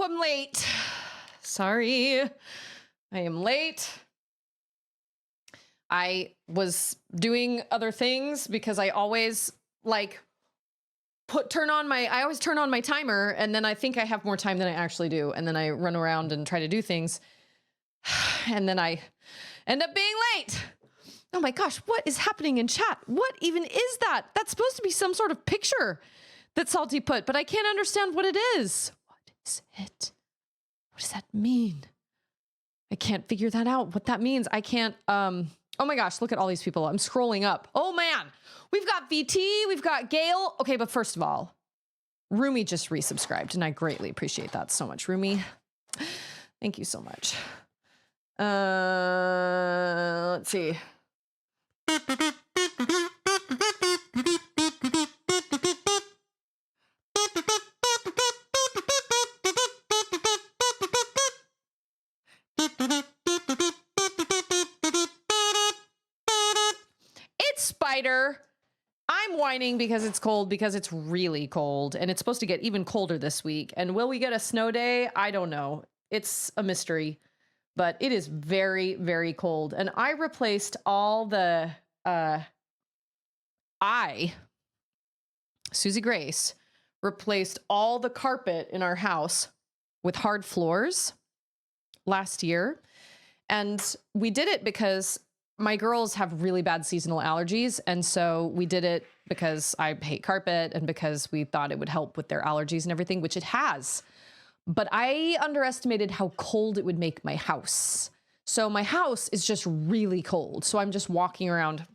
I'm late. Sorry. I am late. I was doing other things because I always like I always turn on my timer and then I think I have more time than I actually do. And then I run around and try to do things. And then I end up being late. Oh my gosh, what is happening in chat? What even is that? That's supposed to be some sort of picture that Salty put, but I can't understand what it is. What is it? What does that mean? I can't figure that out. What that means. I can't, oh my gosh, look at all these people. I'm scrolling up. Oh man, we've got VT, we've got Gail. Okay, but first of all, Rumi just resubscribed and I greatly appreciate that so much. Rumi, thank you so much. Let's see. It's Spider. I'm whining because it's cold, because it's really cold and it's supposed to get even colder this week. And will we get a snow day? I don't know. It's a mystery, but it is very, very cold. And I replaced all the, Susie Grace, replaced all the carpet in our house with hard floors last year. And we did it because my girls have really bad seasonal allergies. And so we did it because I hate carpet and because we thought it would help with their allergies and everything, which it has. But I underestimated how cold it would make my house. So my house is just really cold. So I'm just walking around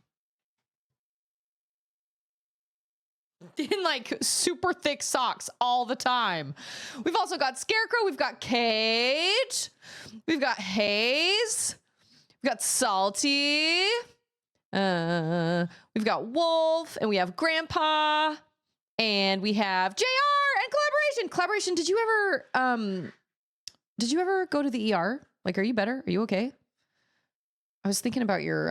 in like super thick socks all the time. We've also got Scarecrow, we've got Cage, we've got Haze, we've got Salty, we've got Wolf, and we have Grandpa, and we have JR and Collaboration. Collaboration, did you ever go to the ER? Like, are you better? Are you okay? I was thinking about your,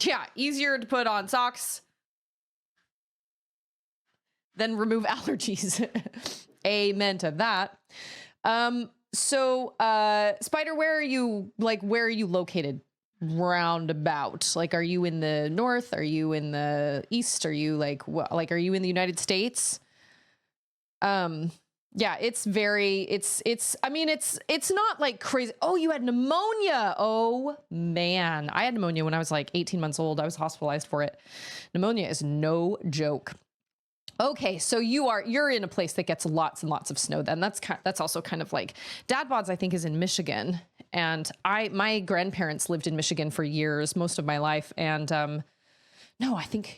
yeah, easier to put on socks then remove allergies. Amen to that. So Spider, where are you located roundabout? Like, are you in the north? Are you in the east? Are you like, what, like, are you in the United States? Yeah, it's I mean, it's not like crazy. Oh, you had pneumonia. Oh man. I had pneumonia when I was like 18 months old. I was hospitalized for it. Pneumonia is no joke. Okay, so you're in a place that gets lots and lots of snow. Then that's also kind of like Dad Bods, I think, is in Michigan, and my grandparents lived in Michigan for years, most of my life, and no, I think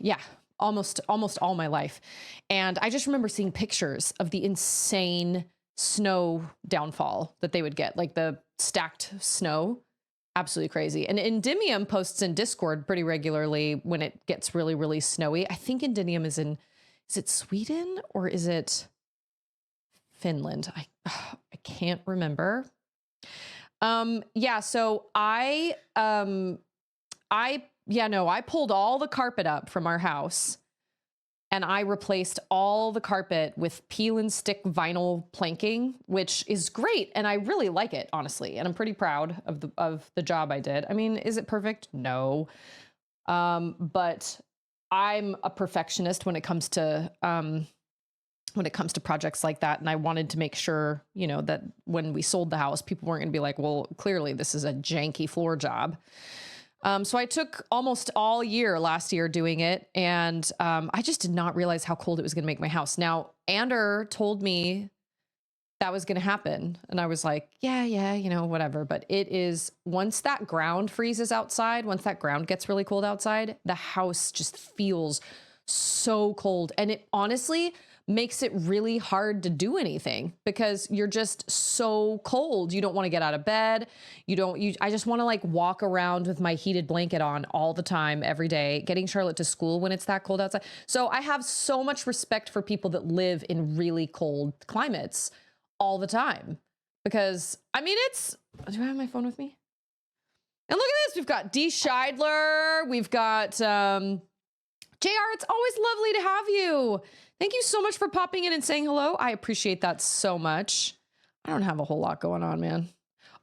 almost all my life, and I just remember seeing pictures of the insane snow downfall that they would get, like the stacked snow, absolutely crazy. And Endymion posts in Discord pretty regularly when it gets really, really snowy. I think Endymion is it Sweden or is it Finland? I can't remember. Yeah, so I pulled all the carpet up from our house and I replaced all the carpet with peel and stick vinyl planking, which is great. And I really like it, honestly. And I'm pretty proud of the job I did. I mean, is it perfect? No. But I'm a perfectionist when it comes to projects like that. And I wanted to make sure, that when we sold the house, people weren't gonna be like, well, clearly this is a janky floor job. So I took almost all year last year doing it. And I just did not realize how cold it was gonna make my house. Now, Ander told me that was gonna happen. And I was like, yeah, whatever. But it is, once that ground freezes outside, once that ground gets really cold outside, the house just feels so cold. And it honestly makes it really hard to do anything because you're just so cold. You don't want to get out of bed. I just want to like walk around with my heated blanket on all the time, every day, getting Charlotte to school when it's that cold outside. So I have so much respect for people that live in really cold climates all the time, because I mean, do I have my phone with me? And look at this. We've got D Scheidler. We've got, JR. It's always lovely to have you. Thank you so much for popping in and saying hello. I appreciate that so much. I don't have a whole lot going on, man.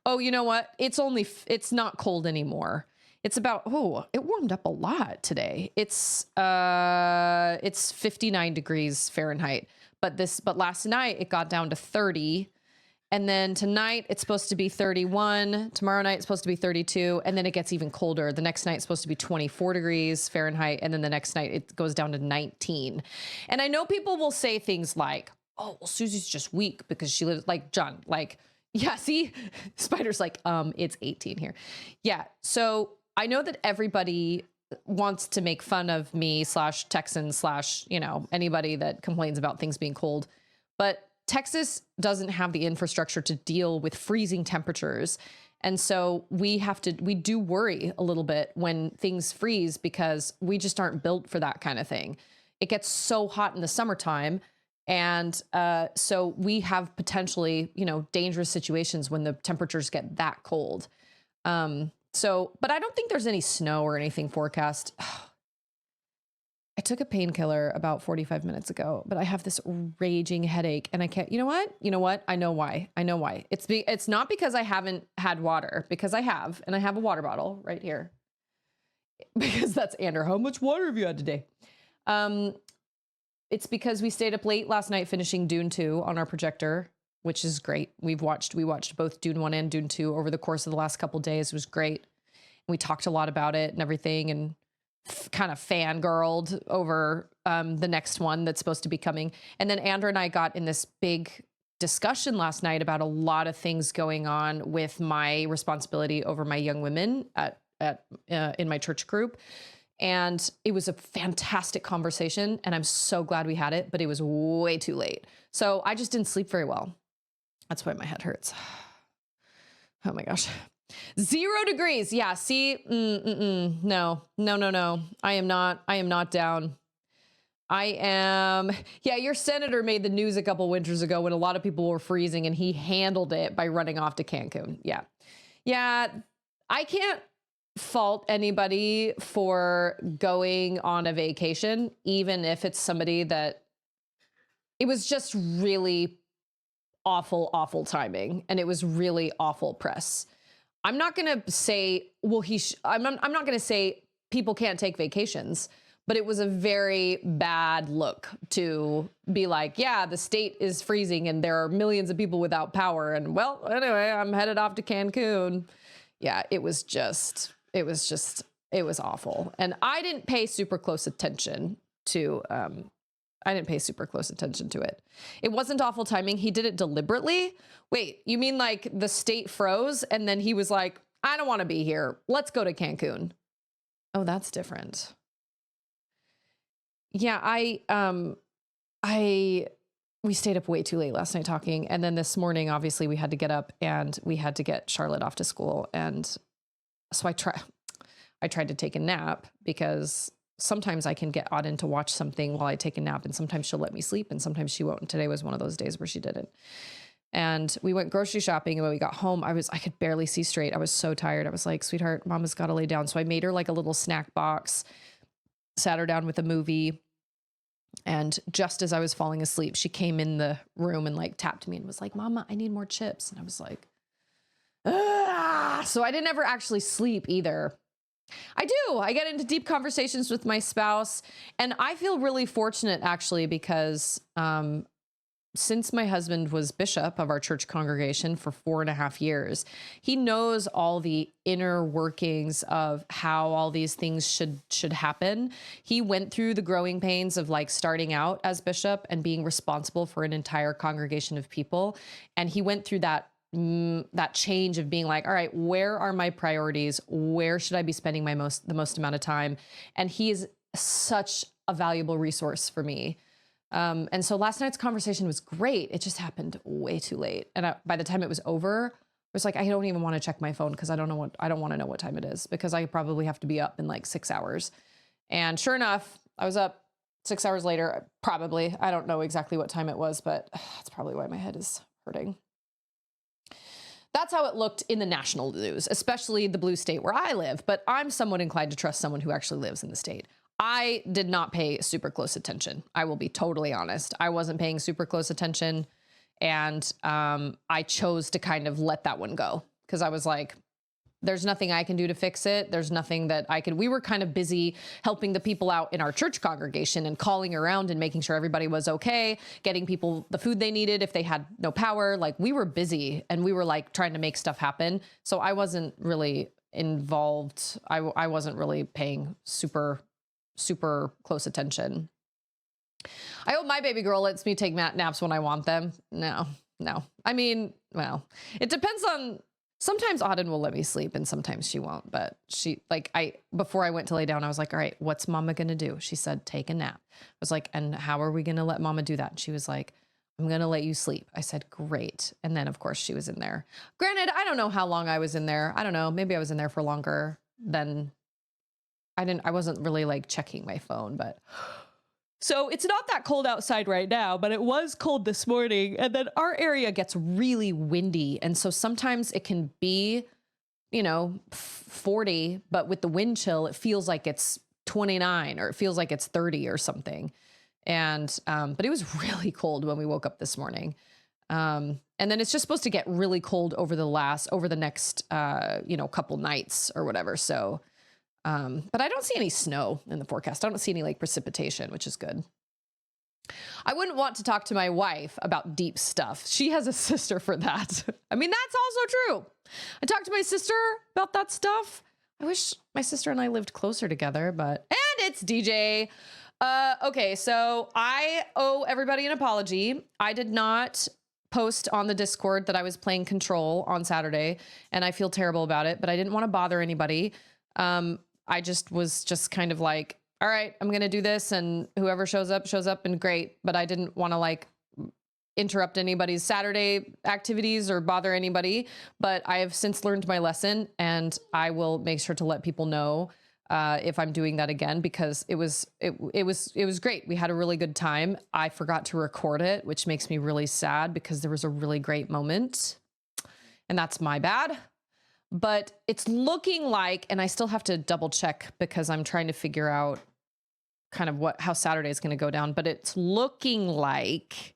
Oh, you know what? It's not cold anymore. It's about, it warmed up a lot today. It's 59 degrees Fahrenheit, but last night it got down to 30. And then tonight it's supposed to be 31. Tomorrow night it's supposed to be 32. And then it gets even colder. The next night it's supposed to be 24 degrees Fahrenheit. And then the next night it goes down to 19. And I know people will say things like, oh, well, Susie's just weak because she lives like John, like, yeah, see, Spider's like, it's 18 here. Yeah. So I know that everybody wants to make fun of me / Texans / anybody that complains about things being cold, but Texas doesn't have the infrastructure to deal with freezing temperatures. And so we do worry a little bit when things freeze because we just aren't built for that kind of thing. It gets so hot in the summertime. And so we have potentially, dangerous situations when the temperatures get that cold. But I don't think there's any snow or anything forecast. I took a painkiller about 45 minutes ago, but I have this raging headache and I can't, you know what? I know why. It's not because I haven't had water, because I have, and I have a water bottle right here because that's Andrew. How much water have you had today? It's because we stayed up late last night finishing Dune 2 on our projector, which is great. We watched both Dune 1 and Dune 2 over the course of the last couple of days. It was great. We talked a lot about it and everything, and kind of fangirled over the next one that's supposed to be coming. And then Andrew and I got in this big discussion last night about a lot of things going on with my responsibility over my young women in my church group. And it was a fantastic conversation, and I'm so glad we had it, but it was way too late. So I just didn't sleep very well. That's why my head hurts. Oh my gosh. 0 degrees. Yeah. See, no. I am not down. Yeah, your senator made the news a couple winters ago when a lot of people were freezing, and he handled it by running off to Cancun. Yeah. I can't fault anybody for going on a vacation, even if it's somebody that it was just really awful timing, and it was really awful press. I'm not going to say, I'm not going to say people can't take vacations, but it was a very bad look to be like, yeah, the state is freezing and there are millions of people without power. And well, anyway, I'm headed off to Cancun. Yeah, it was awful. And I didn't pay super close attention to it. It wasn't awful timing. He did it deliberately. Wait, you mean like the state froze and then he was like, I don't want to be here. Let's go to Cancun. Oh, that's different. Yeah, we stayed up way too late last night talking. And then this morning, obviously we had to get up and we had to get Charlotte off to school. And so I tried to take a nap because sometimes I can get Auden to watch something while I take a nap, and sometimes she'll let me sleep and sometimes she won't. And today was one of those days where she didn't. And we went grocery shopping, and when we got home, I could barely see straight. I was so tired. I was like, sweetheart, mama's got to lay down. So I made her like a little snack box, sat her down with a movie. And just as I was falling asleep, she came in the room and like tapped me and was like, Mama, I need more chips. And I was like, ah. So I didn't ever actually sleep either. I do. I get into deep conversations with my spouse, and I feel really fortunate actually because since my husband was bishop of our church congregation for 4.5 years, he knows all the inner workings of how all these things should happen. He went through the growing pains of like starting out as bishop and being responsible for an entire congregation of people. And he went through that change of being like, all right, where are my priorities? Where should I be spending the most amount of time? And he is such a valuable resource for me. And so last night's conversation was great. It just happened way too late. And by the time it was over, I was like, I don't even want to check my phone because I don't want to know what time it is, because I probably have to be up in like 6 hours. And sure enough, I was up 6 hours later, probably. I don't know exactly what time it was, but that's probably why my head is hurting. That's how it looked in the national news, especially the blue state where I live. But I'm somewhat inclined to trust someone who actually lives in the state. I did not pay super close attention. I will be totally honest. I wasn't paying super close attention. And I chose to kind of let that one go because I was like, there's nothing I can do to fix it. There's nothing that I could. We were kind of busy helping the people out in our church congregation and calling around and making sure everybody was okay, getting people the food they needed if they had no power. Like, we were busy and we were like trying to make stuff happen. So I wasn't really involved. I wasn't really paying super close attention. I hope my baby girl lets me take naps when I want them. No. I mean, well, it depends on. Sometimes Auden will let me sleep and sometimes she won't, but before I went to lay down, I was like, all right, what's mama going to do? She said, take a nap. I was like, and how are we going to let mama do that? And she was like, I'm going to let you sleep. I said, great. And then of course she was in there. Granted, I don't know how long I was in there. I don't know. Maybe I was in there for longer than I wasn't really like checking my phone, but so it's not that cold outside right now, but it was cold this morning. And then our area gets really windy. And so sometimes it can be, 40, but with the wind chill, it feels like it's 29 or it feels like it's 30 or something. And, but it was really cold when we woke up this morning. And then it's just supposed to get really cold over the next, couple nights or whatever. So, but I don't see any snow in the forecast. I don't see any like precipitation, which is good. I wouldn't want to talk to my wife about deep stuff. She has a sister for that. I mean, that's also true. I talked to my sister about that stuff. I wish my sister and I lived closer together, and it's DJ. Okay. So I owe everybody an apology. I did not post on the Discord that I was playing Control on Saturday, and I feel terrible about it, but I didn't want to bother anybody. I was just kind of like, all right, I'm going to do this and whoever shows up and great. But I didn't want to like interrupt anybody's Saturday activities or bother anybody. But I have since learned my lesson and I will make sure to let people know if I'm doing that again, because it was great. We had a really good time. I forgot to record it, which makes me really sad because there was a really great moment and that's my bad. But it's looking like, and I still have to double check because I'm trying to figure out kind of how Saturday is going to go down, but it's looking like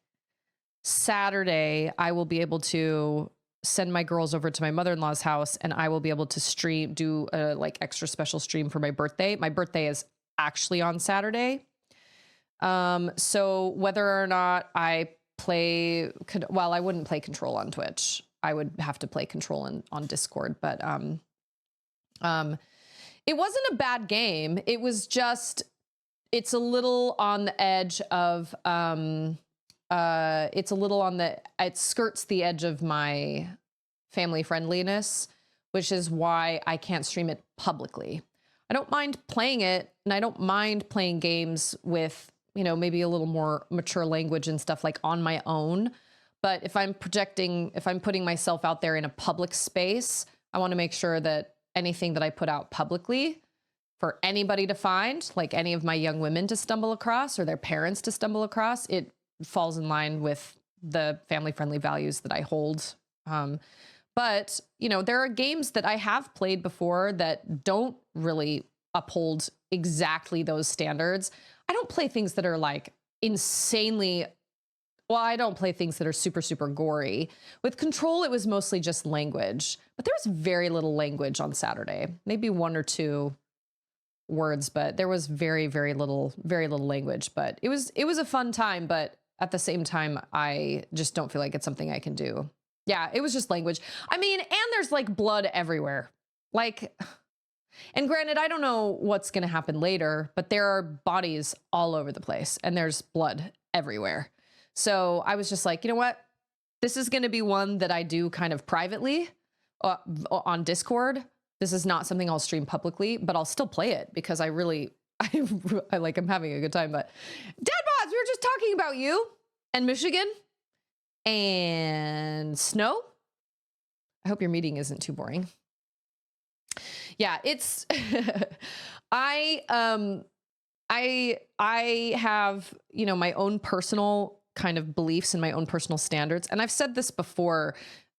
Saturday I will be able to send my girls over to my mother-in-law's house and I will be able to do a like extra special stream for my birthday. My birthday is actually on Saturday. So whether or not I I wouldn't play Control on Twitch. I would have to play Control on Discord, but it wasn't a bad game. It was just, it's a little on the edge of, it skirts the edge of my family friendliness, which is why I can't stream it publicly. I don't mind playing it, and I don't mind playing games with, maybe a little more mature language and stuff like on my own. But if I'm putting myself out there in a public space, I want to make sure that anything that I put out publicly for anybody to find, like any of my young women to stumble across or their parents to stumble across, it falls in line with the family-friendly values that I hold. But, there are games that I have played before that don't really uphold exactly those standards. I don't play things that are like insanely... Well, I don't play things that are super, super gory. With Control, it was mostly just language, but there was very little language on Saturday. Maybe 1 or 2 words, but there was very, very little language. But it was a fun time. But at the same time, I just don't feel like it's something I can do. Yeah, it was just language. I mean, and there's like blood everywhere. Like, and granted, I don't know what's going to happen later, but there are bodies all over the place and there's blood everywhere. So I was just like, you know what? This is going to be one that I do kind of privately on Discord. This is not something I'll stream publicly, but I'll still play it because I'm having a good time. But Dad Bods, we were just talking about you and Michigan and snow. I hope your meeting isn't too boring. Yeah, it's, I have, my own personal kind of beliefs and my own personal standards. And I've said this before,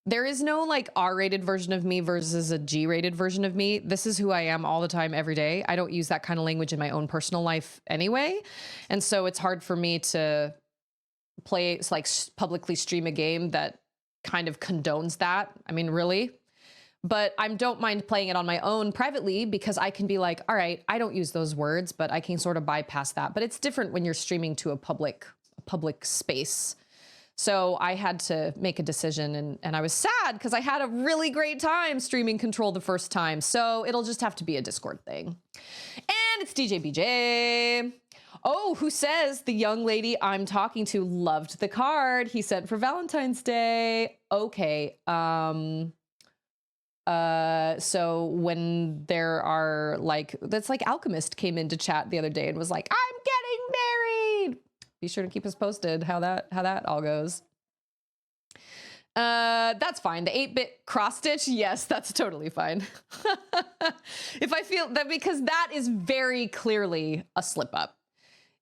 there is no like R-rated version of me versus a G-rated version of me. This is who I am all the time, every day. I don't use that kind of language in my own personal life anyway. And so it's hard for me to publicly stream a game that kind of condones that. I mean, really? But I don't mind playing it on my own privately because I can be like, all right, I don't use those words, but I can sort of bypass that. But it's different when you're streaming to a public space. So I had to make a decision, and I was sad because I had a really great time streaming Control the first time. So it'll just have to be a Discord thing. And it's DJ BJ. Oh, who says the young lady I'm talking to loved the card he sent for Valentine's Day. Okay. So when there are that's like Alchemist came into chat the other day and was like, I'm getting married. Be sure to keep us posted how that all goes. That's fine. The 8-bit cross stitch. Yes, that's totally fine. If I feel that, because that is very clearly a slip up.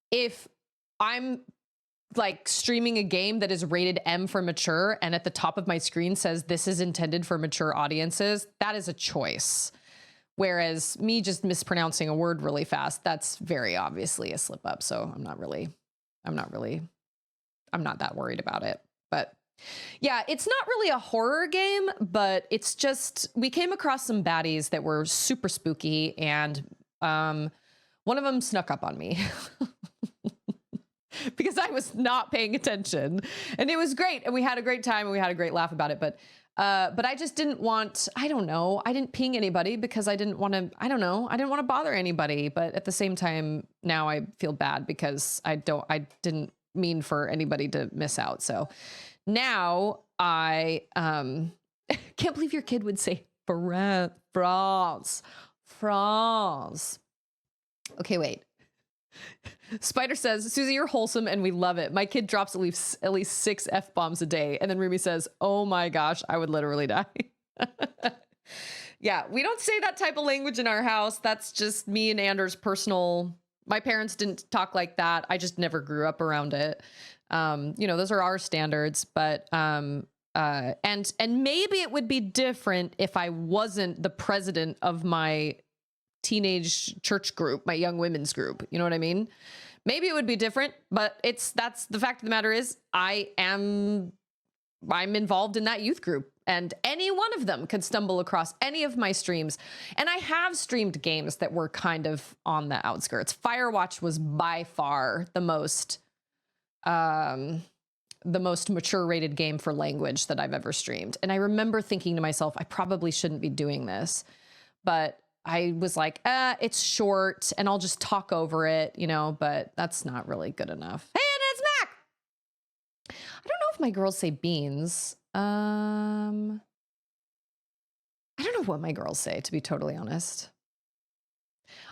If I'm like streaming a game that is rated M for mature and at the top of my screen says this is intended for mature audiences, that is a choice. Whereas me just mispronouncing a word really fast, that's very obviously a slip up. So I'm not that worried about it. But yeah, it's not really a horror game, but it's just, we came across some baddies that were super spooky, and one of them snuck up on me. Because I was not paying attention, and it was great, and we had a great time, and we had a great laugh about it. But I just didn't want, I don't know, I didn't ping anybody because I didn't want to, I don't know, I didn't want to bother anybody. But at the same time, now I feel bad because I didn't mean for anybody to miss out. So now I can't believe your kid would say France. Okay, wait. Spider says, Susie, you're wholesome and we love it. My kid drops at least 6 F-bombs a day. And then Ruby says, oh my gosh, I would literally die. Yeah, we don't say that type of language in our house. That's just me and Anders' personal. My parents didn't talk like that. I just never grew up around it. Those are our standards. But and maybe it would be different if I wasn't the president of my teenage church group, my young women's group. You know what I mean? Maybe it would be different, but that's the fact of the matter is I'm involved in that youth group, and any one of them could stumble across any of my streams. And I have streamed games that were kind of on the outskirts. Firewatch was by far the most mature rated game for language that I've ever streamed. And I remember thinking to myself, I probably shouldn't be doing this, but I was like, it's short and I'll just talk over it, but that's not really good enough. Hey, and it's Mac. I don't know if my girls say beans. I don't know what my girls say, to be totally honest.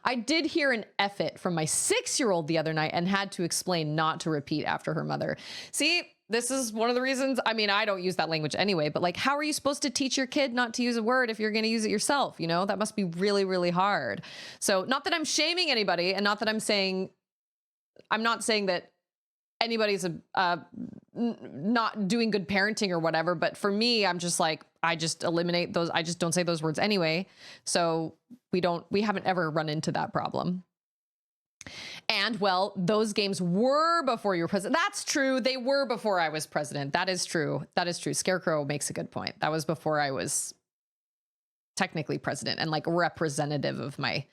I did hear an F it from my 6-year-old the other night and had to explain not to repeat after her mother. See, this is one of the reasons. I mean, I don't use that language anyway, but like, how are you supposed to teach your kid not to use a word if you're going to use it yourself? That must be really, really hard. So not that I'm shaming anybody, and not that I'm not saying that anybody's not doing good parenting or whatever. But for me, I'm just like, I just eliminate those. I just don't say those words anyway. So we haven't ever run into that problem. And well, those games were before you were president. That's true. They were before I was president. That is true. Scarecrow makes a good point. That was before I was technically president and like representative of my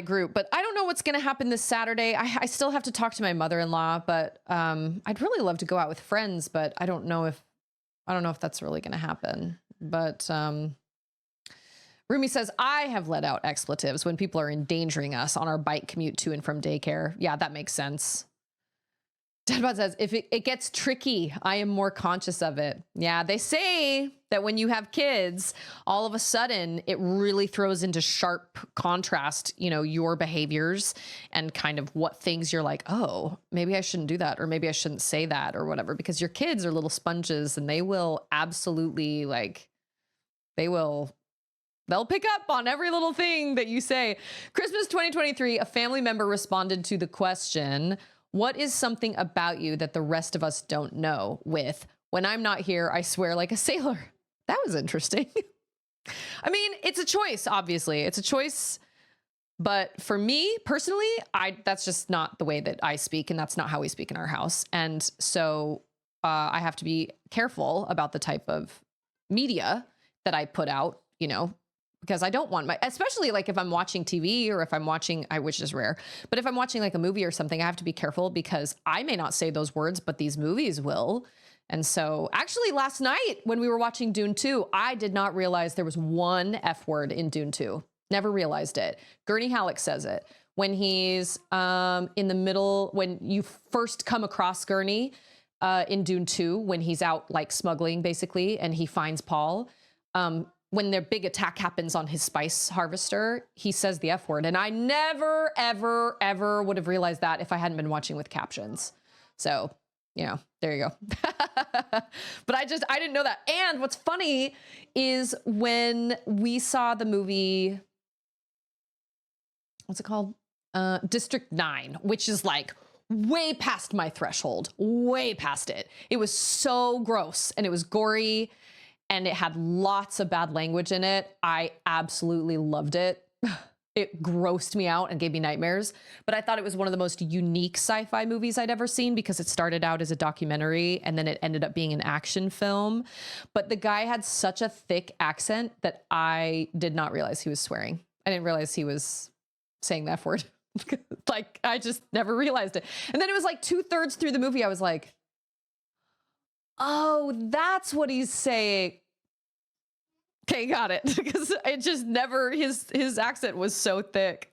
group. But I don't know what's going to happen this Saturday. I still have to talk to my mother-in-law, but I'd really love to go out with friends, but I don't know if that's really going to happen. But Rumi says, I have let out expletives when people are endangering us on our bike commute to and from daycare. Yeah, that makes sense. Deadbot says, if it gets tricky, I am more conscious of it. Yeah, they say that when you have kids, all of a sudden it really throws into sharp contrast, your behaviors and kind of what things you're like, oh, maybe I shouldn't do that, or maybe I shouldn't say that or whatever, because your kids are little sponges and they will absolutely they'll pick up on every little thing that you say. Christmas 2023, a family member responded to the question, what is something about you that the rest of us don't know? With, when I'm not here, I swear like a sailor. That was interesting. I mean, it's a choice, obviously. It's a choice, But for me personally, that's just not the way that I speak, and that's not how we speak in our house. And so I have to be careful about the type of media that I put out, you know, because I don't want especially like if I'm watching TV or if I'm watching, which is rare, but if I'm watching like a movie or something, I have to be careful because I may not say those words, but these movies will. And so actually last night when we were watching Dune 2, I did not realize there was one F word in Dune 2. Never realized it. Gurney Halleck says it when he's in the middle, when you first come across Gurney in Dune 2, when he's out like smuggling basically, and he finds Paul. When their big attack happens on his spice harvester, he says the F word. And I never, ever, ever would have realized that if I hadn't been watching with captions. So, you know, there you go. But I didn't know that. And what's funny is when we saw the movie, what's it called? District 9, which is like way past my threshold, way past it. It was so gross and it was gory and it had lots of bad language in it. I absolutely loved it. It grossed me out and gave me nightmares, but I thought it was one of the most unique sci-fi movies I'd ever seen because it started out as a documentary and then it ended up being an action film. But the guy had such a thick accent that I did not realize he was swearing. I didn't realize he was saying the F word. Like, I just never realized it. And then it was like 2/3 through the movie, I was like, oh, that's what he's saying. Okay, got it. Because it just never, his accent was so thick.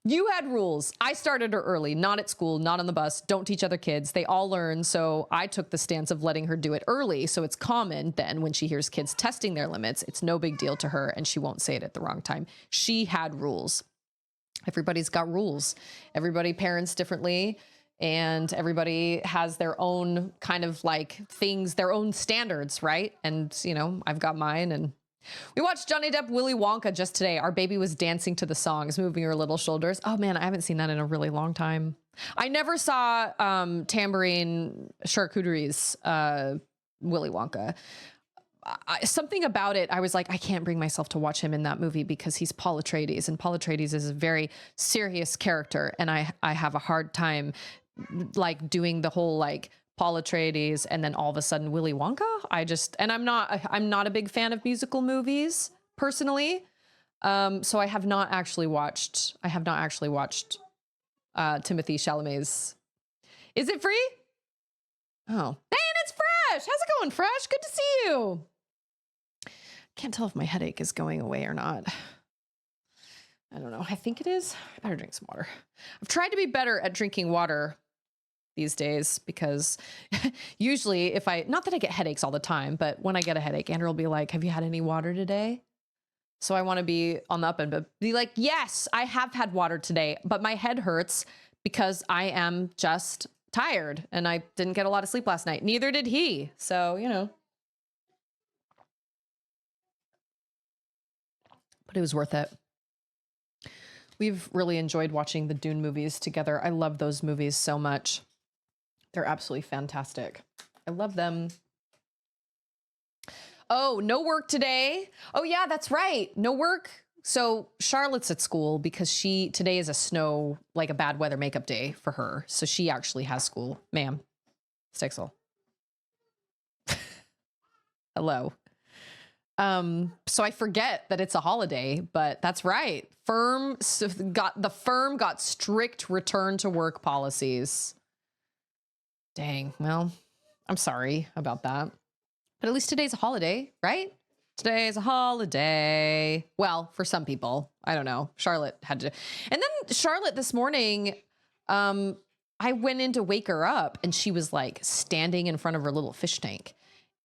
You had rules. I started her early, not at school, not on the bus. Don't teach other kids. They all learn. So I took the stance of letting her do it early. So it's common then when she hears kids testing their limits, it's no big deal to her and she won't say it at the wrong time. She had rules. Everybody's got rules. Everybody parents differently. And everybody has their own kind of like things, their own standards, right? And, you know, I've got mine. And we watched Johnny Depp, Willy Wonka just today. Our baby was dancing to the songs, moving her little shoulders. Oh man, I haven't seen that in a really long time. I never saw Tambourine Charcuterie's Willy Wonka. Something about it, I was like, I can't bring myself to watch him in that movie because he's Paul Atreides, and Paul Atreides is a very serious character, and I have a hard time like doing the whole like Paul Atreides and then all of a sudden Willy Wonka. I'm not a big fan of musical movies personally, so I have not actually watched Timothée Chalamet's. Is it free? Oh, man, it's Fresh. How's it going, Fresh? Good to see you. Can't tell if my headache is going away or not. I don't know. I think it is. I better drink some water. I've tried to be better at drinking water these days because usually not that I get headaches all the time, but when I get a headache, Andrew will be like, have you had any water today? So I want to be on the up end, but be like, yes, I have had water today, but my head hurts because I am just tired and I didn't get a lot of sleep last night. Neither did he. So, you know. But it was worth it. We've really enjoyed watching the Dune movies together. I love those movies so much. They're absolutely fantastic. I love them. Oh, no work today. Oh yeah, that's right. No work. So Charlotte's at school because today is like a bad weather makeup day for her. So she actually has school. Ma'am, Stixel. Hello. So I forget that it's a holiday, but that's right. The firm got strict return to work policies. Dang. Well, I'm sorry about that. But at least today's a holiday, right? Today is a holiday. Well, for some people, I don't know. Charlotte had to. And then Charlotte this morning, I went in to wake her up and she was like standing in front of her little fish tank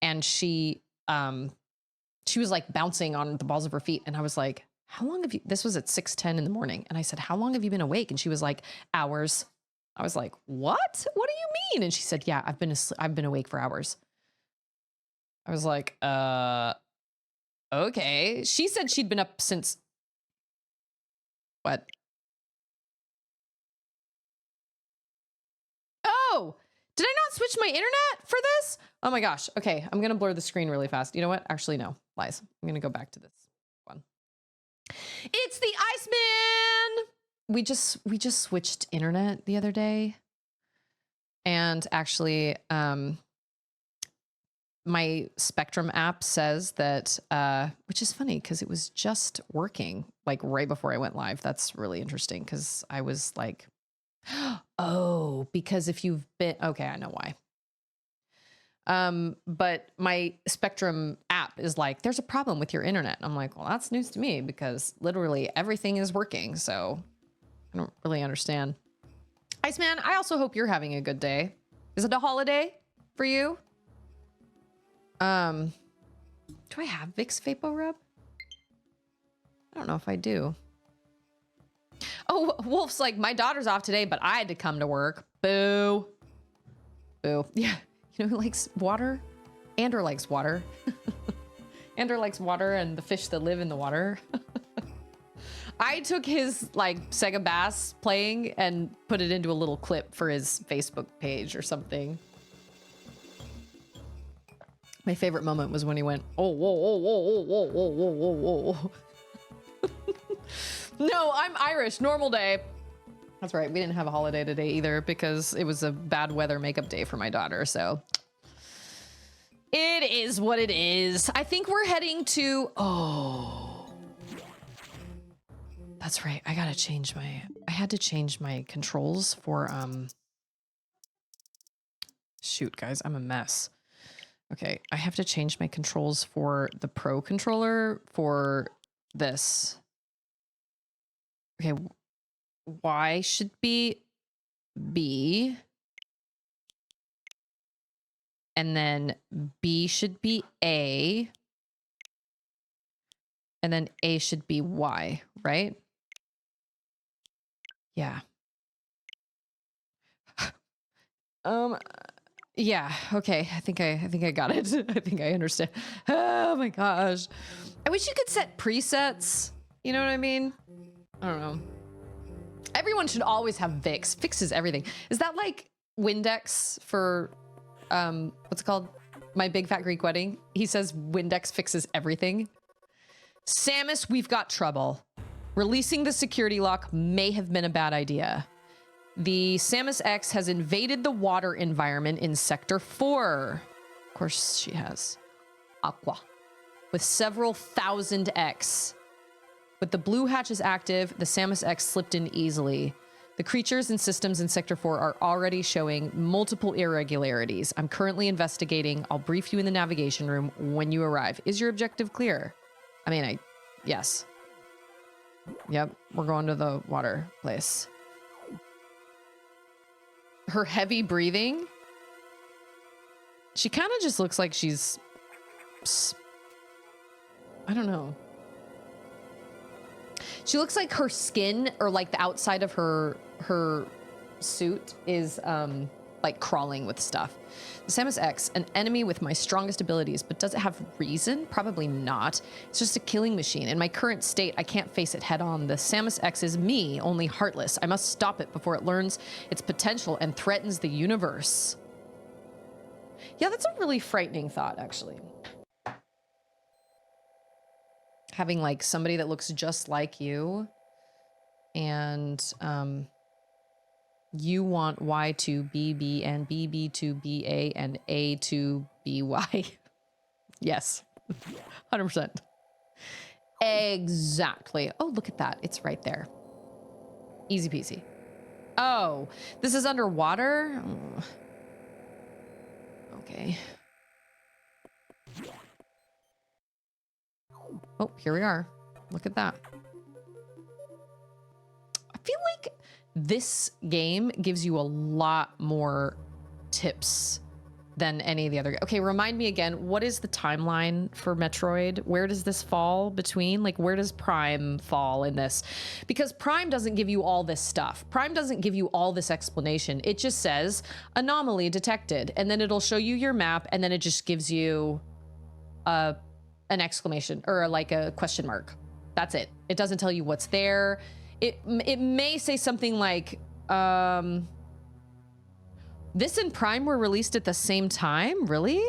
and she was like bouncing on the balls of her feet. And I was like, how long have you, this was at 6:10 in the morning. And I said, how long have you been awake? And she was like, hours. I was like, what? What do you mean? And she said, yeah, I've been awake for hours. I was like, okay. She said she'd been up since, what? Oh, did I not switch my internet for this? Oh my gosh. Okay. I'm going to blur the screen really fast. You know what? Actually, no, lies. I'm going to go back to this one. It's the Iceman. We just switched internet the other day. And actually, my Spectrum app says that, which is funny because it was just working like right before I went live. That's really interesting because I was like, oh, because if you've been, okay, I know why. But my Spectrum app is like, there's a problem with your internet. I'm like, well, that's news to me because literally everything is working. So I don't really understand. Iceman, I also hope you're having a good day. Is it a holiday for you? Do I have Vicks VapoRub? I don't know if I do. Oh, Wolf's like, my daughter's off today, but I had to come to work. Boo. Boo. Yeah. You know who likes water? Andrew likes water. Andrew likes water and the fish that live in the water. I took his like Sega Bass playing and put it into a little clip for his Facebook page or something. My favorite moment was when he went, oh, whoa, whoa, whoa, whoa, whoa, whoa, whoa, whoa, whoa. No, I'm Irish, normal day. That's right, we didn't have a holiday today either because it was a bad weather makeup day for my daughter, so. It is what it is. I think we're heading to, oh. That's right, I had to change my controls for, shoot guys, I'm a mess. Okay, I have to change my controls for the Pro controller for this. Okay, Y should be B. And then B should be A. And then A should be Y, right? Yeah. Yeah, okay. I think I got it. I think I understand. Oh my gosh. I wish you could set presets. You know what I mean? I don't know. Everyone should always have Vicks. Fixes everything. Is that like Windex for what's it called? My Big Fat Greek Wedding? He says Windex fixes everything. Samus, we've got trouble. Releasing the security lock may have been a bad idea. The Samus X has invaded the water environment in Sector 4. Of course she has. Aqua. With several thousand X. With the blue hatches active, the Samus X slipped in easily. The creatures and systems in Sector 4 are already showing multiple irregularities. I'm currently investigating. I'll brief you in the navigation room when you arrive. Is your objective clear? I mean, yes. Yep, we're going to the water place. Her heavy breathing. She kind of just looks like she's, I don't know. She looks like her skin or like the outside of her suit is like crawling with stuff. The Samus X, an enemy with my strongest abilities, but does it have reason? Probably not. It's just a killing machine. In my current state, I can't face it head on. The Samus X is me, only heartless. I must stop it before it learns its potential and threatens the universe. Yeah, that's a really frightening thought, actually. Having like somebody that looks just like you and you want Y to BB and BB to BA and A to BY. Yes, 100%. Exactly. Oh, look at that. It's right there. Easy peasy. Oh, this is underwater? Oh. Okay. Oh, here we are. Look at that. I feel like this game gives you a lot more tips than any of the other. Okay, remind me again, what is the timeline for Metroid? Where does this fall between? Like, where does Prime fall in this? Because Prime doesn't give you all this stuff. Prime doesn't give you all this explanation. It just says anomaly detected, and then it'll show you your map, and then it just gives you an exclamation or like a question mark. That's it. It doesn't tell you what's there. It may say something like, this and Prime were released at the same time? Really?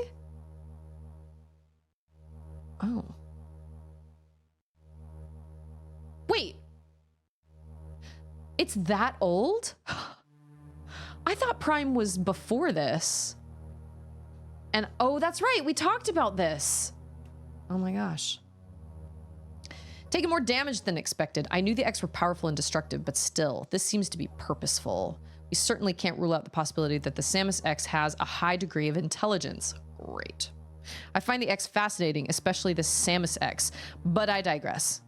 Oh. It's that old? I thought Prime was before this. And oh, that's right. We talked about this. Oh my gosh. Taking more damage than expected. I knew the X were powerful and destructive, but still, this seems to be purposeful. We certainly can't rule out the possibility that the Samus X has a high degree of intelligence. Great. I find the X fascinating, especially the Samus X, but I digress.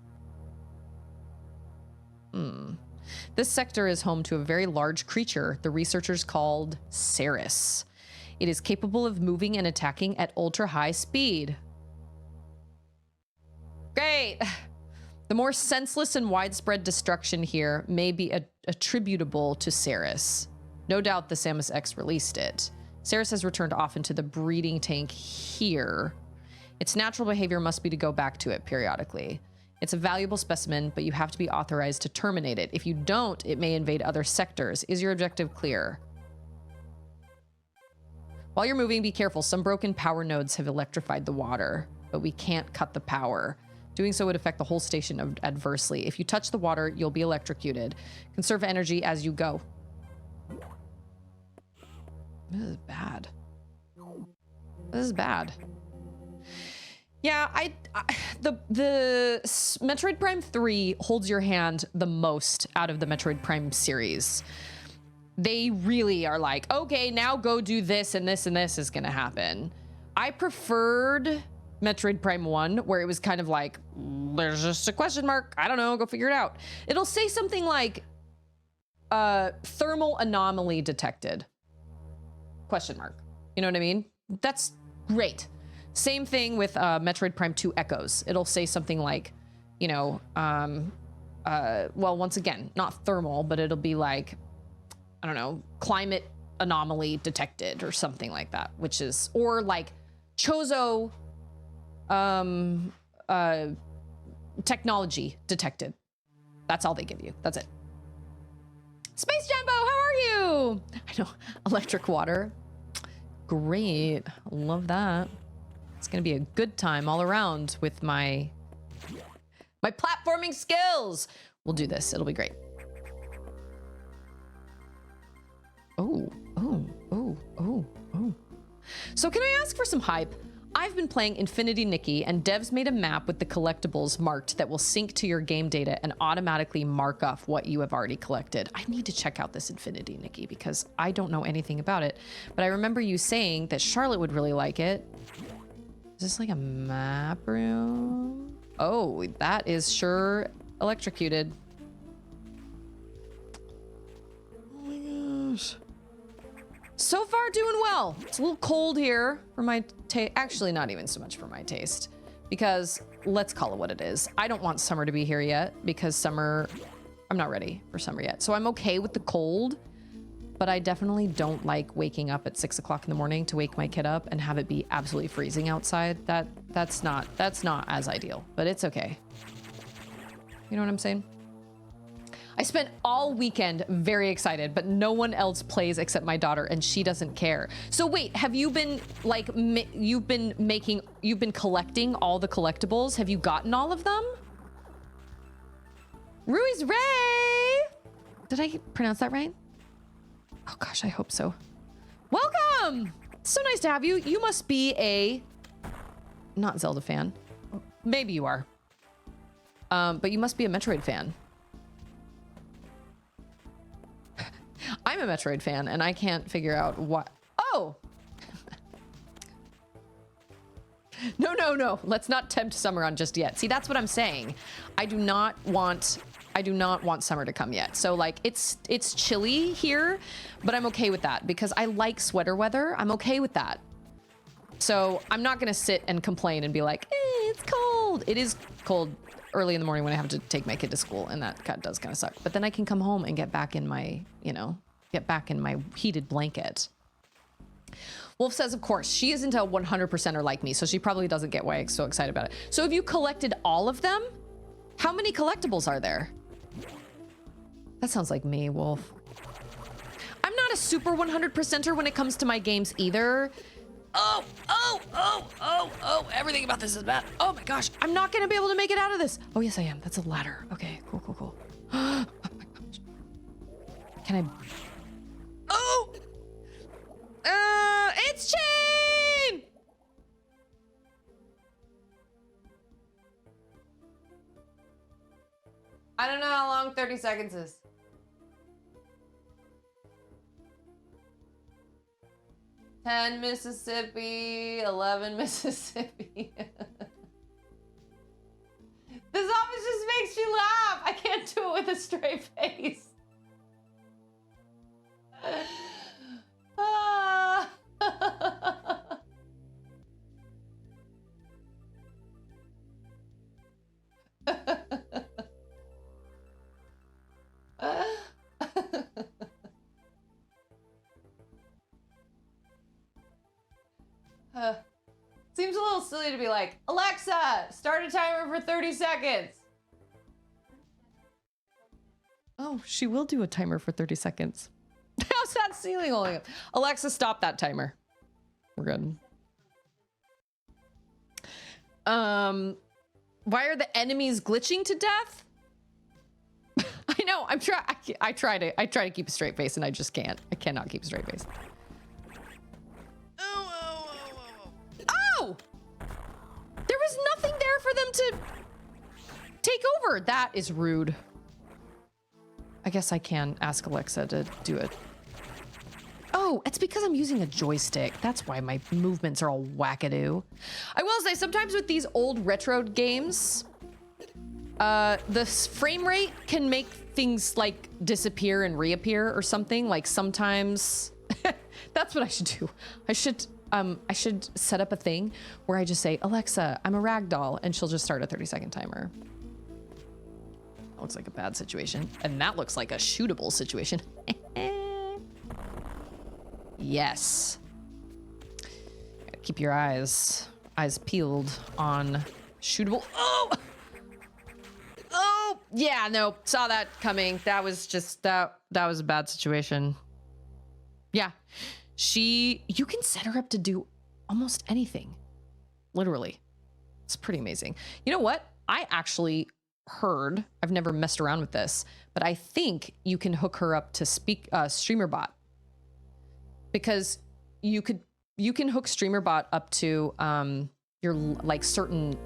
This sector is home to a very large creature the researchers called Serris. It is capable of moving and attacking at ultra high speed. Great. The more senseless and widespread destruction here may be attributable to Serris. No doubt the Samus X released it. Serris has returned often to the breeding tank here. Its natural behavior must be to go back to it periodically. It's a valuable specimen, but you have to be authorized to terminate it. If you don't, it may invade other sectors. Is your objective clear? While you're moving, be careful. Some broken power nodes have electrified the water, but we can't cut the power. Doing so would affect the whole station adversely. If you touch the water, you'll be electrocuted. Conserve energy as you go. This is bad. This is bad. Yeah, the Metroid Prime 3 holds your hand the most out of the Metroid Prime series. They really are like, okay, now go do this and this and this is gonna happen. I preferred Metroid Prime 1, where it was kind of like, there's just a question mark. I don't know, go figure it out. It'll say something like, thermal anomaly detected. Question mark. You know what I mean? That's great. Same thing with Metroid Prime 2 Echoes. It'll say something like, you know, well, once again, not thermal, but it'll be like, I don't know, climate anomaly detected or something like that, which is, or like Chozo technology detected. That's all they give you. That's it. Space Jumbo, how are you? I know, electric water. Great, love that. It's gonna be a good time all around with my platforming skills. We'll do this, it'll be great. Oh. So can I ask for some hype? I've been playing Infinity Nikki, and devs made a map with the collectibles marked that will sync to your game data and automatically mark off what you have already collected. I need to check out this Infinity Nikki because I don't know anything about it, but I remember you saying that Charlotte would really like it. Is this like a map room? Oh, that is sure electrocuted. Oh my gosh. So far doing well. It's a little cold here for my taste. Actually, not even so much for my taste, because let's call it what it is. I don't want summer to be here yet because summer, I'm not ready for summer yet. So I'm okay with the cold, but I definitely don't like waking up at 6 o'clock in the morning to wake my kid up and have it be absolutely freezing outside. That's not as ideal, but it's okay. You know what I'm saying? I spent all weekend very excited, but no one else plays except my daughter, and she doesn't care. So wait, have you been like, you've been collecting all the collectibles? Have you gotten all of them? Rui's Ray! Did I pronounce that right? Oh gosh, I hope so. Welcome! So nice to have you. You must be a, not Zelda fan. Maybe you are. But you must be a Metroid fan. I'm a Metroid fan, and I can't figure out what. Oh! No. Let's not tempt summer on just yet. See, that's what I'm saying. I do not want summer to come yet. So like, it's chilly here, but I'm okay with that because I like sweater weather. I'm okay with that. So I'm not gonna sit and complain and be like, it's cold. It is cold early in the morning when I have to take my kid to school, and that does kind of suck. But then I can come home and get back in my, get back in my heated blanket. Wolf says, of course, she isn't a 100%er like me, so she probably doesn't get why I'm so excited about it. So have you collected all of them? How many collectibles are there? That sounds like me, Wolf. I'm not a super 100%er when it comes to my games either. Oh, everything about this is bad. Oh my gosh, I'm not gonna be able to make it out of this. Oh yes, I am. That's a ladder. Okay, cool. Oh my gosh. Can I? Oh! It's chain! I don't know how long 30 seconds is. 10 Mississippi, 11 Mississippi. This office just makes me laugh. I can't do it with a straight face. Ah. Seems a little silly to be like, Alexa, start a timer for 30 seconds. Oh, she will do a timer for 30 seconds. How's that ceiling holding up? Alexa, stop that timer. We're good. Why are the enemies glitching to death? I know. I try to keep a straight face and I just can't. I cannot keep a straight face. Oh! There was nothing there for them to take over. That is rude. I guess I can ask Alexa to do it. Oh, it's because I'm using a joystick. That's why my movements are all wackadoo. I will say, sometimes with these old retro games, the frame rate can make things like disappear and reappear or something. Like sometimes, that's what I should do. I should set up a thing where I just say, Alexa, I'm a ragdoll, and she'll just start a 30-second timer. That looks like a bad situation. And that looks like a shootable situation. Yes. Gotta keep your eyes peeled on shootable. Oh! Oh! Yeah, no, saw that coming. That was just, that was a bad situation. Yeah. You can set her up to do almost anything. Literally. It's pretty amazing. You know what? I actually heard, I've never messed around with this, but I think you can hook her up to StreamerBot. Because you can hook StreamerBot up to your like certain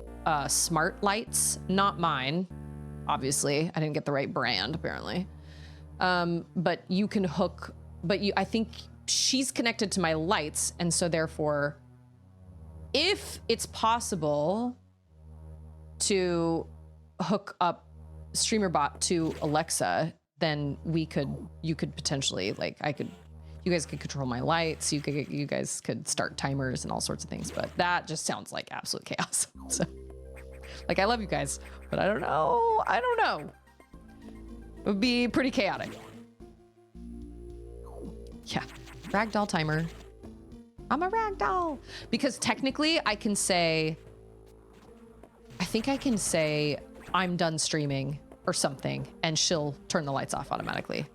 smart lights, not mine. Obviously, I didn't get the right brand apparently. But you can hook, I think she's connected to my lights, and so therefore, if it's possible to hook up StreamerBot to Alexa, then you could potentially, like, you guys could control my lights. You guys could start timers and all sorts of things, but that just sounds like absolute chaos. So, like, I love you guys, but I don't know. It would be pretty chaotic. Yeah, ragdoll timer. I'm a ragdoll. Because technically I think I can say I'm done streaming or something, and she'll turn the lights off automatically.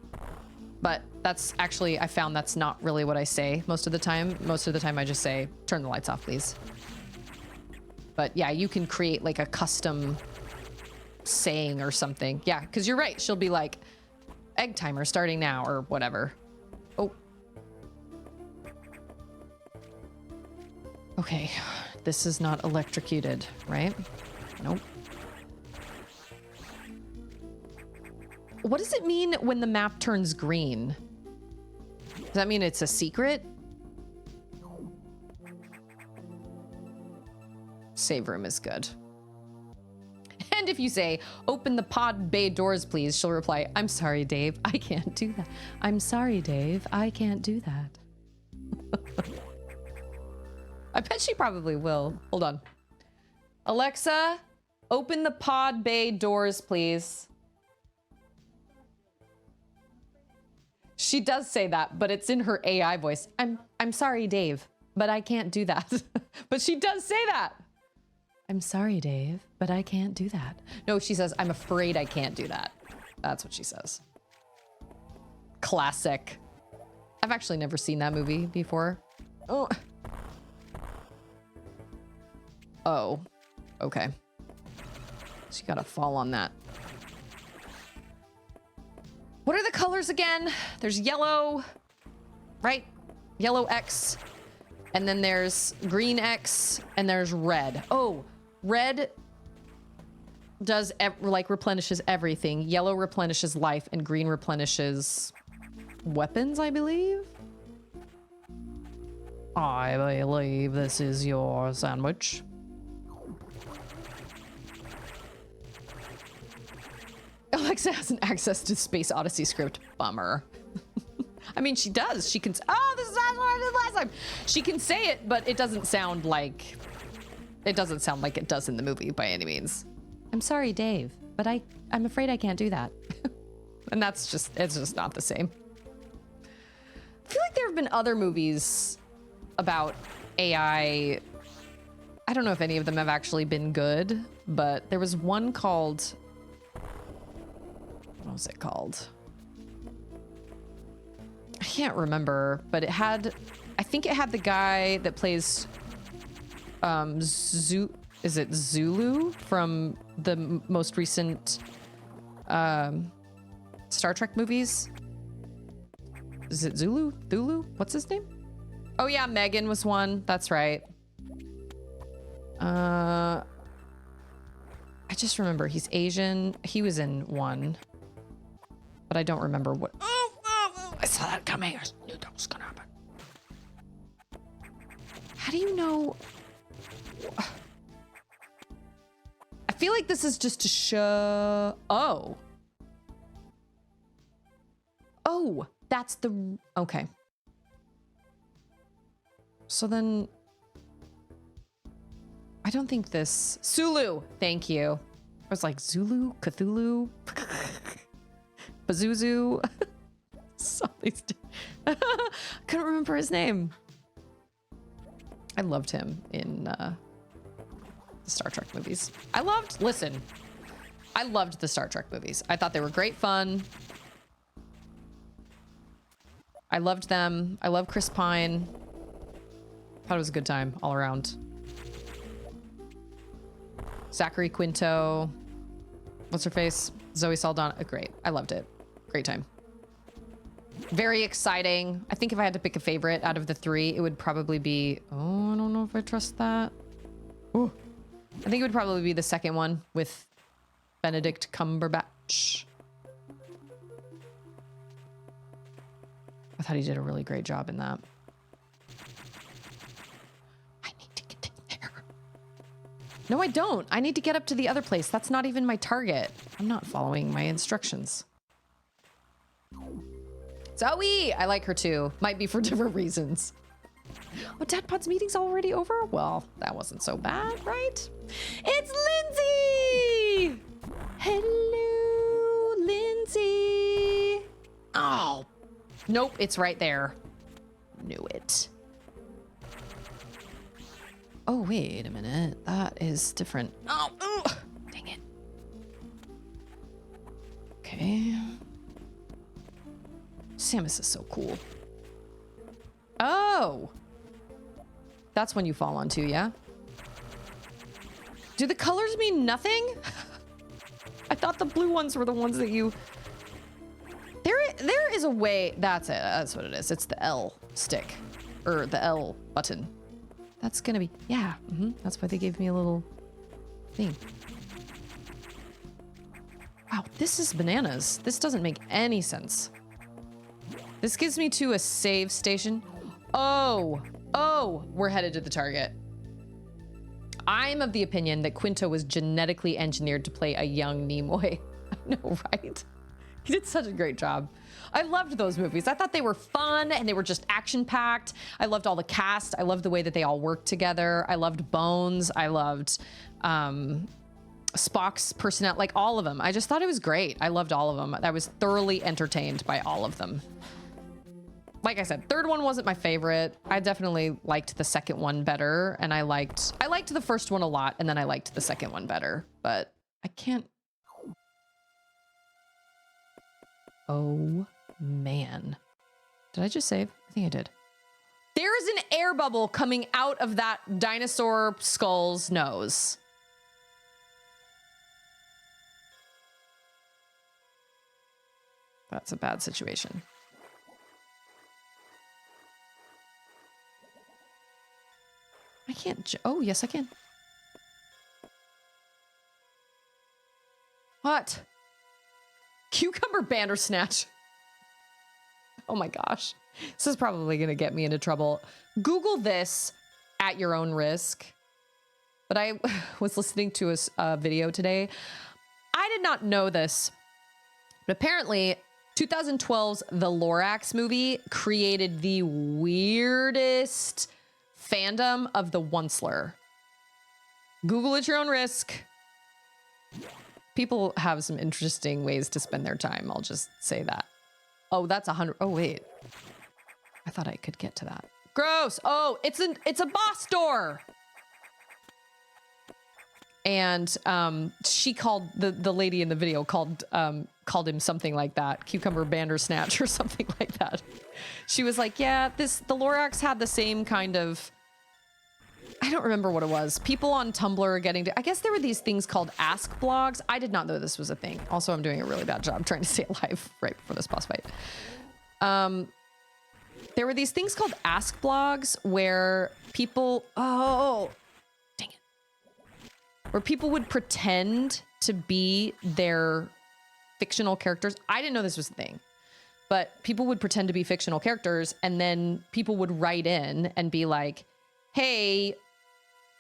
But that's actually, I found that's not really what I say most of the time. Most of the time I just say, turn the lights off, please. But yeah, you can create like a custom saying or something. Yeah, because you're right. She'll be like, egg timer starting now or whatever. Oh. Okay, this is not electrocuted, right? Nope. What does it mean when the map turns green? Does that mean it's a secret? Save room is good. And if you say, open the pod bay doors, please, she'll reply, I'm sorry, Dave, I can't do that. I'm sorry, Dave, I can't do that. I bet she probably will. Hold on. Alexa, open the pod bay doors, please. She does say that, but it's in her AI voice. I'm sorry, Dave, but I can't do that. But she does say that. I'm sorry, Dave, but I can't do that. No, she says, I'm afraid I can't do that. That's what she says. Classic. I've actually never seen that movie before. Oh. Oh, okay. So you gotta fall on that. What are the colors again? There's yellow, right? Yellow X. And then there's green X. And there's red. Oh, red does like replenishes everything. Yellow replenishes life. And green replenishes weapons, I believe. I believe this is your sandwich. Alexa hasn't access to Space Odyssey script. Bummer. I mean, she does. She can. Oh, this is what I did last time. She can say it, but it doesn't sound like. It doesn't sound like it does in the movie by any means. I'm sorry, Dave, but I'm afraid I can't do that. And that's just. It's just not the same. I feel like there have been other movies about AI. I don't know if any of them have actually been good, but there was one called. What was it called? I can't remember, but it had, I think it had the guy that plays is it Zulu from the most recent Star Trek movies? Is it Zulu? Thulu? What's his name? Oh yeah, Megan was one. That's right. I just remember he's Asian. He was in one. But I don't remember what. Oh, I saw that coming. I knew that was gonna happen. How do you know? I feel like this is just to show. Oh. Oh, that's the. Okay. So then. I don't think this. Sulu. Thank you. I was like Zulu, Cthulhu. Pazuzu. Couldn't remember his name. I loved him in the Star Trek movies. I loved the Star Trek movies. I thought they were great fun. I loved them. I love Chris Pine. Thought it was a good time all around. Zachary Quinto. What's her face? Zoe Saldana. Great. I loved it. Great time. Very exciting. I think if I had to pick a favorite out of the three, it would probably be... Oh, I don't know if I trust that. Ooh. I think it would probably be the second one with Benedict Cumberbatch. I thought he did a really great job in that. I need to get in there. No, I don't. I need to get up to the other place. That's not even my target. I'm not following my instructions. Zoe! I like her too. Might be for different reasons. Oh, Dad Pod's meeting's already over? Well, that wasn't so bad, right? It's Lindsay! Hello, Lindsay. Oh, nope, it's right there. Knew it. Oh, wait a minute. That is different. Oh, ugh. Dang it. Okay. Samus is so cool. Oh! That's when you fall onto, yeah? Do the colors mean nothing? I thought the blue ones were the ones that you... There is a way... That's it. That's what it is. It's the L stick. Or the L button. That's gonna be... Yeah. That's why they gave me a little thing. Wow, this is bananas. This doesn't make any sense. This gives me to a save station. Oh, we're headed to the target. I'm of the opinion that Quinto was genetically engineered to play a young Nimoy. I know, right? He did such a great job. I loved those movies. I thought they were fun and they were just action-packed. I loved all the cast. I loved the way that they all worked together. I loved Bones. I loved Spock's personality, like all of them. I just thought it was great. I loved all of them. I was thoroughly entertained by all of them. Like I said, third one wasn't my favorite. I definitely liked the second one better, and I liked the first one a lot, and then I liked the second one better, but I can't. Oh man. Did I just save? I think I did. There is an air bubble coming out of that dinosaur skull's nose. That's a bad situation. I can't. Oh, yes, I can. What? Cucumber Bandersnatch. Oh my gosh. This is probably going to get me into trouble. Google this at your own risk. But I was listening to a video today. I did not know this. But apparently, 2012's The Lorax movie created the weirdest fandom of the Onceler. Google at your own risk. People have some interesting ways to spend their time. I'll just say that. Oh, that's 100. Oh, wait. I thought I could get to that. Gross. Oh, it's a boss door. And she called the lady in the video called him something like that, Cucumber Bandersnatch or something like that. She was like, yeah, the Lorax had the same kind of, I don't remember what it was. People on Tumblr are getting to, I guess there were these things called ask blogs. I did not know this was a thing. Also, I'm doing a really bad job trying to stay alive right before this boss fight. There were these things called ask blogs where people, oh, dang it. Where people would pretend to be their fictional characters. I didn't know this was a thing, but people would pretend to be fictional characters, and then people would write in and be like, hey,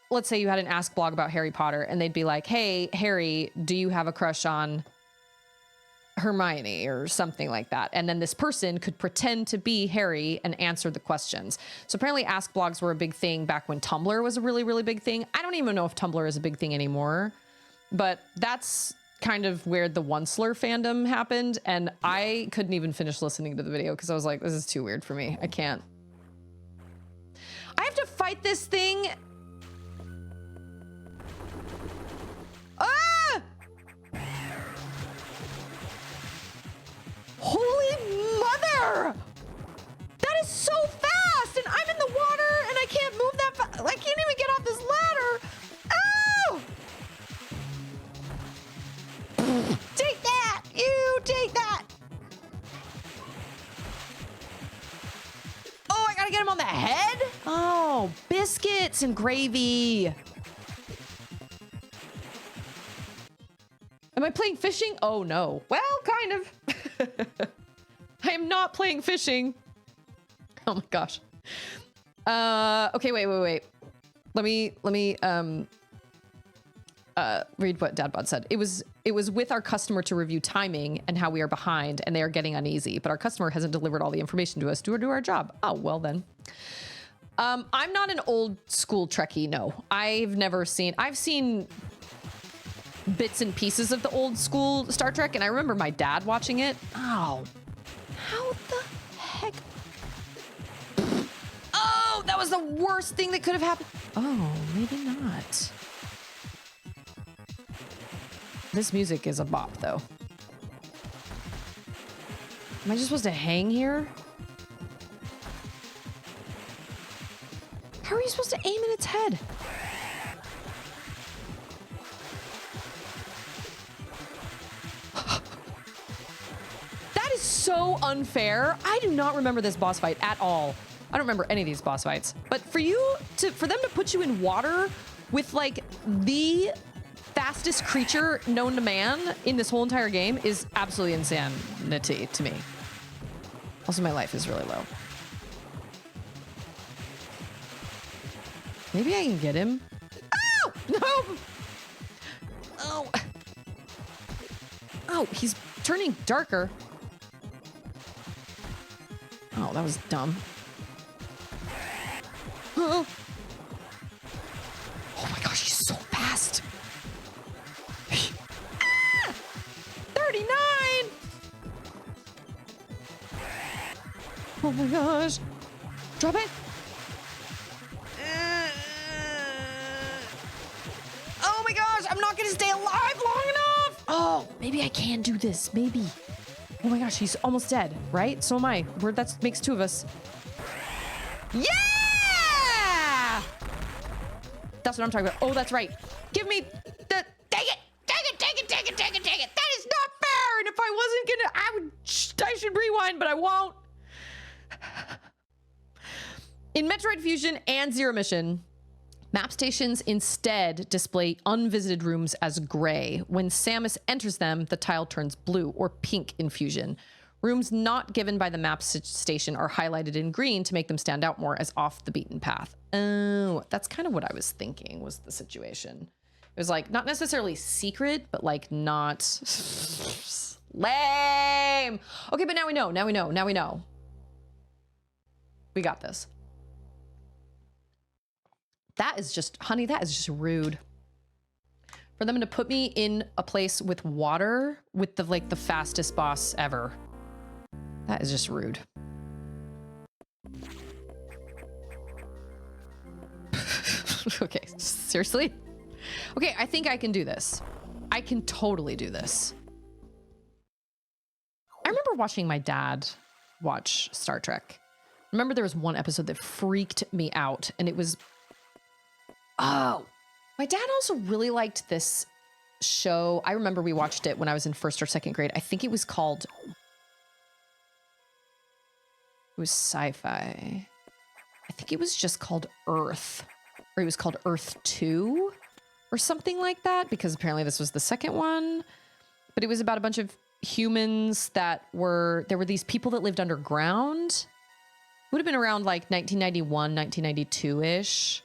let's say you had an ask blog about Harry Potter, and they'd be like, hey, Harry, do you have a crush on Hermione or something like that? And then this person could pretend to be Harry and answer the questions. So apparently ask blogs were a big thing back when Tumblr was a really, really big thing. I don't even know if Tumblr is a big thing anymore, but that's kind of where the Onceler fandom happened. And I couldn't even finish listening to the video because I was like, this is too weird for me. I can't. I have to fight this thing. Ah! Holy mother! That is so fast, and I'm in the water, and I can't move that fast. I can't even get off this ladder. Oh! Take that! You take that! Oh, I gotta get him on the head? Oh, biscuits and gravy. Am I playing fishing? Oh no. Well, kind of. I am not playing fishing. Oh my gosh. Okay, wait. Let me read what Dadbot said. It was with our customer to review timing and how we are behind, and they are getting uneasy, but our customer hasn't delivered all the information to us to do our job. Oh, well then. I'm not an old school Trekkie, no. I've seen bits and pieces of the old school Star Trek, and I remember my dad watching it. Oh, how the heck? Oh, that was the worst thing that could have happened. Oh, maybe not. This music is a bop, though. Am I just supposed to hang here? How are you supposed to aim at its head? That is so unfair. I do not remember this boss fight at all. I don't remember any of these boss fights. But for them to put you in water with like the fastest creature known to man in this whole entire game is absolutely insanity to me. Also, my life is really low. Maybe I can get him. Oh! No! Oh. Oh, he's turning darker. Oh, that was dumb. Oh. Oh my gosh, he's so fast. Ah! 39! Oh my gosh. Drop it. Oh my gosh, I'm not gonna stay alive long enough. Oh, maybe I can do this, maybe. Oh my gosh, he's almost dead, right? So am I. That makes two of us. Yeah! That's what I'm talking about. Oh, that's right. Give me the, take it. Dang it. That is not fair. And if I wasn't gonna, I should rewind, but I won't. In Metroid Fusion and Zero Mission, map stations instead display unvisited rooms as gray. When Samus enters them, the tile turns blue or pink in Fusion. Rooms not given by the map station are highlighted in green to make them stand out more as off the beaten path. Oh, that's kind of what I was thinking was the situation. It was like not necessarily secret, but like not lame. Okay, but now we know. We got this. That is just, honey, that is just rude. For them to put me in a place with water with the like the fastest boss ever. That is just rude. Okay, seriously? Okay, I think I can do this. I can totally do this. I remember watching my dad watch Star Trek. Remember there was one episode that freaked me out, and it was... Oh, my dad also really liked this show. I remember we watched it when I was in 1st or 2nd grade. I think it was called... It was sci-fi. I think it was just called Earth. Or it was called Earth 2 or something like that, because apparently this was the second one. But it was about a bunch of humans that were... There were these people that lived underground. Would have been around like 1991, 1992-ish.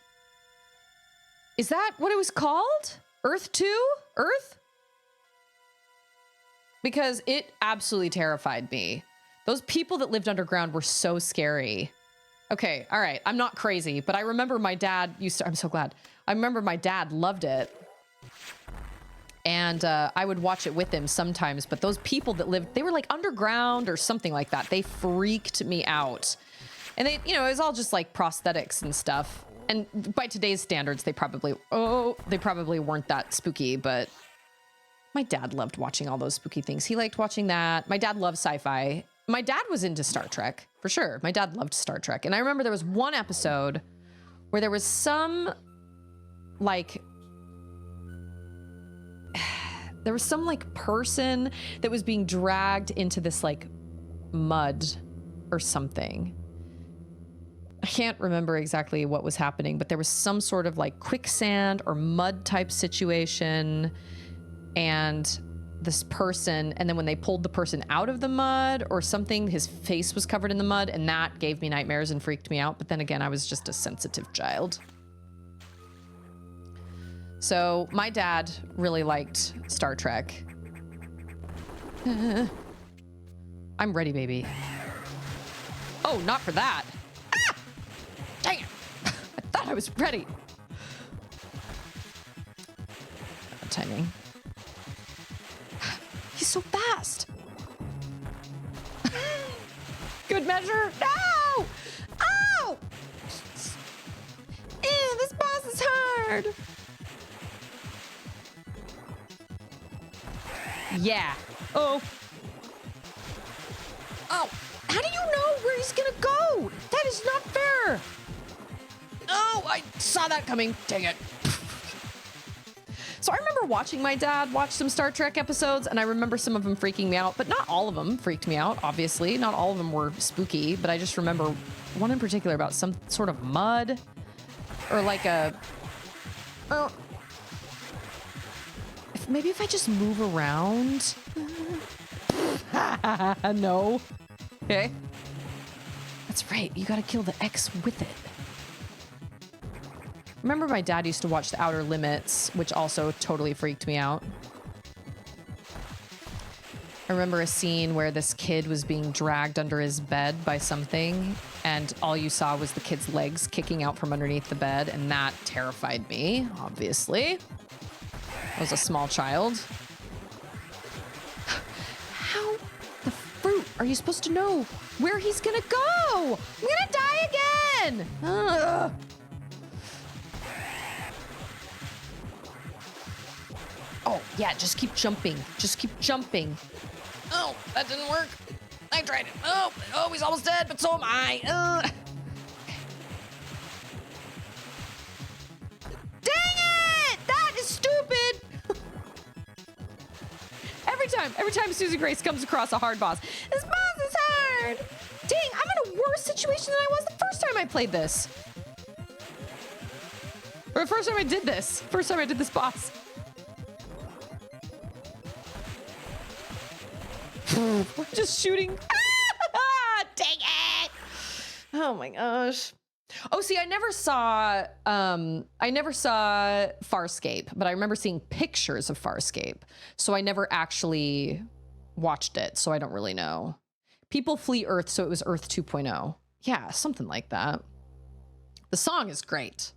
Is that what it was called? Earth 2? Earth? Because it absolutely terrified me. Those people that lived underground were so scary. Okay, all right. I'm not crazy, but I remember my dad used to... I'm so glad. I remember my dad loved it. And I would watch it with him sometimes, but those people that lived... They were like underground or something like that. They freaked me out. And they, you know, it was all just like prosthetics and stuff. And by today's standards, they probably weren't that spooky, but my dad loved watching all those spooky things. He liked watching that. My dad loved sci-fi. My dad was into Star Trek, for sure. My dad loved Star Trek. And I remember there was one episode where there was some, like, person that was being dragged into this, like, mud or something. I can't remember exactly what was happening, but there was some sort of like quicksand or mud type situation, and this person, and then when they pulled the person out of the mud or something, his face was covered in the mud, and that gave me nightmares and freaked me out. But then again, I was just a sensitive child. So my dad really liked Star Trek. I'm ready, baby. Oh, not for that. Dang it! I thought I was ready. Timing. He's so fast. Good measure. No! Oh! Ew, this boss is hard. Yeah. Oh. Oh. How do you know where he's gonna go? That is not fair. Oh, I saw that coming. Dang it. So I remember watching my dad watch some Star Trek episodes, and I remember some of them freaking me out, but not all of them freaked me out, obviously. Not all of them were spooky, but I just remember one in particular about some sort of mud or like a... Oh. Maybe if I just move around? No. Okay. That's right. You gotta kill the X with it. Remember my dad used to watch The Outer Limits, which also totally freaked me out. I remember a scene where this kid was being dragged under his bed by something, and all you saw was the kid's legs kicking out from underneath the bed, and that terrified me, obviously. I was a small child. How the fruit are you supposed to know where he's gonna go? I'm gonna die again! Ugh. Oh, yeah, just keep jumping. Just keep jumping. Oh, that didn't work. I tried it. Oh, he's almost dead, but so am I. Dang it! That is stupid! Every time Susie Grace comes across a hard boss. This boss is hard. Dang, I'm in a worse situation than I was the first time I played this. Or the first time I did this. First time I did this boss. Just shooting. Ah, dang it. Oh my gosh. Oh, see, I never saw Farscape, but I remember seeing pictures of Farscape. So I never actually watched it, so I don't really know. People flee Earth, so it was Earth 2.0. Yeah, something like that. The song is great.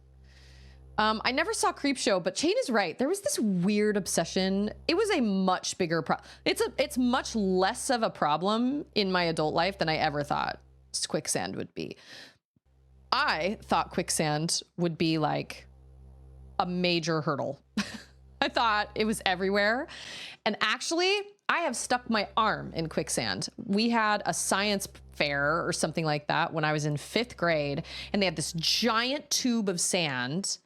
I never saw Creepshow, but Chain is right. There was this weird obsession. It was a much bigger problem. It's much less of a problem in my adult life than I ever thought quicksand would be. I thought quicksand would be like a major hurdle. I thought it was everywhere. And actually, I have stuck my arm in quicksand. We had a science fair or something like that when I was in 5th grade, and they had this giant tube of sand,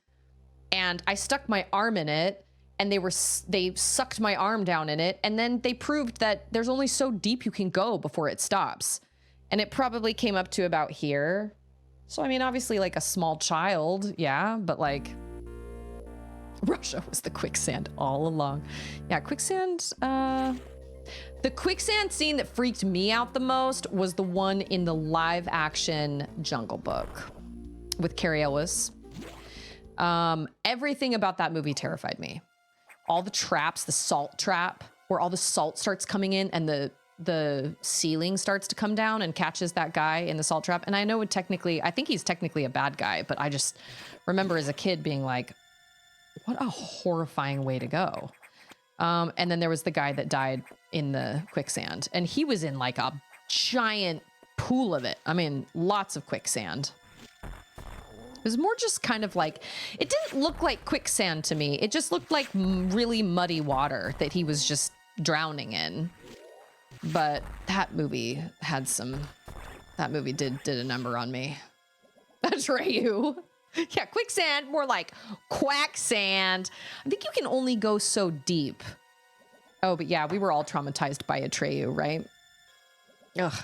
and I stuck my arm in it, and they sucked my arm down in it, and then they proved that there's only so deep you can go before it stops. And it probably came up to about here. So, I mean, obviously like a small child, yeah, but like Russia was the quicksand all along. Yeah, quicksand, the quicksand scene that freaked me out the most was the one in the live action Jungle Book with Carrie Ellis. Everything about that movie terrified me. All the traps, the salt trap, where all the salt starts coming in and the ceiling starts to come down and catches that guy in the salt trap. And I know I think he's technically a bad guy, but I just remember as a kid being like, what a horrifying way to go. And then there was the guy that died in the quicksand, and he was in like a giant pool of it. I mean, lots of quicksand. It was more just kind of like, it didn't look like quicksand to me. It just looked like really muddy water that he was just drowning in. But that movie did a number on me. Atreyu. Yeah, quicksand, more like quacksand. I think you can only go so deep. Oh, but yeah, we were all traumatized by Atreyu, right? Ugh.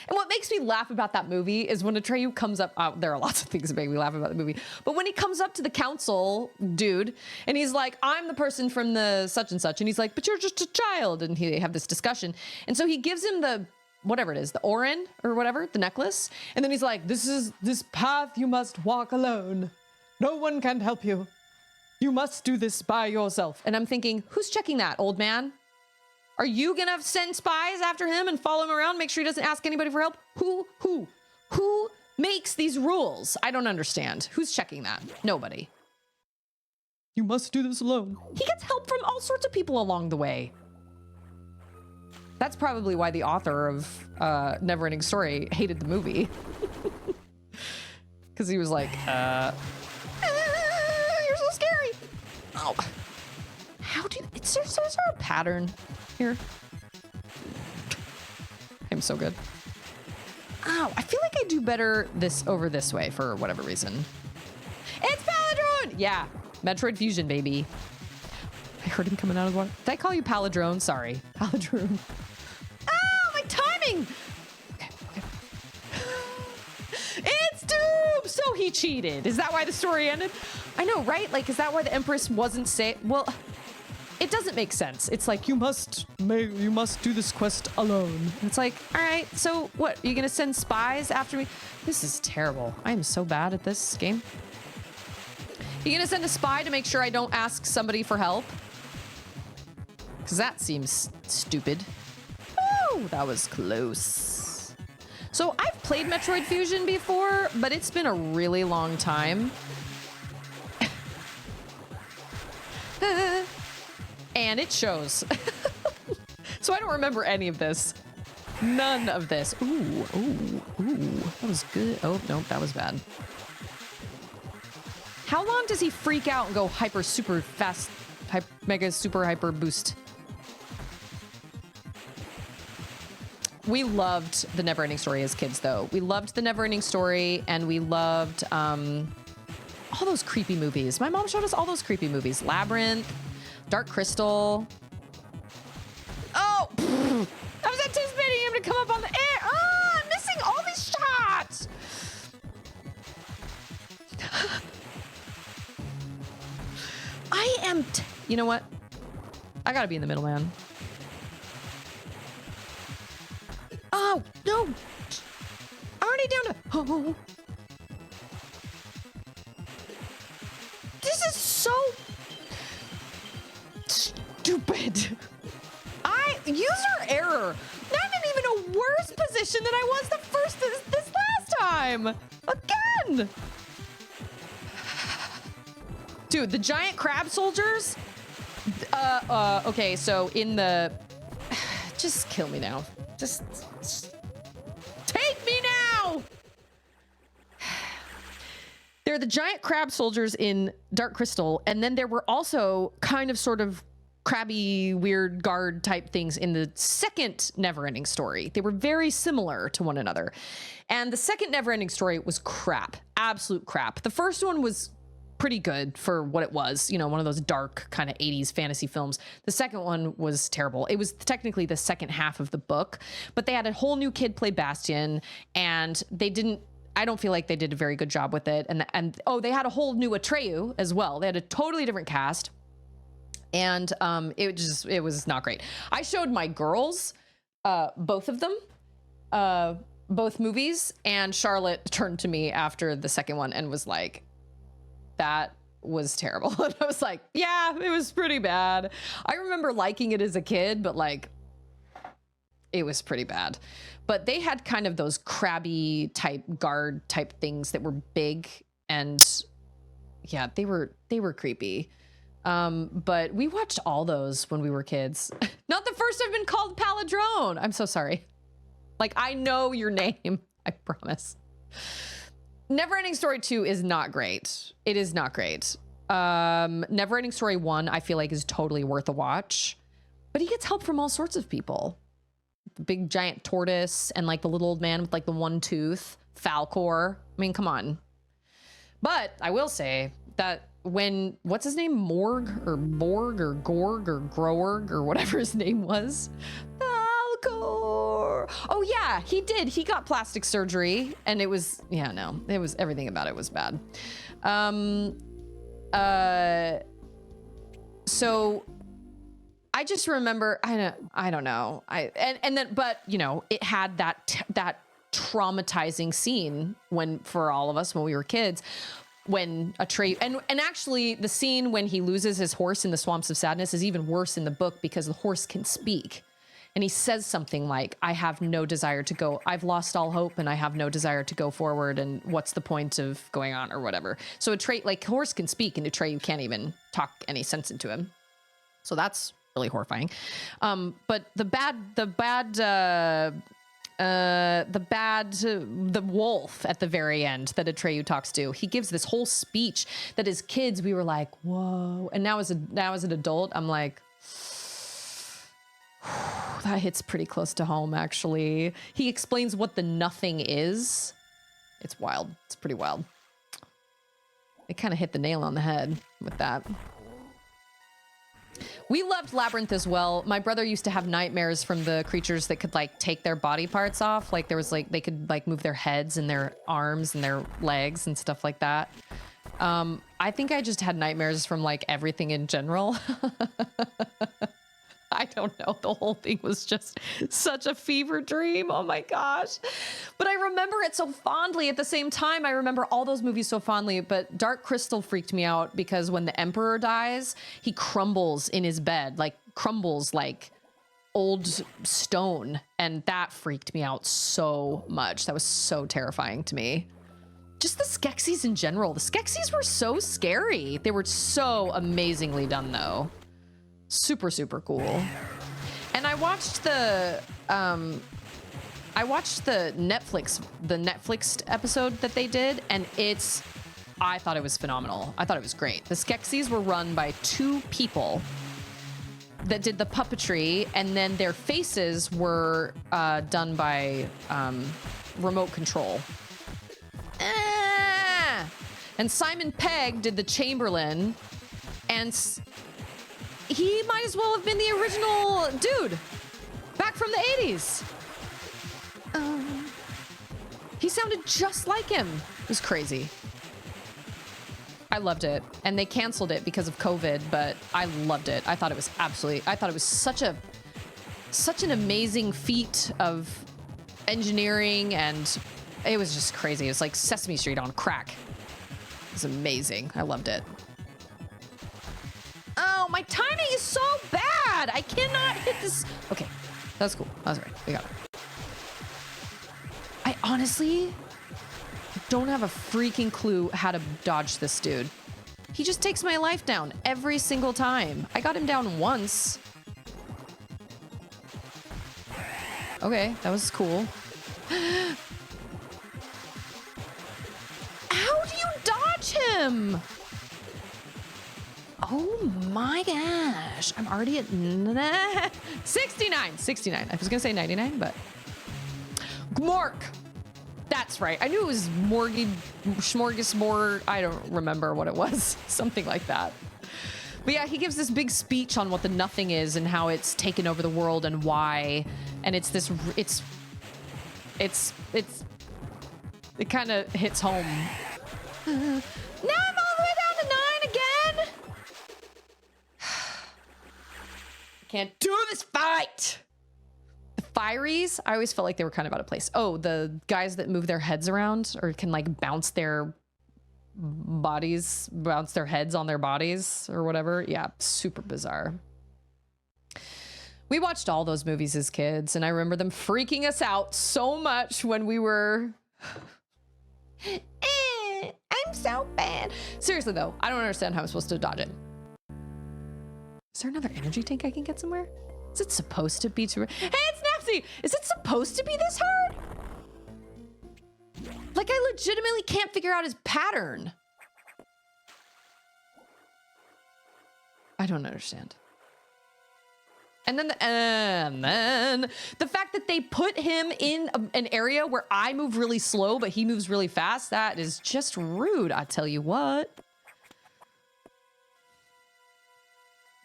And what makes me laugh about that movie is when Atreyu comes up, there are lots of things that make me laugh about the movie, but when he comes up to the council dude and he's like, I'm the person from the such and such, and he's like, but you're just a child, and they have this discussion, and so he gives him the, whatever it is, the Orin or whatever, the necklace, and then he's like, this path you must walk alone. No one can help you. You must do this by yourself. And I'm thinking, who's checking that, old man? Are you gonna send spies after him and follow him around, make sure he doesn't ask anybody for help? Who makes these rules? I don't understand. Who's checking that? Nobody. You must do this alone. He gets help from all sorts of people along the way. That's probably why the author of Neverending Story hated the movie. Because he was like, you're so scary. Oh. How do you, is there a pattern here? I'm so good. Ow, I feel like I do better over this way for whatever reason. It's Paladrone! Yeah, Metroid Fusion, baby. I heard him coming out of the water. Did I call you Paladrone? Sorry, Paladrone. Oh, my timing! Okay. It's Doom! So he cheated. Is that why the story ended? I know, right? Like, is that why the Empress wasn't well, it doesn't make sense. It's like, you must do this quest alone. It's like, all right, so what? Are you gonna send spies after me? This is terrible. I am so bad at this game. You gonna send a spy to make sure I don't ask somebody for help? Because that seems stupid. Oh, that was close. So I've played Metroid Fusion before, but it's been a really long time. And it shows. So I don't remember any of this. None of this. Ooh. That was good. Oh, no, that was bad. How long does he freak out and go hyper super fast, mega super hyper boost? We loved the Neverending Story as kids, though. We loved the Neverending Story, and we loved all those creepy movies. My mom showed us all those creepy movies. Labyrinth, Dark Crystal. I was anticipating him to come up on the air. Oh, I'm missing all these shots. I am, you know what? I gotta be in the middle, man. Oh, no. Already down to, oh. This is so stupid. User error. I'm in even a worse position than I was this last time. Again. Dude, the giant crab soldiers. Okay, so in the, just kill me now. Just take me now. They're the giant crab soldiers in Dark Crystal, and then there were also kind of sort of crabby, weird guard type things in the second Neverending Story. They were very similar to one another. And the second Neverending Story was crap, absolute crap. The first one was pretty good for what it was, you know, one of those dark kind of 80s fantasy films. The second one was terrible. It was technically the second half of the book, but they had a whole new kid play Bastion, and I don't feel like they did a very good job with it. And oh, they had a whole new Atreyu as well. They had a totally different cast. And it was not great. I showed my girls both of them, both movies, and Charlotte turned to me after the second one and was like, that was terrible. And I was like, yeah, it was pretty bad. I remember liking it as a kid, but like, it was pretty bad. But they had kind of those crabby type guard type things that were big, and yeah, they were creepy. But we watched all those when we were kids. Not the first I've been called Paladrone. I'm so sorry. Like, I know your name. I promise. Neverending Story 2 is not great. It is not great. Neverending Story 1, I feel like, is totally worth a watch. But he gets help from all sorts of people. The big giant tortoise and like the little old man with like the one tooth. Falcor. I mean, come on. But I will say that when, what's his name? Morg or Borg or Gorg or Groorg or whatever his name was. Falcor. Oh yeah, he did. He got plastic surgery, and it was, yeah, no, it was, everything about it was bad. So I just remember, I don't know. And then, but you know, it had that traumatizing scene for all of us when we were kids, when Atreyu, and actually the scene when he loses his horse in the Swamps of Sadness is even worse in the book, because the horse can speak. And he says something like, I have no desire to go. I've lost all hope and I have no desire to go forward. And what's the point of going on, or whatever. So Atreyu, like, horse can speak, and Atreyu can't even talk any sense into him. So that's really horrifying. But the wolf at the very end that Atreyu talks to, he gives this whole speech that as kids we were like, whoa. And now as an adult, I'm like, that hits pretty close to home, actually. He explains what the nothing is. It's wild. It's pretty wild. It kind of hit the nail on the head with that. We loved Labyrinth as well. My brother used to have nightmares from the creatures that could like take their body parts off. Like there was like, they could like move their heads and their arms and their legs and stuff like that. I think I just had nightmares from like everything in general. I don't know. The whole thing was just such a fever dream. Oh my gosh. But I remember it so fondly. At the same time, I remember all those movies so fondly. But Dark Crystal freaked me out because when the Emperor dies, he crumbles in his bed, like crumbles like old stone. And that freaked me out so much. That was so terrifying to me. Just the Skeksis in general. The Skeksis were so scary. They were so amazingly done, though. Super, super cool. And I watched the Netflix episode that they did, and I thought it was phenomenal. I thought it was great. The Skeksis were run by 2 people that did the puppetry, and then their faces were done by remote control. And Simon Pegg did the Chamberlain, and he might as well have been the original dude. Back from the 80s. He sounded just like him. It was crazy. I loved it. And they canceled it because of COVID, but I loved it. I thought it was such an amazing feat of engineering, and it was just crazy. It was like Sesame Street on crack. It was amazing. I loved it. Oh, my timing is so bad. I cannot hit this. Okay, that's cool. That's right. We got it. I honestly don't have a freaking clue how to dodge this dude. He just takes my life down every single time. I got him down once. Okay, that was cool. How do you dodge him? Oh my gosh. I'm already at 69. 69. I was gonna say 99, but Gmork. That's right. I knew it was Smorgasbord. I don't remember what it was. Something like that. But yeah, he gives this big speech on what the nothing is and how it's taken over the world and why. And it kind of hits home. Now I'm all the way down to 9 again. Can't do this fight. The Fireys, I always felt like they were kind of out of place. Oh, the guys that move their heads around or can like bounce their heads on their bodies or whatever. Yeah, super bizarre. We watched all those movies as kids, and I remember them freaking us out so much when we were... I'm so bad. Seriously, though, I don't understand how I'm supposed to dodge it. Is there another energy tank I can get somewhere? Is it supposed to be too... Hey, it's Napsy! Is it supposed to be this hard? Like, I legitimately can't figure out his pattern. I don't understand. And then the fact that they put him in an area where I move really slow, but he moves really fast, that is just rude, I tell you what.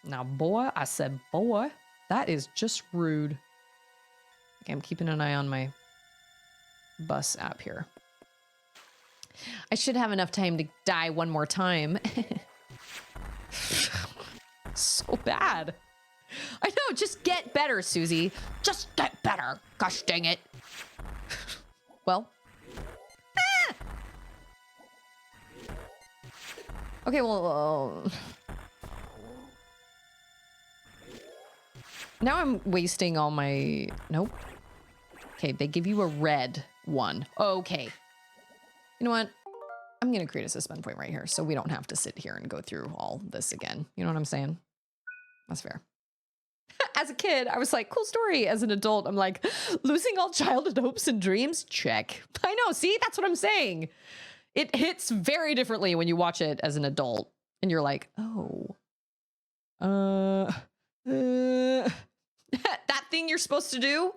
Now, boy, I said, boy, that is just rude. Okay, I'm keeping an eye on my bus app here. I should have enough time to die one more time. So bad. I know, just get better, Susie. Just get better. Gosh dang it. Well. Ah! Okay, well... now I'm wasting all my... Nope. Okay, they give you a red one. Okay. You know what? I'm going to create a suspend point right here so we don't have to sit here and go through all this again. You know what I'm saying? That's fair. As a kid, I was like, cool story. As an adult, I'm like, losing all childhood hopes and dreams? Check. I know. See, that's what I'm saying. It hits very differently when you watch it as an adult. And you're like, oh. That thing you're supposed to do? You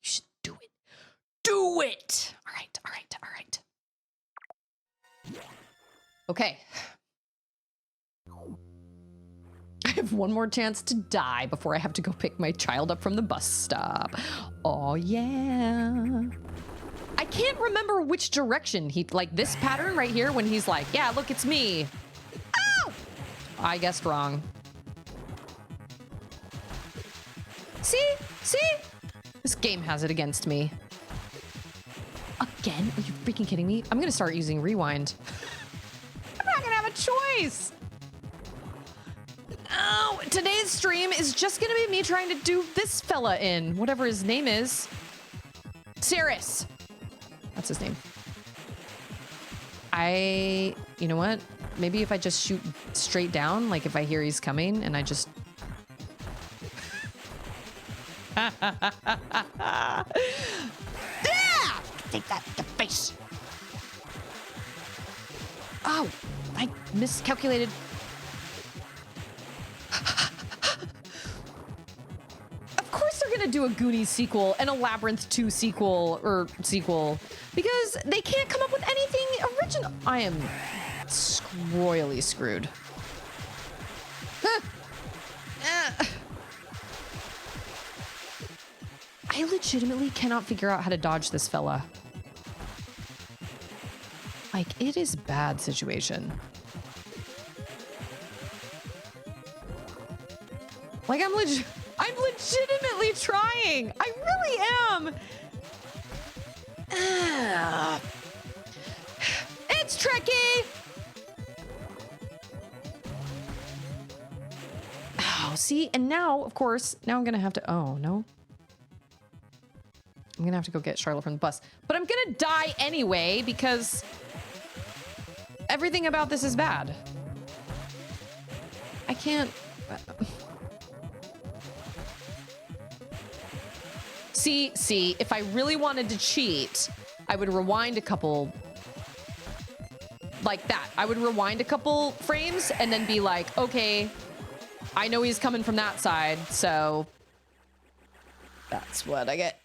should do it. Do it. All right, all right, all right. Okay. I have one more chance to die before I have to go pick my child up from the bus stop. Oh, yeah. I can't remember which direction he, like this pattern right here when he's like, yeah, look, it's me. Oh! I guessed wrong. See? See? This game has it against me. Again? Are you freaking kidding me? I'm gonna start using rewind. I'm not gonna have a choice. Oh, today's stream is just gonna be me trying to do this fella in, whatever his name is. Serris. That's his name. You know what? Maybe if I just shoot straight down, like if I hear he's coming and I just... Yeah! Take that to the face. Oh, I miscalculated. Of course they're gonna do a Goonies sequel and a Labyrinth 2 sequel, because they can't come up with anything original. I am royally screwed. legitimately cannot figure out how to dodge this fella. Like, it is a bad situation. Like, I'm legitimately trying. I really am. It's tricky. Oh, see? And now, of course, now I'm going to have to... Oh, no. I'm going to have to go get Charlotte from the bus. But I'm going to die anyway because everything about this is bad. I can't... See, if I really wanted to cheat, I would rewind a couple... Like that. I would rewind a couple frames and then be like, okay, I know he's coming from that side, so that's what I get.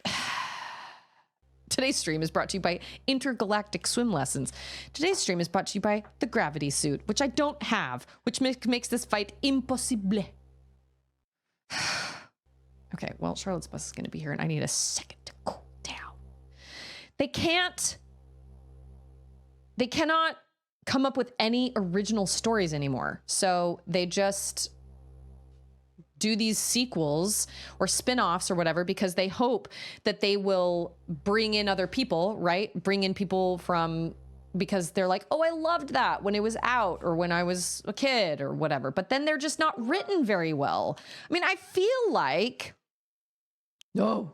Today's stream is brought to you by Intergalactic Swim Lessons. Today's stream is brought to you by the Gravity Suit, which I don't have, which makes this fight impossible. Okay, well, Charlotte's bus is going to be here, and I need a second to cool down. They cannot come up with any original stories anymore. So they just do these sequels or spin-offs or whatever because they hope that they will bring in other people, right? Bring in people from, because they're like, oh, I loved that when it was out or when I was a kid or whatever. But then they're just not written very well. I mean, I feel like, I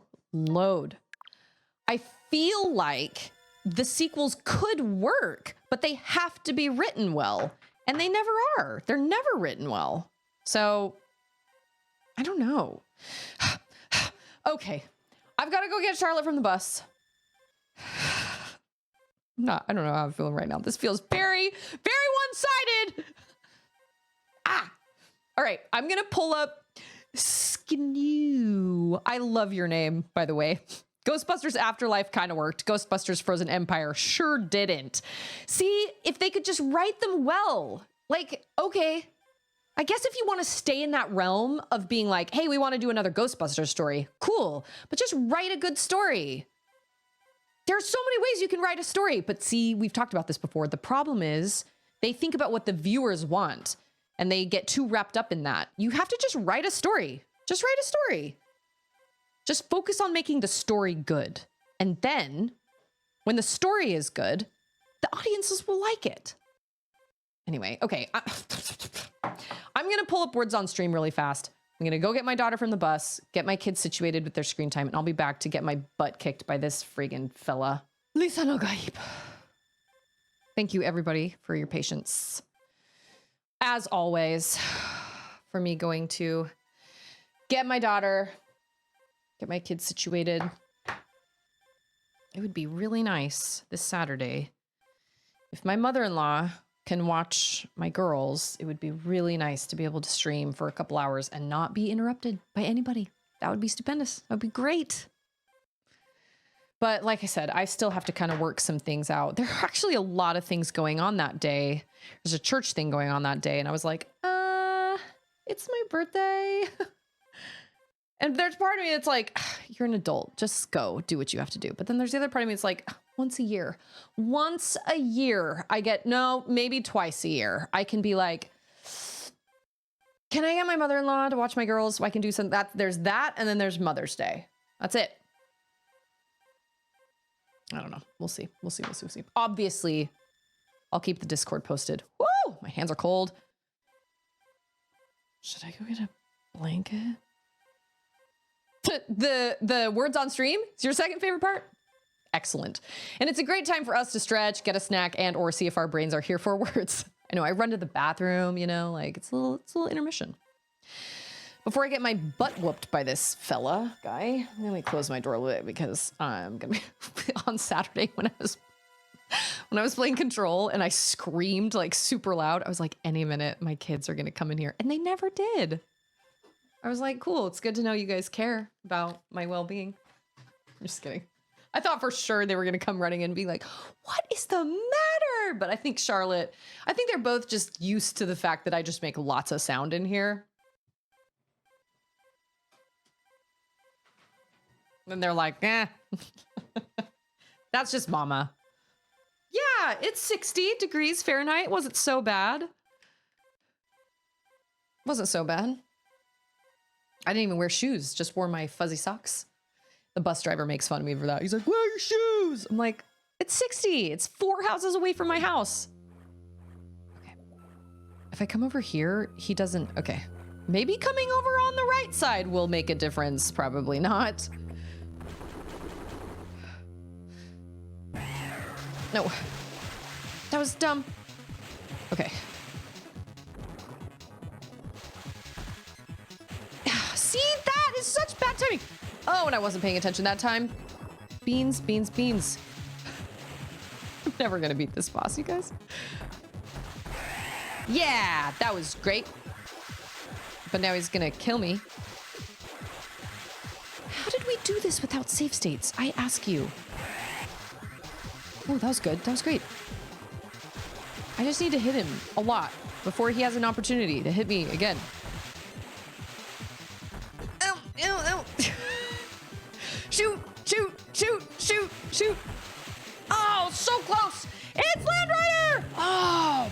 feel like the sequels could work, but they have to be written well. And they never are. They're never written well. So I don't know. Okay. I've got to go get Charlotte from the bus. I don't know how I'm feeling right now. This feels very, very one-sided. All right. I'm going to pull up Sknew. I love your name, by the way. Ghostbusters Afterlife kind of worked. Ghostbusters Frozen Empire sure didn't. See, if they could just write them well. Like, okay, I guess if you want to stay in that realm of being like, hey, we want to do another Ghostbusters story, cool, but just write a good story. There are so many ways you can write a story, but see, we've talked about this before. The problem is they think about what the viewers want and they get too wrapped up in that. You have to just write a story. Just write a story. Just focus on making the story good. And then when the story is good, the audiences will like it. Anyway, okay. I'm going to pull up words on stream really fast. I'm going to go get my daughter from the bus, get my kids situated with their screen time, and I'll be back to get my butt kicked by this friggin' fella. Lisa no gaib. Thank you, everybody, for your patience. As always, for me going to get my daughter, get my kids situated. It would be really nice this Saturday if my mother-in-law can watch my girls. It would be really nice to be able to stream for a couple hours and not be interrupted by anybody. That would be stupendous. That would be great. But like I said, I still have to kind of work some things out. There are actually a lot of things going on that day. There's a church thing going on that day. And I was like, it's my birthday. And there's part of me that's like, you're an adult, just go do what you have to do. But then there's the other part of me that's like, once a year I get, no, maybe twice a year. I can be like, can I get my mother-in-law to watch my girls so I can do some, that there's that. And then there's Mother's Day. That's it. I don't know. We'll see. We'll see. Obviously I'll keep the Discord posted. Woo! My hands are cold. Should I go get a blanket? The words on stream is your second favorite part? Excellent. And it's a great time for us to stretch, get a snack, and or see if our brains are here for words. I know I run to the bathroom, you know, like it's a little intermission. Before I get my butt whooped by this fella guy, let me close my door a little bit because I'm gonna be on Saturday when I was playing Control and I screamed like super loud. I was like, any minute my kids are gonna come in here, and they never did. I was like, cool, it's good to know you guys care about my well-being. I'm just kidding. I thought for sure they were going to come running in and be like, what is the matter? But I think they're both just used to the fact that I just make lots of sound in here. And they're like, eh. That's just mama. Yeah, it's 60 degrees Fahrenheit. Wasn't so bad. Wasn't so bad. I didn't even wear shoes, just wore my fuzzy socks. The bus driver makes fun of me for that. He's like, wear your shoes. I'm like, it's 60. It's 4 houses away from my house. Okay. If I come over here, he doesn't. Okay. Maybe coming over on the right side will make a difference. Probably not. No. That was dumb. Okay. See, that is such bad timing. Oh, and I wasn't paying attention that time. Beans, beans, beans. I'm never gonna beat this boss, you guys. Yeah, that was great. But now he's gonna kill me. How did we do this without save states? I ask you. Oh, that was good. That was great. I just need to hit him a lot before he has an opportunity to hit me again. Ow, ow, ow. Shoot, shoot, shoot, shoot, shoot. Oh, so close. It's Land Rider. Oh.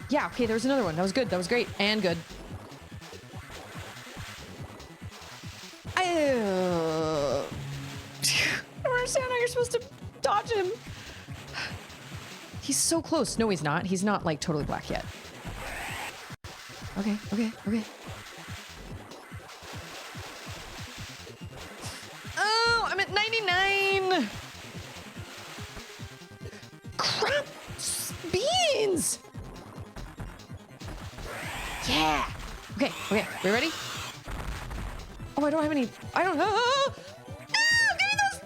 Yeah, okay, there was another one. That was good. That was great. And good. I don't understand how you're supposed to dodge him. He's so close. No, he's not. He's not like totally black yet. Okay, okay, okay. Oh, I'm at 99. Crap. Beans. Yeah. Okay, okay. We ready? Oh, I don't have any. I don't know. Ah, give me those.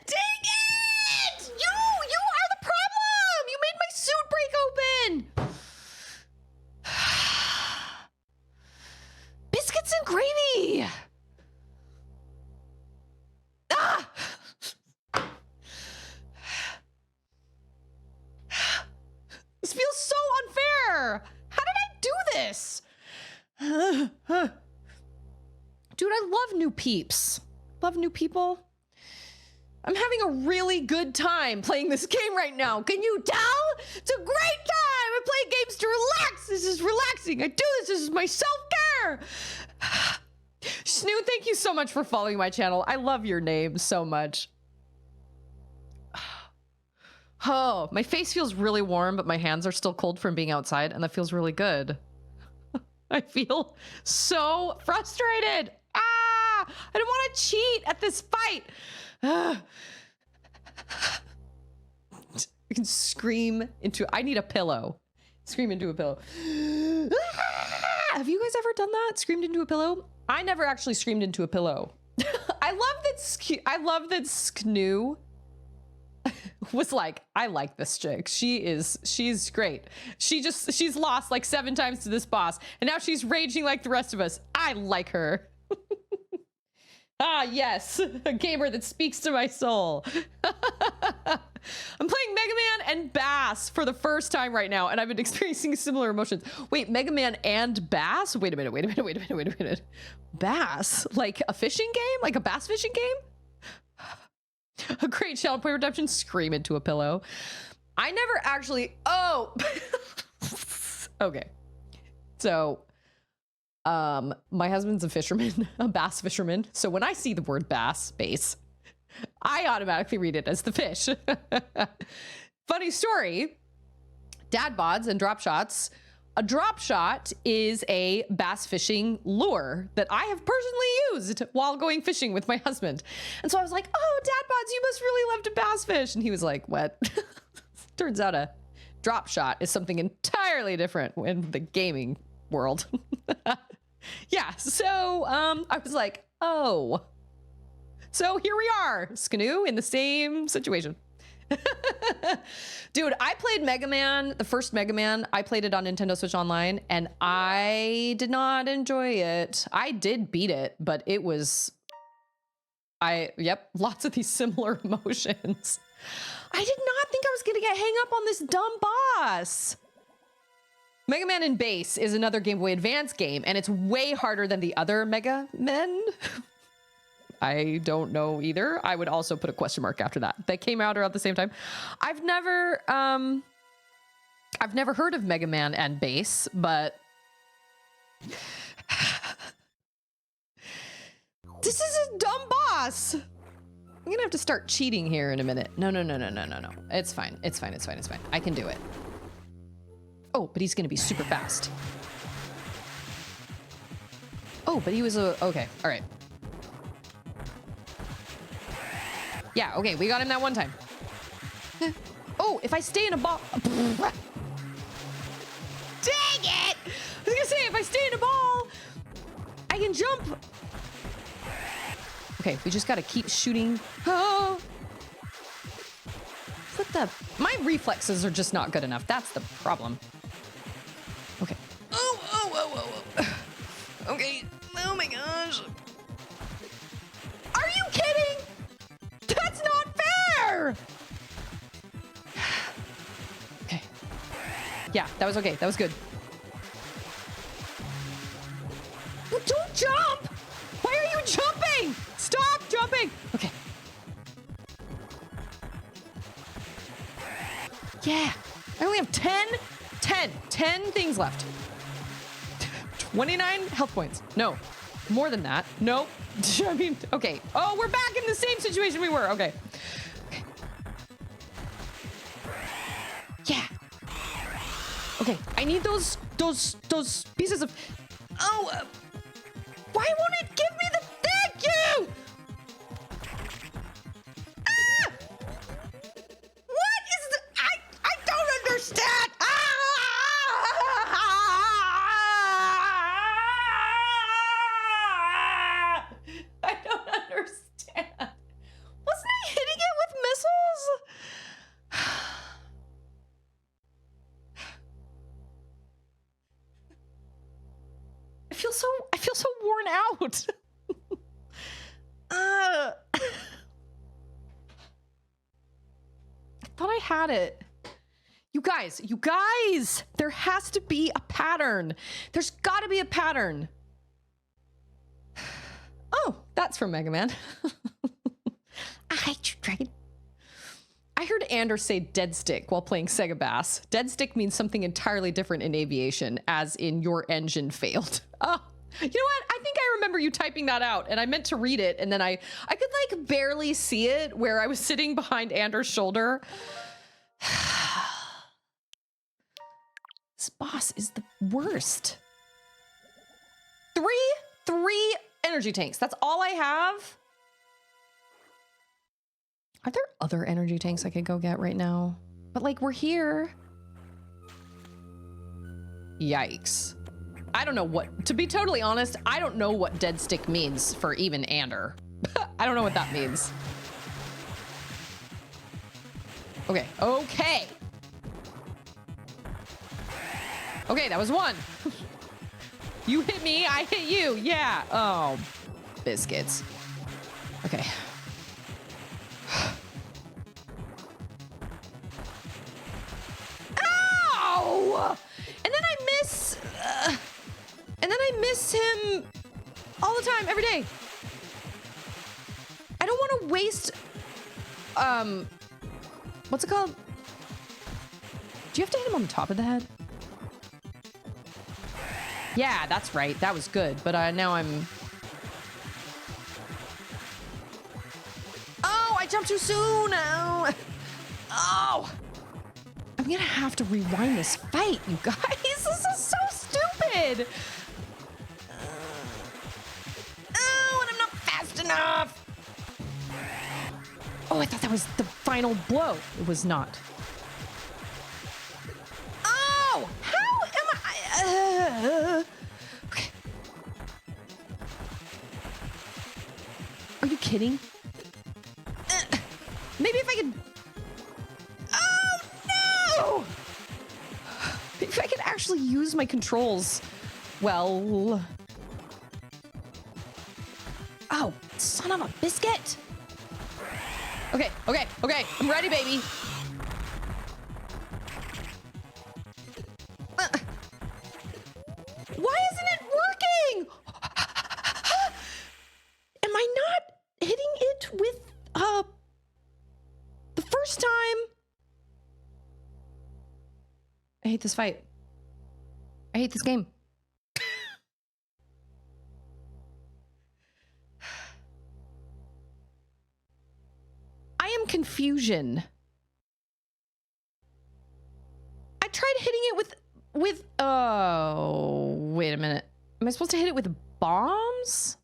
Dang it! You are the problem. You made my suit break open. Biscuits and gravy. Ah! This feels so unfair. How did I do this? Dude, I love new peeps. Love new people. I'm having a really good time playing this game right now. Can you tell? It's a great time. I play games to relax. This is relaxing. I do this. This is my self-care. Snoo, thank you so much for following my channel. I love your name so much. Oh, my face feels really warm, but my hands are still cold from being outside, and that feels really good. I feel so frustrated. Ah! I don't want to cheat at this fight. I can scream into. I need a pillow. Scream into a pillow. Have you guys ever done that? Screamed into a pillow? I never actually screamed into a pillow. I love that Sknoo was like, I like this chick. She's great. She's lost like 7 times to this boss, and now she's raging like the rest of us. I like her. Ah, yes, a gamer that speaks to my soul. I'm playing Mega Man and Bass for the first time right now, and I've been experiencing similar emotions. Wait, Mega Man and Bass? Wait a minute, wait a minute, wait a minute, wait a minute. Bass? Like a fishing game? Like a bass fishing game? A great Shadow Point Redemption. Scream into a pillow. I never actually. Oh. Okay. So, my husband's a fisherman, a bass fisherman. So when I see the word bass, I automatically read it as the fish. Funny story. Dad bods and drop shots. A drop shot is a bass fishing lure that I have personally used while going fishing with my husband. And so I was like, oh, Dad bods, you must really love to bass fish. And he was like, what? Turns out a drop shot is something entirely different in the gaming world. Yeah, so I was like, oh. So here we are, Sknoo, in the same situation. Dude, I played Mega Man, the first Mega Man. I played it on Nintendo Switch Online, and I did not enjoy it. I did beat it, but it was... lots of these similar emotions. I did not think I was gonna get hang up on this dumb boss. Mega Man in Base is another Game Boy Advance game, and it's way harder than the other Mega Men. I don't know either. I would also put a question mark after that. They came out around the same time. I've never heard of Mega Man and Base, but this is a dumb boss. I'm gonna have to start cheating here in a minute. No. It's fine. It's fine. I can do it. Oh, but he's gonna be super fast. Oh, but he was okay, all right. Yeah, okay, we got him that one time. Oh, if I stay in a ball. Dang it! I was gonna say, if I stay in a ball, I can jump. Okay, we just gotta keep shooting. Oh. What the? My reflexes are just not good enough. That's the problem. Okay. Oh. Okay. Oh my gosh. Are you kidding? That's not fair! Okay. Yeah, that was okay. That was good. Well, don't jump! Why are you jumping? Stop jumping! Okay. Yeah. I only have 10 things left. 29 health points. No. More than that. Nope. I mean, okay. Oh, we're back in the same situation we were. Okay. Yeah. Okay. I need those pieces of. Oh. Why won't it give me the thank you? Ah! What is the? I don't understand. I don't understand. Wasn't I hitting it with missiles? I feel so worn out. I thought I had it. You guys, there has to be a pattern. There's got to be a pattern. Oh, that's from Mega Man. I hate you, Dragon. I heard Anders say dead stick while playing Sega Bass. Dead stick means something entirely different in aviation, as in your engine failed. Oh, you know what? I think I remember you typing that out, and I meant to read it, and then I could like barely see it where I was sitting behind Anders' shoulder. This boss is the worst. Three energy tanks. That's all I have. Are there other energy tanks I could go get right now? But like, we're here. Yikes. I don't know what, to be totally honest, I don't know what dead stick means for even Ander. I don't know what that means. Okay, okay. Okay, that was one. You hit me, I hit you, yeah. Oh, biscuits. Okay. Ow! And then I miss him all the time, every day. I don't want to waste, what's it called? Do you have to hit him on the top of the head? Yeah, that's right. That was good. But now I'm... Oh, I jumped too soon. Oh. I'm going to have to rewind this fight, you guys. This is so stupid. Oh, and I'm not fast enough. Oh, I thought that was the final blow. It was not. Oh, how am I? Okay. Are you kidding? Maybe if I could... Oh, no! If I could actually use my controls well... Oh, son of a biscuit! Okay, okay, okay. I'm ready, baby. I hate this fight. I hate this game. I am confusion. I tried hitting it with oh, wait a minute. Am I supposed to hit it with bombs?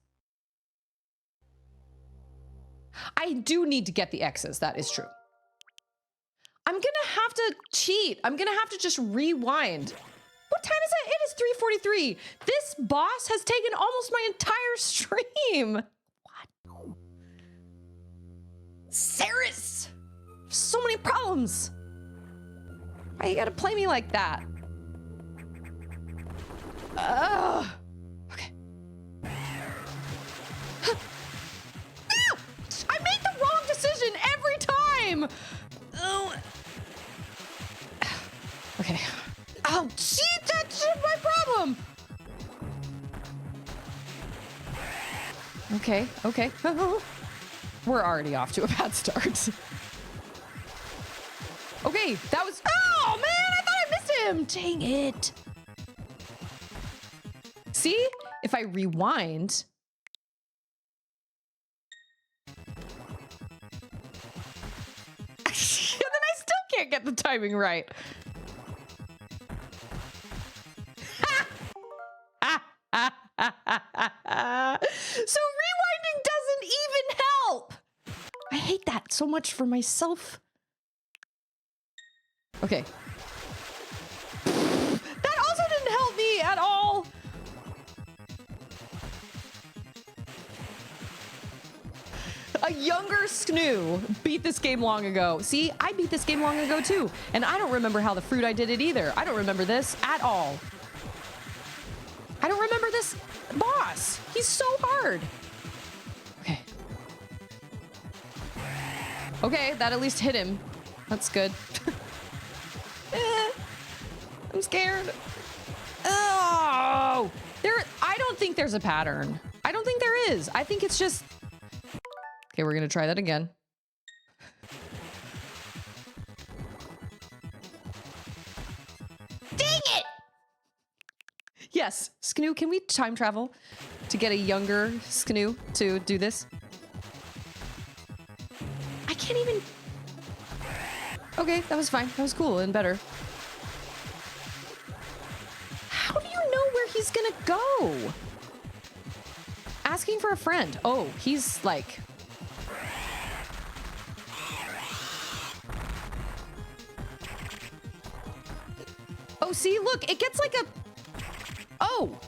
I do need to get the X's. That is true. I'm gonna have to cheat. I'm gonna have to just rewind. What time is it? It is 3:43. This boss has taken almost my entire stream. What? Serris! So many problems. Why you gotta play me like that? Ugh. Okay. I made the wrong decision every time. Oh. Okay. Oh, shit, that's my problem. Okay, okay. We're already off to a bad start. Okay, that was... Oh, man, I thought I missed him. Dang it. See? If I rewind... And then I still can't get the timing right. So rewinding doesn't even help. I hate that so much for myself. Okay. That also didn't help me at all. A younger Snoo beat this game long ago. See, I beat this game long ago too. And I don't remember how the fruit I did it either. I don't remember this at all. I don't remember this boss. He's so hard. Okay. Okay, that at least hit him. That's good. I'm scared. Oh! I don't think there's a pattern. I don't think there is. I think it's just... Okay, we're gonna try that again. Dang it! Yes, Sknoo, can we time travel to get a younger Sknoo to do this? I can't even... Okay, that was fine. That was cool and better. How do you know where he's gonna go? Asking for a friend. Oh, he's like... Oh, see, look, it gets like a... Oh!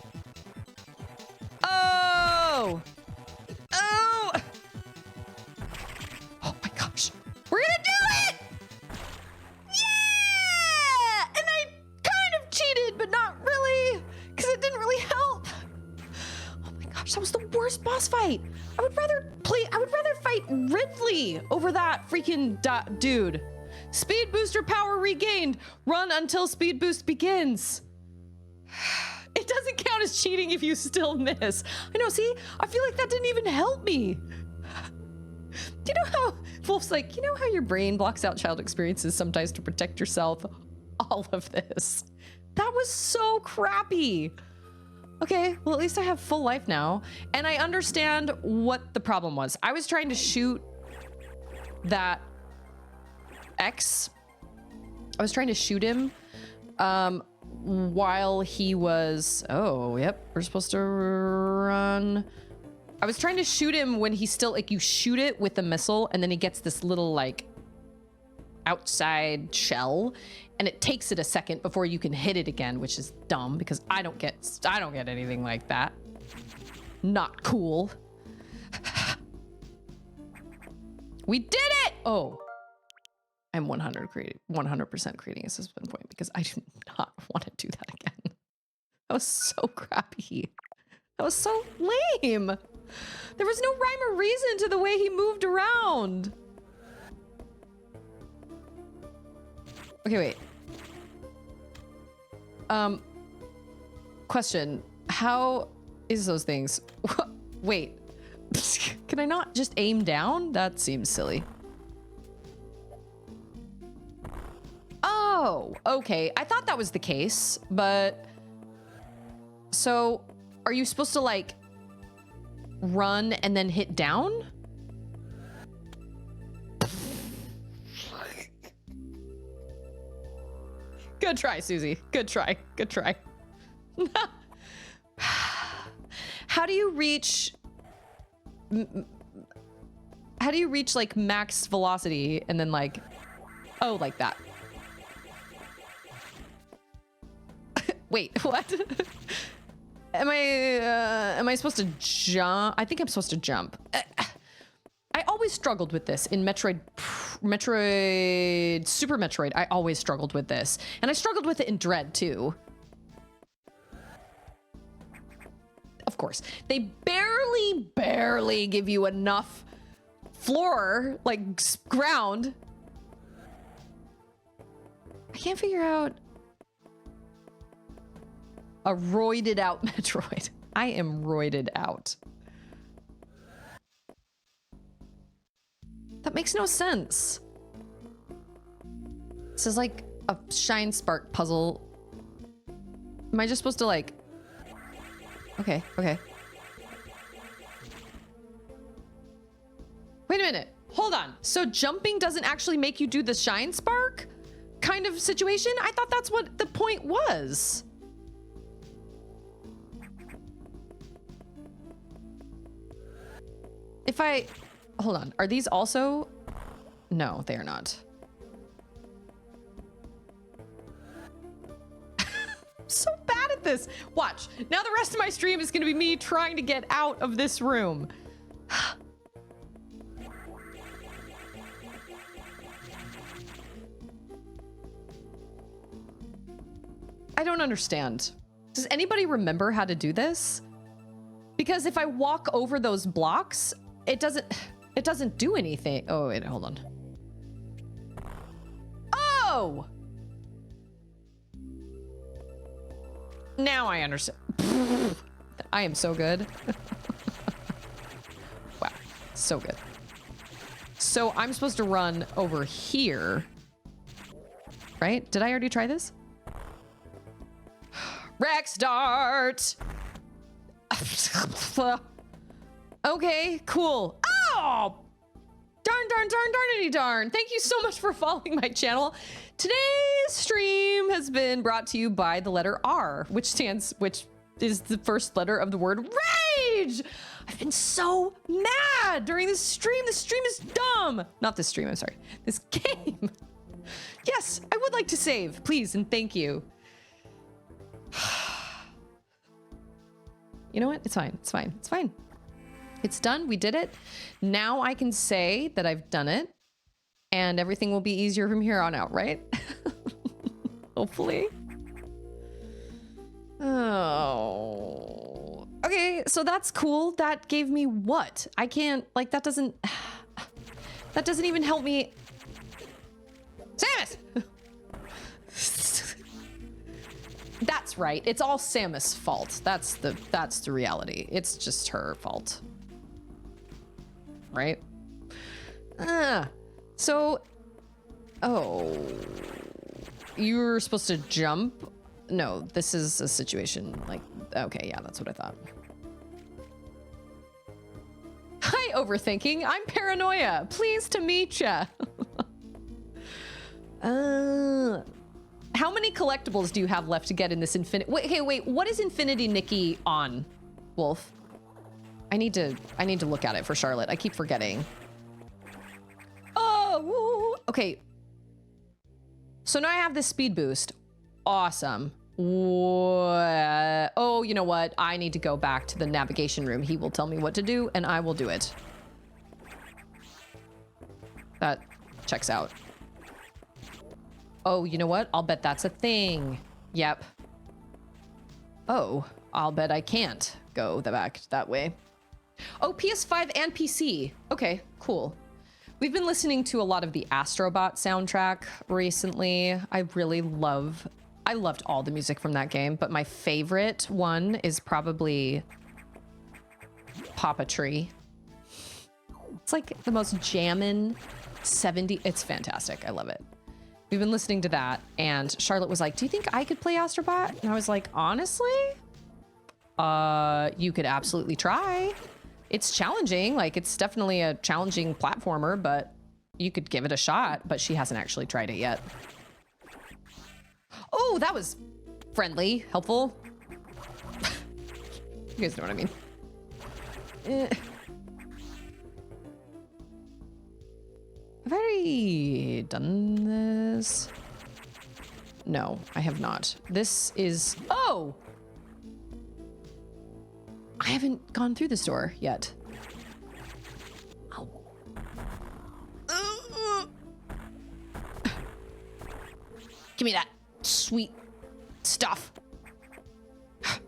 Oh! Oh! Oh my gosh. We're gonna do it! Yeah! And I kind of cheated, but not really, because it didn't really help. Oh my gosh, that was the worst boss fight. I would rather fight Ridley over that freaking dude. Speed booster power regained. Run until speed boost begins. It doesn't count as cheating if you still miss. I know, see? I feel like that didn't even help me. You know how Wolf's like, you know how your brain blocks out child experiences sometimes to protect yourself? All of this. That was so crappy. Okay, well, at least I have full life now. And I understand what the problem was. I was trying to shoot that X. I was trying to shoot him while he was... Oh, yep, we're supposed to run. I was trying to shoot him when he's still... Like, you shoot it with the missile, and then he gets this little, like, outside shell, and it takes it a second before you can hit it again, which is dumb, because I don't get anything like that. Not cool. We did it! Oh. I'm 100% creating a suspend point because I do not want to do that again. That was so crappy. That was so lame. There was no rhyme or reason to the way he moved around. Okay, wait. Question. How is those things? Wait. Can I not just aim down? That seems silly. Oh, okay. I thought that was the case, but so are you supposed to like run and then hit down? Good try, Susie. Good try. Good try. How do you reach like max velocity and then like, oh, like that? Wait, what? Am I supposed to jump? I think I'm supposed to jump. I always struggled with this in Super Metroid. I always struggled with this. And I struggled with it in Dread too. Of course, they barely give you enough floor, like ground. I can't figure out a roided out Metroid. I am roided out. That makes no sense. This is like a Shine Spark puzzle. Am I just supposed to like... Okay, okay. Wait a minute. Hold on. So jumping doesn't actually make you do the Shine Spark kind of situation? I thought that's what the point was. If I... Hold on. Are these also... No, they are not. I'm so bad at this. Watch. Now the rest of my stream is going to be me trying to get out of this room. I don't understand. Does anybody remember how to do this? Because if I walk over those blocks, it doesn't do anything. Oh, wait, hold on. Oh! Now I understand. I am so good. Wow, so good. So I'm supposed to run over here, right? Did I already try this? Rex Dart! Okay, cool. Oh! Darn. Thank you so much for following my channel. Today's stream has been brought to you by the letter R, which is the first letter of the word rage. I've been so mad during this stream. This stream is dumb. Not this stream, I'm sorry. This game. Yes, I would like to save, please, and thank you. You know what? It's fine. It's fine. It's fine. It's done. We did it. Now I can say that I've done it and everything will be easier from here on out, right? Hopefully. Oh. Okay, so that's cool. That gave me what? I can't, like, that doesn't even help me. Samus! That's right. It's all Samus' fault. That's the reality. It's just her fault. Right? So, oh, you're supposed to jump? No, this is a situation like, okay, yeah, that's what I thought. Hi, overthinking. I'm Paranoia. Pleased to meet ya. How many collectibles do you have left to get in this infinite? Wait, what is Infinity Nikki on, Wolf? I need to look at it for Charlotte. I keep forgetting. Oh, woo. Okay. So now I have this speed boost. Awesome. Oh, you know what? I need to go back to the navigation room. He will tell me what to do and I will do it. That checks out. Oh, you know what? I'll bet that's a thing. Yep. Oh, I'll bet I can't go back that way. Oh, PS5 and PC. Okay, cool. We've been listening to a lot of the Astrobot soundtrack recently. I loved all the music from that game, but my favorite one is probably Papa Tree. It's like the most jammin' 70s. It's fantastic. I love it. we've been listening to that, and Charlotte was like, do you think I could play Astrobot? And I was like, honestly, you could absolutely try. It's challenging. Like, it's definitely a challenging platformer, but you could give it a shot. But she hasn't actually tried it yet. Oh, that was friendly, helpful. You guys know what I mean. Have I already done this? No, I have not. This is... Oh! I haven't gone through this door yet. Ow. Give me that sweet stuff.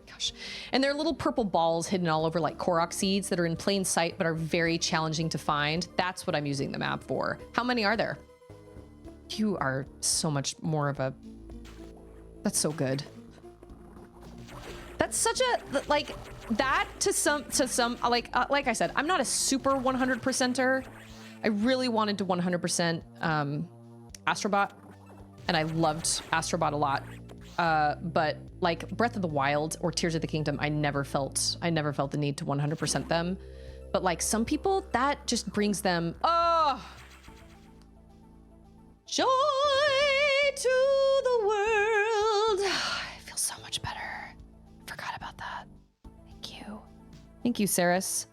Gosh. And there are little purple balls hidden all over like Korok seeds that are in plain sight but are very challenging to find. That's what I'm using the map for. How many are there? You are so much more of a... That's so good. That's such a, like, that to some, like I said, I'm not a super 100%er. I really wanted to 100% Astrobot, and I loved Astrobot a lot. But like Breath of the Wild or Tears of the Kingdom, I never felt the need to 100% them. But like some people, that just brings them, oh, joy to the world. I feel so much better. I forgot about that. Thank you. Thank you, Serris.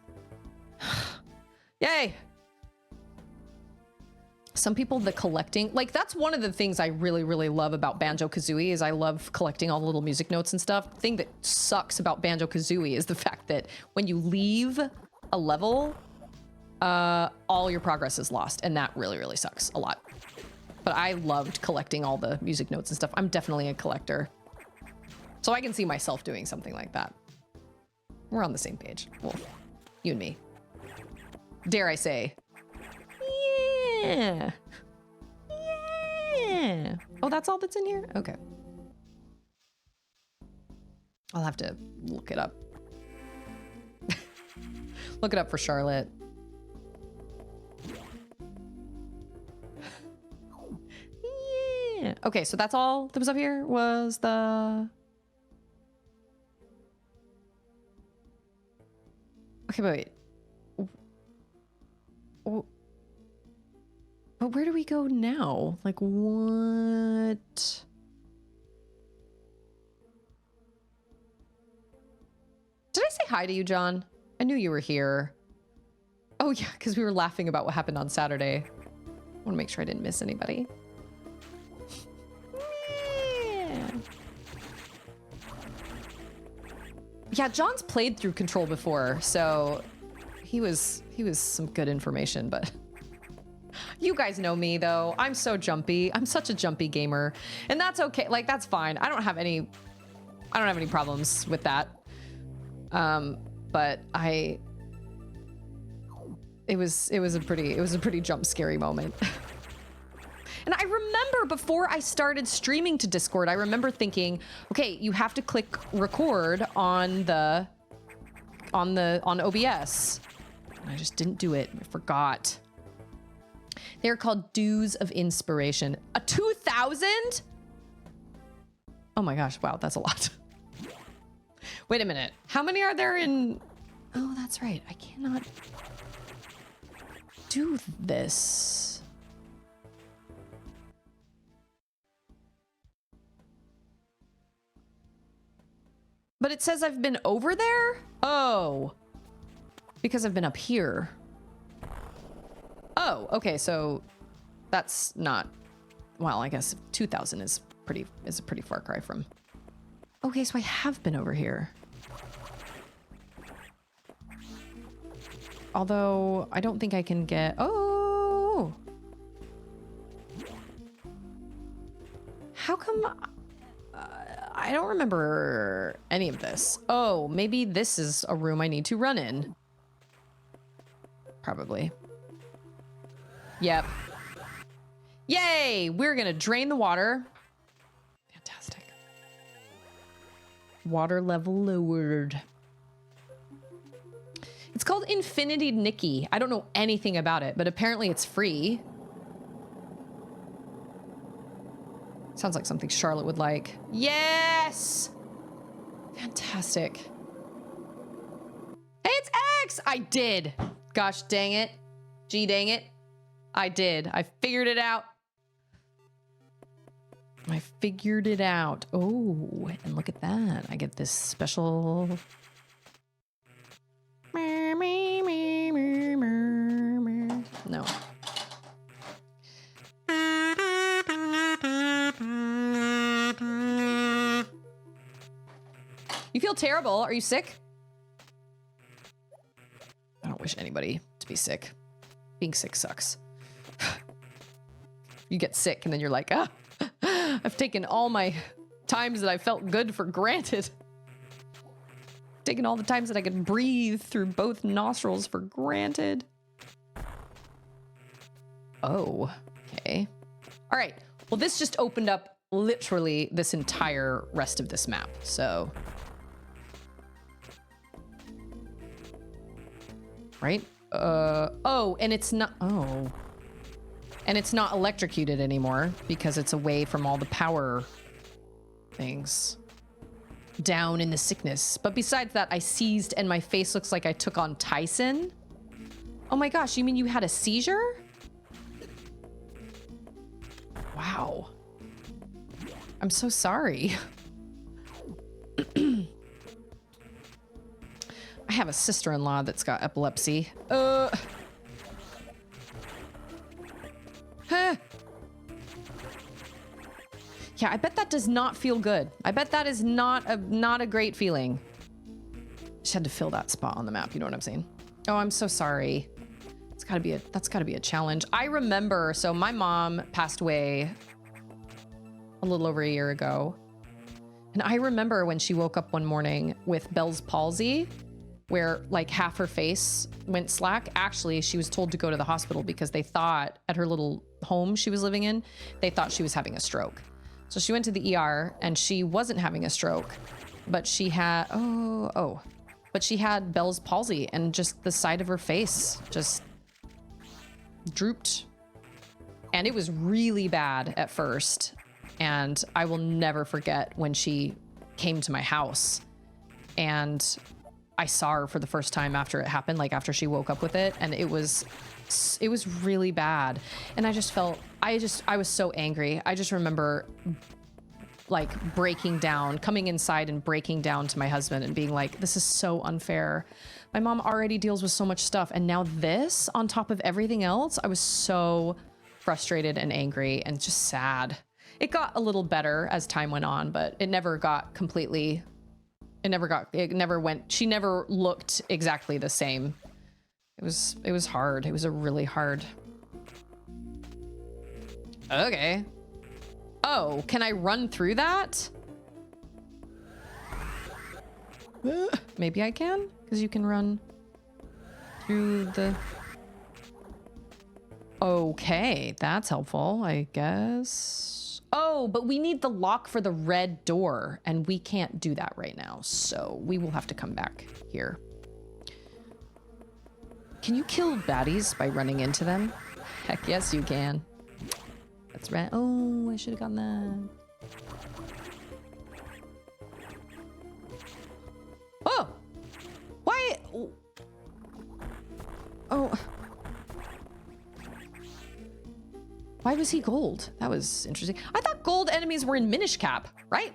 Yay. Some people, the collecting, like that's one of the things I really, really love about Banjo-Kazooie is I love collecting all the little music notes and stuff. The thing that sucks about Banjo-Kazooie is the fact that when you leave a level, all your progress is lost. And that really, really sucks a lot. But I loved collecting all the music notes and stuff. I'm definitely a collector. So I can see myself doing something like that. We're on the same page. Well, you and me. Dare I say. Yeah. Yeah. Oh, that's all that's in here? Okay. I'll have to look it up. Look it up for Charlotte. Yeah. Okay, so that's all that was up here was the... Okay, but wait. But where do we go now? Like, what? Did I say hi to you, John? I knew you were here. Oh, yeah, because we were laughing about what happened on Saturday. I want to make sure I didn't miss anybody. Yeah, John's played through Control before, so he was some good information, but you guys know me though. I'm so jumpy. I'm such a jumpy gamer, and that's okay. Like that's fine. I don't have any problems with that. But it was a pretty jump scary moment. And I remember before I started streaming to Discord, I remember thinking, okay, you have to click record on OBS. And I just didn't do it. I forgot. They're called Dues of Inspiration. A 2,000? Oh my gosh, wow, that's a lot. Wait a minute. How many are there in... Oh, that's right. I cannot do this. But it says I've been over there? Oh. Because I've been up here. Oh, okay, so that's not... Well, I guess 2,000 is a pretty far cry from... Okay, so I have been over here. Although, I don't think I can get... Oh! How come... I don't remember any of this. Oh, maybe this is a room I need to run in. Probably. Yep. Yay! We're gonna drain the water. Fantastic. Water level lowered. It's called Infinity Nikki. I don't know anything about it, but apparently it's free. Sounds like something Charlotte would like. Yes! Fantastic. Hey, it's X! I did. Gosh dang it. Gee dang it. I did. I figured it out. I figured it out. Oh, and look at that. I get this special... No. You feel terrible? Are you sick? I don't wish anybody to be sick. Being sick sucks. You get sick and then you're like, ah, I've taken all my times that I felt good for granted. Taken all the times that I could breathe through both nostrils for granted. Oh, okay. All right. Well, this just opened up literally this entire rest of this map. So, right? Oh, and it's not, oh. And it's not electrocuted anymore because it's away from all the power things. Down in the sickness. But besides that, I seized and my face looks like I took on Tyson. Oh my gosh, you mean you had a seizure? Wow. I'm so sorry. I have a sister-in-law that's got epilepsy. Huh. Yeah, I bet that does not feel good. I bet that is not a great feeling. Just had to fill that spot on the map, you know what I'm saying? Oh, I'm so sorry. That's gotta be a challenge. I remember, so my mom passed away a little over a year ago. And I remember when she woke up one morning with Bell's palsy, where like half her face went slack. Actually, she was told to go to the hospital because they thought at her little home she was living in, they thought she was having a stroke. So she went to the ER and she wasn't having a stroke, but she had, but she had Bell's palsy and just the side of her face just drooped. And it was really bad at first. And I will never forget when she came to my house and I saw her for the first time after it happened, like after she woke up with it. And it was really bad. And I just felt, I was so angry. I just remember like breaking down, coming inside and breaking down to my husband and being like, this is so unfair. My mom already deals with so much stuff. And now this on top of everything else, I was so frustrated and angry and just sad. It got a little better as time went on, but it never got completely, it never went, she never looked exactly the same. It was hard. It was a really hard. Okay. Oh, can I run through that? Maybe I can, because you can run through the... Okay, that's helpful, I guess. Oh, but we need the lock for the red door, and we can't do that right now, so we will have to come back here. Can you kill baddies by running into them? Heck yes, you can. That's right. Oh, I should have gotten that. Oh! Why? Oh. Why was he gold? That was interesting. I thought gold enemies were in Minish Cap, right?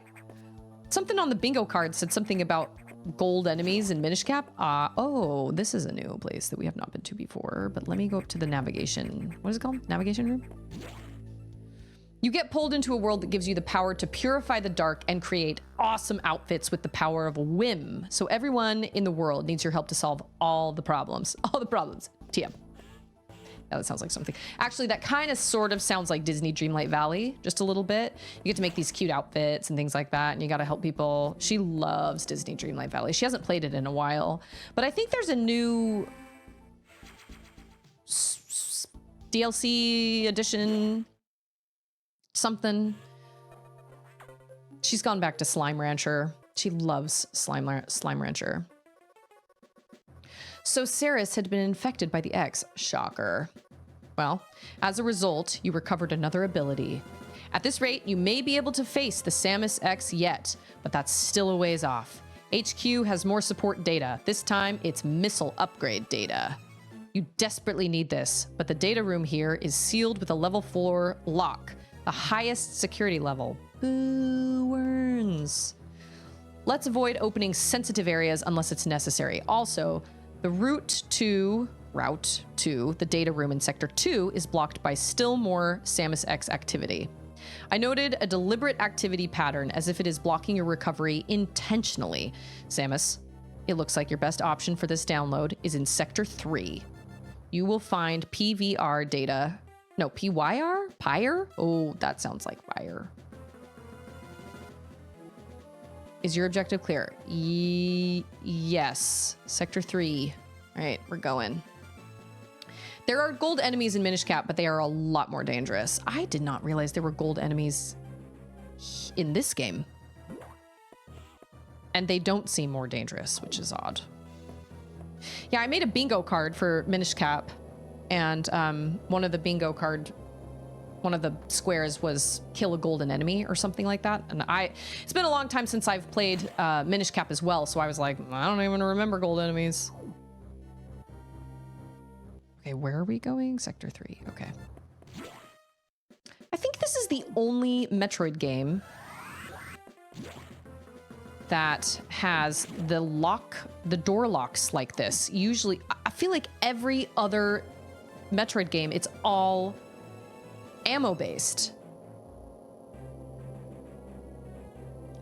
Something on the bingo card said something about gold enemies in Minish Cap. Oh, this is a new place that we have not been to before, but let me go up to the navigation. What is it called? Navigation room? You get pulled into a world that gives you the power to purify the dark and create awesome outfits with the power of a whim. So everyone in the world needs your help to solve all the problems. All the problems. TM. Yeah, that sounds like something. Actually, that kind of sort of sounds like Disney Dreamlight Valley, just a little bit. You get to make these cute outfits and things like that, and you got to help people. She loves Disney Dreamlight Valley. She hasn't played it in a while, but I think there's a new DLC edition, something. She's gone back to Slime Rancher. She loves Slime Rancher. So Serris had been infected by the X. Shocker. Well, as a result, you recovered another ability. At this rate, you may be able to face the Samus X yet, but that's still a ways off. HQ has more support data. This time, it's missile upgrade data. You desperately need this, but the data room here is sealed with a level 4 lock, the highest security level. Boo worms. Let's avoid opening sensitive areas unless it's necessary. Also, the route to the data room in Sector 2 is blocked by still more Samus X activity. I noted a deliberate activity pattern as if it is blocking your recovery intentionally. Samus, it looks like your best option for this download is in Sector 3. You will find PVR data. No, PYR? Pyre? Oh, that sounds like fire. Is your objective clear? Yes. Sector 3. All right, we're going. There are gold enemies in Minish Cap, but they are a lot more dangerous. I did not realize there were gold enemies in this game. And they don't seem more dangerous, which is odd. Yeah, I made a bingo card for Minish Cap, and one of the squares was kill a golden enemy or something like that. And it's been a long time since I've played Minish Cap as well, so I was like, I don't even remember gold enemies. Okay, where are we going? Sector 3, okay. I think this is the only Metroid game that has the door locks like this. Usually, I feel like every other Metroid game, it's all ammo based.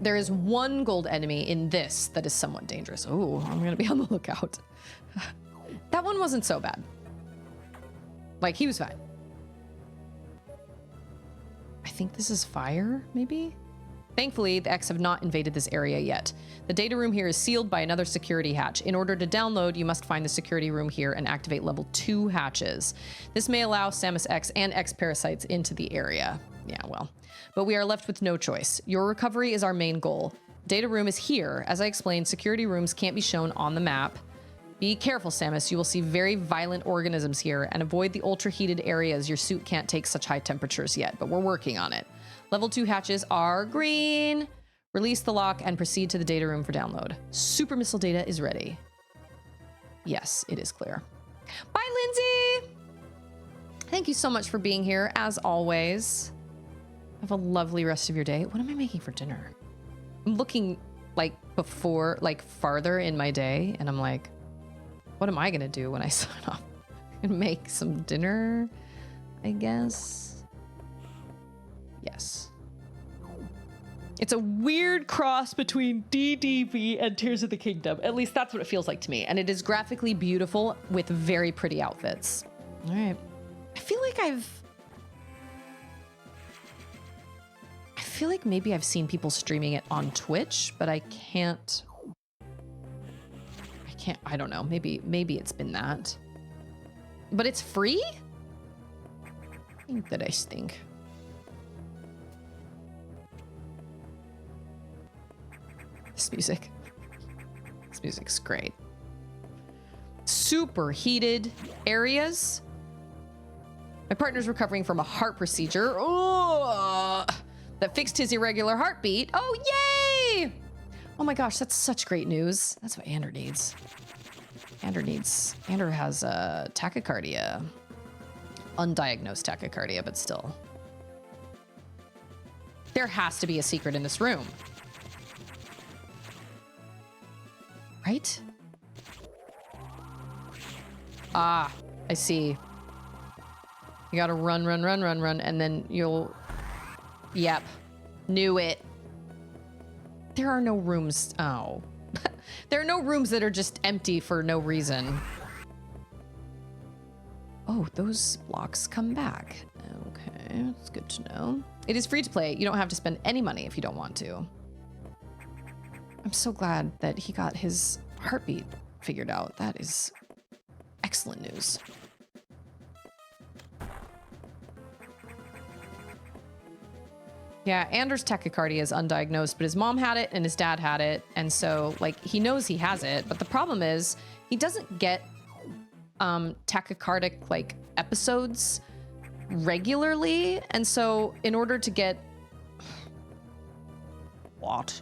There is one gold enemy in this that is somewhat dangerous. Oh, I'm gonna be on the lookout. That one wasn't so bad. Like, he was fine. I think this is fire, maybe? Thankfully, the X have not invaded this area yet. The data room here is sealed by another security hatch. In order to download, you must find the security room here and activate level 2 hatches. This may allow Samus X and X parasites into the area. Yeah, well. But we are left with no choice. Your recovery is our main goal. Data room is here. As I explained, security rooms can't be shown on the map. Be careful, Samus. You will see very violent organisms here, and avoid the ultra-heated areas. Your suit can't take such high temperatures yet, but we're working on it. Level 2 hatches are green. Release the lock and proceed to the data room for download. Super missile data is ready. Yes, it is clear. Bye, Lindsay! Thank you so much for being here, as always. Have a lovely rest of your day. What am I making for dinner? I'm looking, like, farther in my day, and I'm like, what am I gonna do when I sign off? I'm gonna make some dinner, I guess. Yes. It's a weird cross between DDV and Tears of the Kingdom. At least that's what it feels like to me. And it is graphically beautiful with very pretty outfits. All right. I feel like maybe I've seen people streaming it on Twitch, but I don't know. Maybe it's been that. But it's free? I think that I stink. This music's great. Super heated areas. My partner's recovering from a heart procedure. Oh, that fixed his irregular heartbeat. Oh, yay! Oh my gosh, that's such great news. That's what Ander needs. Ander has tachycardia. Undiagnosed tachycardia, but still. There has to be a secret in this room. Right? Ah, I see. You gotta run, and then you'll... Yep. Knew it. There are no rooms... Oh. There are no rooms that are just empty for no reason. Oh, those blocks come back. Okay, that's good to know. It is free to play. You don't have to spend any money if you don't want to. I'm so glad that he got his heartbeat figured out. That is excellent news. Yeah, Anders' tachycardia is undiagnosed, but his mom had it and his dad had it. And so, like, he knows he has it. But the problem is he doesn't get tachycardic, like, episodes regularly. And so in order to get... What?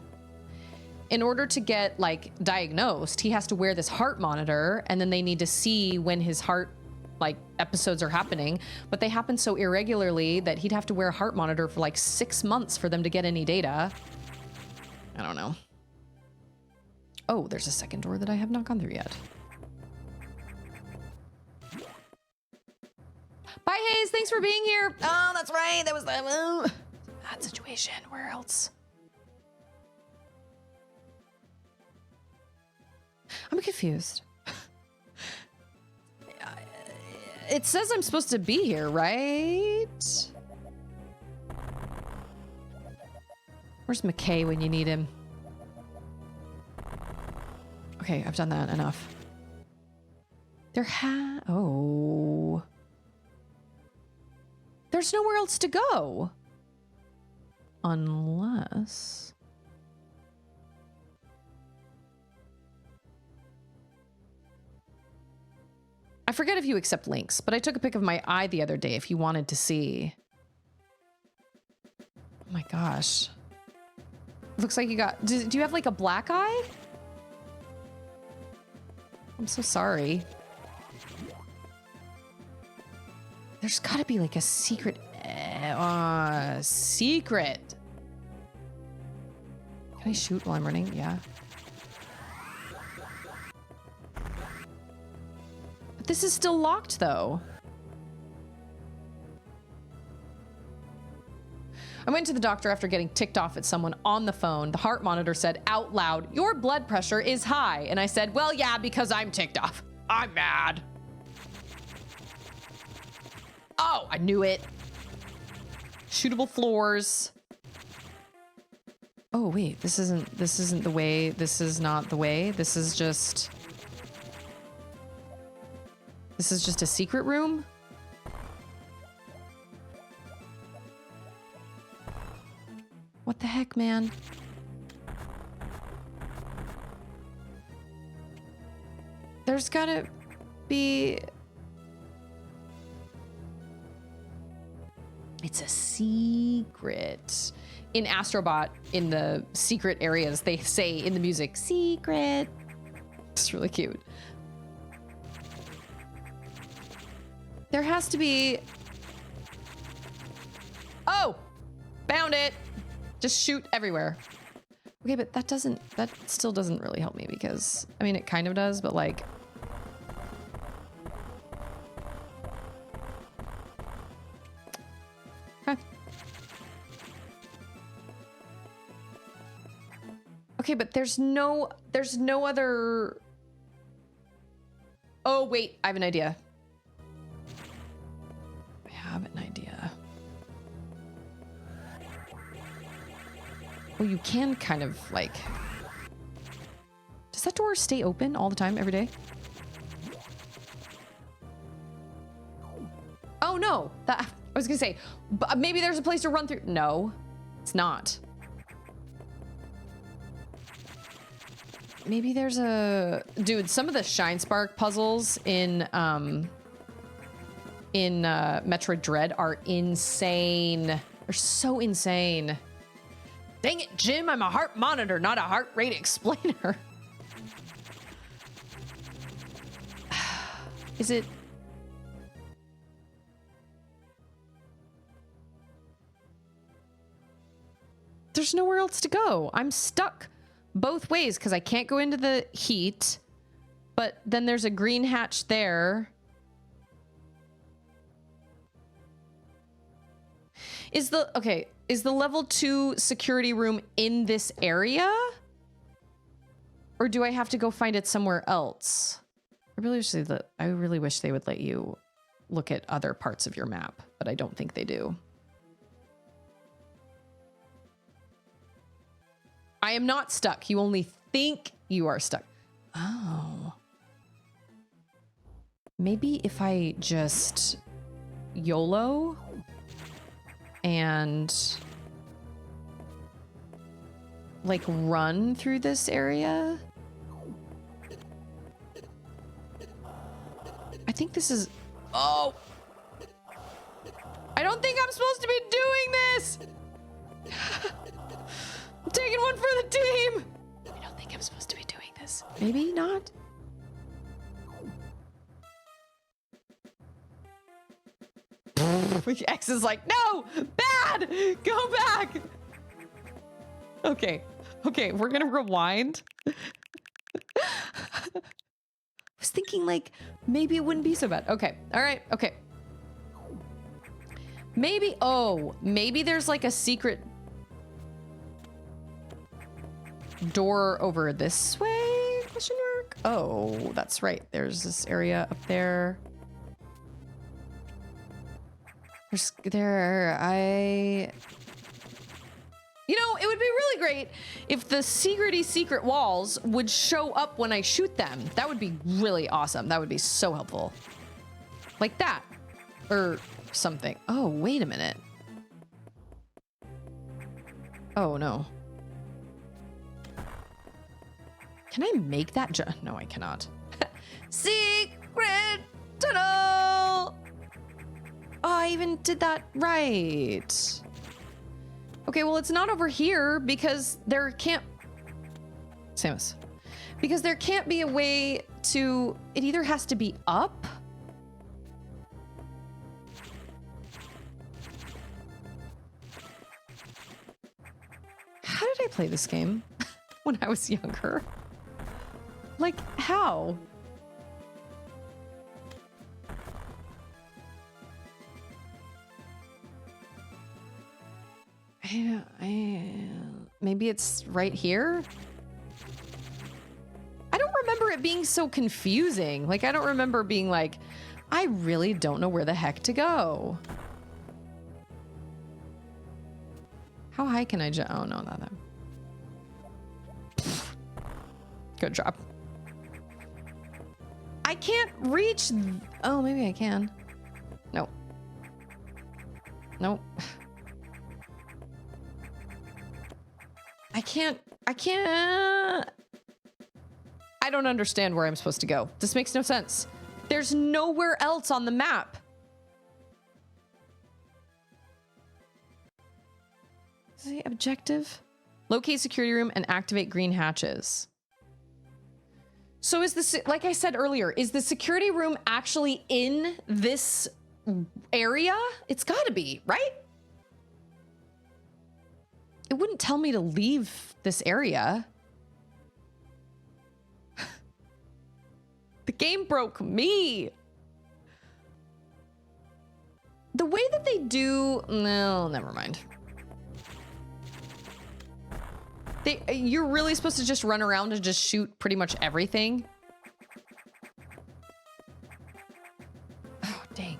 In order to get like diagnosed, he has to wear this heart monitor, and then they need to see when his heart like episodes are happening, but they happen so irregularly that he'd have to wear a heart monitor for like 6 months for them to get any data. I don't know. Oh, there's a second door that I have not gone through yet. Bye, Hayes. Thanks for being here. Oh, that's right. That was that situation. Where else? I'm confused. It says I'm supposed to be here, right? Where's McKay when you need him? Okay, I've done that enough. Oh. There's nowhere else to go. Unless... I forget if you accept links, but I took a pic of my eye the other day if you wanted to see. Oh my gosh. Looks like you got... Do you have like a black eye? I'm so sorry. There's gotta be like a secret... secret! Can I shoot while I'm running? Yeah. But this is still locked though. I went to the doctor after getting ticked off at someone on the phone. The heart monitor said out loud, "Your blood pressure is high." And I said, "Well, yeah, because I'm ticked off. I'm mad." Oh, I knew it. Shootable floors. Oh, wait, this isn't the way. This is not the way. This is just a secret room. What the heck, man? There's gotta be... It's a secret. In Astrobot, in the secret areas, they say in the music, secret. It's really cute. There has to be... Oh! Found it! Just shoot everywhere. Okay, but that still doesn't really help me because, I mean, it kind of does, but like... Huh. Okay, but there's no other... Oh, wait, I have an idea. I have an idea. Well, you can kind of like... Does that door stay open all the time, every day? Oh, no. I was gonna say, maybe there's a place to run through. No, it's not. Maybe there's a... Dude, some of the Shine Spark puzzles in Metroid Dread are insane. They're so insane. Dang it, Jim, I'm a heart monitor, not a heart rate explainer. Is it... There's nowhere else to go. I'm stuck both ways because I can't go into the heat, but then there's a green hatch there. Is the level 2 security room in this area? Or do I have to go find it somewhere else? I really wish they would let you look at other parts of your map, but I don't think they do. I am not stuck. You only think you are stuck. Oh. Maybe if I just YOLO and like run through this area. I think this is... Oh! I don't think I'm supposed to be doing this. I'm taking one for the team. I don't think I'm supposed to be doing this. Maybe not. X is like, no, bad, go back. Okay, okay, we're gonna rewind. I was thinking like, maybe it wouldn't be so bad. Okay, all right, okay. Maybe, oh, maybe there's like a secret door over this way, question mark? Oh, that's right, there's this area up there. You know, it would be really great if the secret walls would show up when I shoot them. That would be really awesome. That would be so helpful. Like that. Or something. Oh, wait a minute. Oh, no. Can I make that no, I cannot. Secret tunnel! Oh, I even did that right. Okay, well, it's not over here because there can't... Samus. Because there can't be a way to... It either has to be up... How did I play this game when I was younger? Like, how? Maybe it's right here? I don't remember it being so confusing. Like, I don't remember being like, I really don't know where the heck to go. How high can I jump? Oh, no, not that. Good job. I can't reach. Oh, maybe I can. No. Nope. I can't. I don't understand where I'm supposed to go. This makes no sense. There's nowhere else on the map. Is the objective? Locate security room and activate green hatches. So is this, like I said earlier, is the security room actually in this area? It's gotta be, right? It wouldn't tell me to leave this area. The game broke me. The way that they do... No, never mind. You're really supposed to just run around and just shoot pretty much everything. Oh, dang.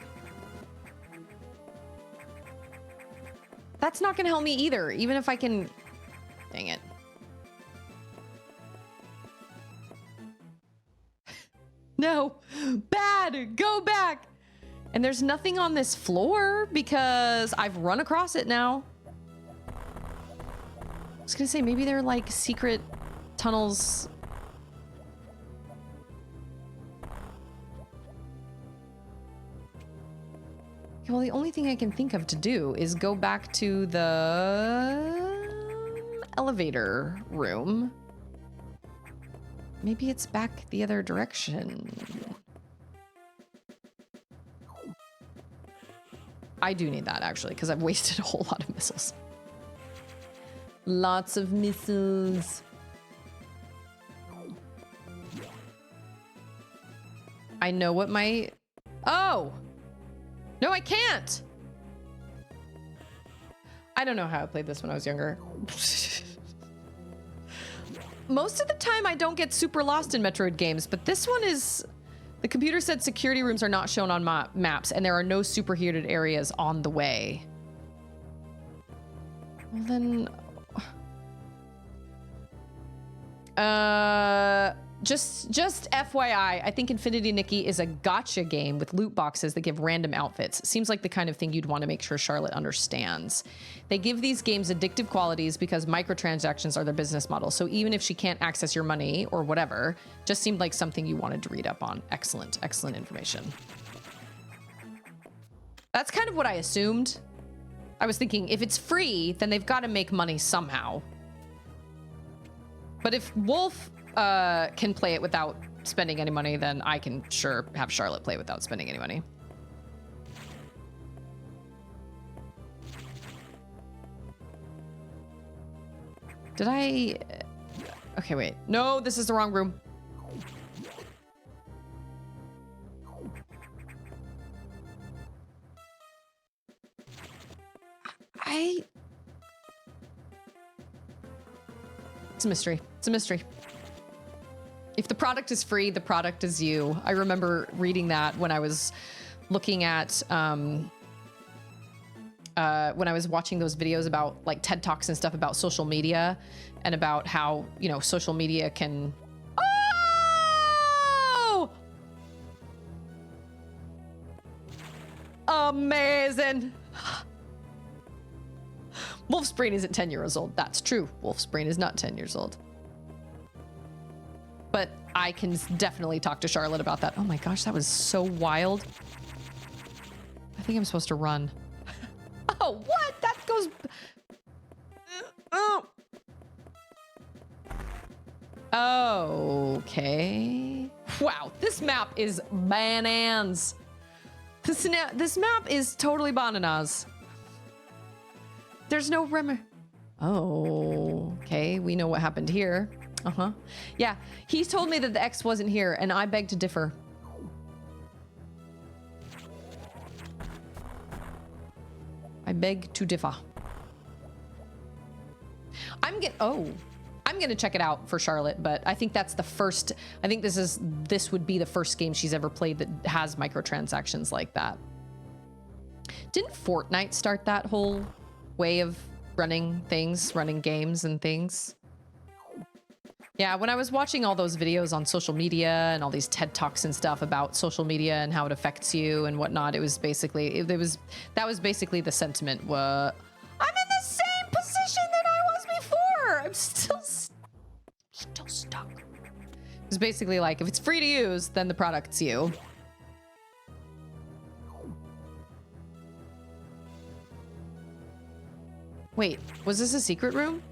That's not gonna help me either, even if I can... Dang it. No, bad, go back. And there's nothing on this floor because I've run across it now. I was gonna say, maybe they're like secret tunnels. Okay, well, the only thing I can think of to do is go back to the elevator room. Maybe it's back the other direction. I do need that, actually, because I've wasted a whole lot of missiles. Lots of missiles. I know what my... Oh! No, I can't! I don't know how I played this when I was younger. Most of the time, I don't get super lost in Metroid games, but this one is... The computer said security rooms are not shown on maps, and there are no superheated areas on the way. Well, then... Just FYI, I think Infinity Nikki is a gacha game with loot boxes that give random outfits. Seems like the kind of thing you'd want to make sure Charlotte understands. They give these games addictive qualities because microtransactions are their business model. So even if she can't access your money or whatever, just seemed like something you wanted to read up on. Excellent, excellent information. That's kind of what I assumed. I was thinking if it's free, then they've got to make money somehow. But if Wolf can play it without spending any money, then I can sure have Charlotte play without spending any money. Did I... Okay, wait. No, this is the wrong room. It's a mystery. It's a mystery. If the product is free, the product is you. I remember reading that when I was looking at, when I was watching those videos about like TED Talks and stuff about social media and about how, you know, social media can... Oh! Amazing. Wolf's brain isn't 10 years old. That's true. Wolf's brain is not 10 years old. But I can definitely talk to Charlotte about that. Oh my gosh, that was so wild. I think I'm supposed to run. Oh, what? That goes... Oh. Okay. Wow, this map is bananas. This map is totally bananas. There's no Oh, okay. We know what happened here. Uh-huh. Yeah, he told me that the X wasn't here, and I beg to differ. I beg to differ. I'm gonna check it out for Charlotte, but I think that's the first. I think this would be the first game she's ever played that has microtransactions like that. Didn't Fortnite start that whole way of running things, running games and things? Yeah, when I was watching all those videos on social media and all these TED Talks and stuff about social media and how it affects you and whatnot, it was basically, that was basically the sentiment. I'm in the same position that I was before. I'm still stuck. It was basically like, if it's free to use, then the product's you. Wait, was this a secret room?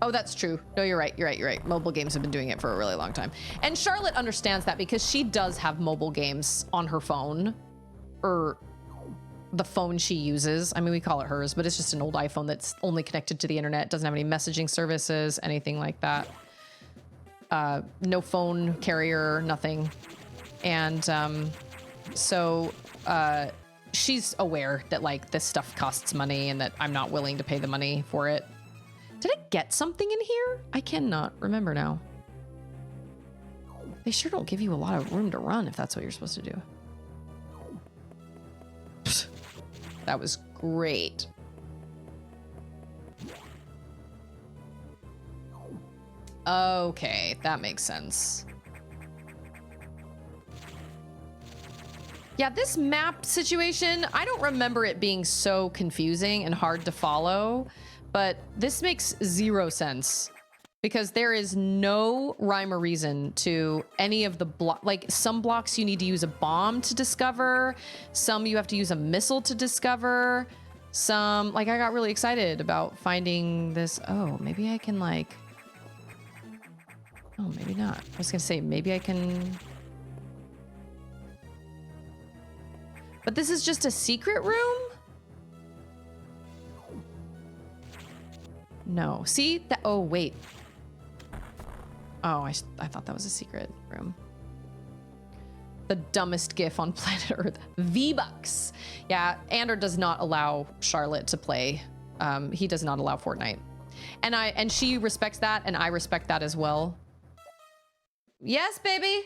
Oh, that's true. No, you're right. You're right. Mobile games have been doing it for a really long time. And Charlotte understands that because she does have mobile games on her phone, or the phone she uses. I mean, we call it hers, but it's just an old iPhone that's only connected to the internet. Doesn't have any messaging services, anything like that. No phone carrier, nothing. And so she's aware that like this stuff costs money and that I'm not willing to pay the money for it. Did I get something in here? I cannot remember now. They sure don't give you a lot of room to run if that's what you're supposed to do. That was great. Okay, that makes sense. Yeah, this map situation, I don't remember it being so confusing and hard to follow. But this makes zero sense because there is no rhyme or reason to any of the like some blocks you need to use a bomb to discover. Some you have to use a missile to discover. Some, like I got really excited about finding this. Oh, maybe I can like, oh, maybe not. I was gonna say, maybe I can. But this is just a secret room? No. See that? Oh, wait. Oh, I thought that was a secret room. The dumbest GIF on planet Earth. V-Bucks. Yeah, Ander does not allow Charlotte to play. He does not allow Fortnite. And she respects that, and I respect that as well. Yes, baby.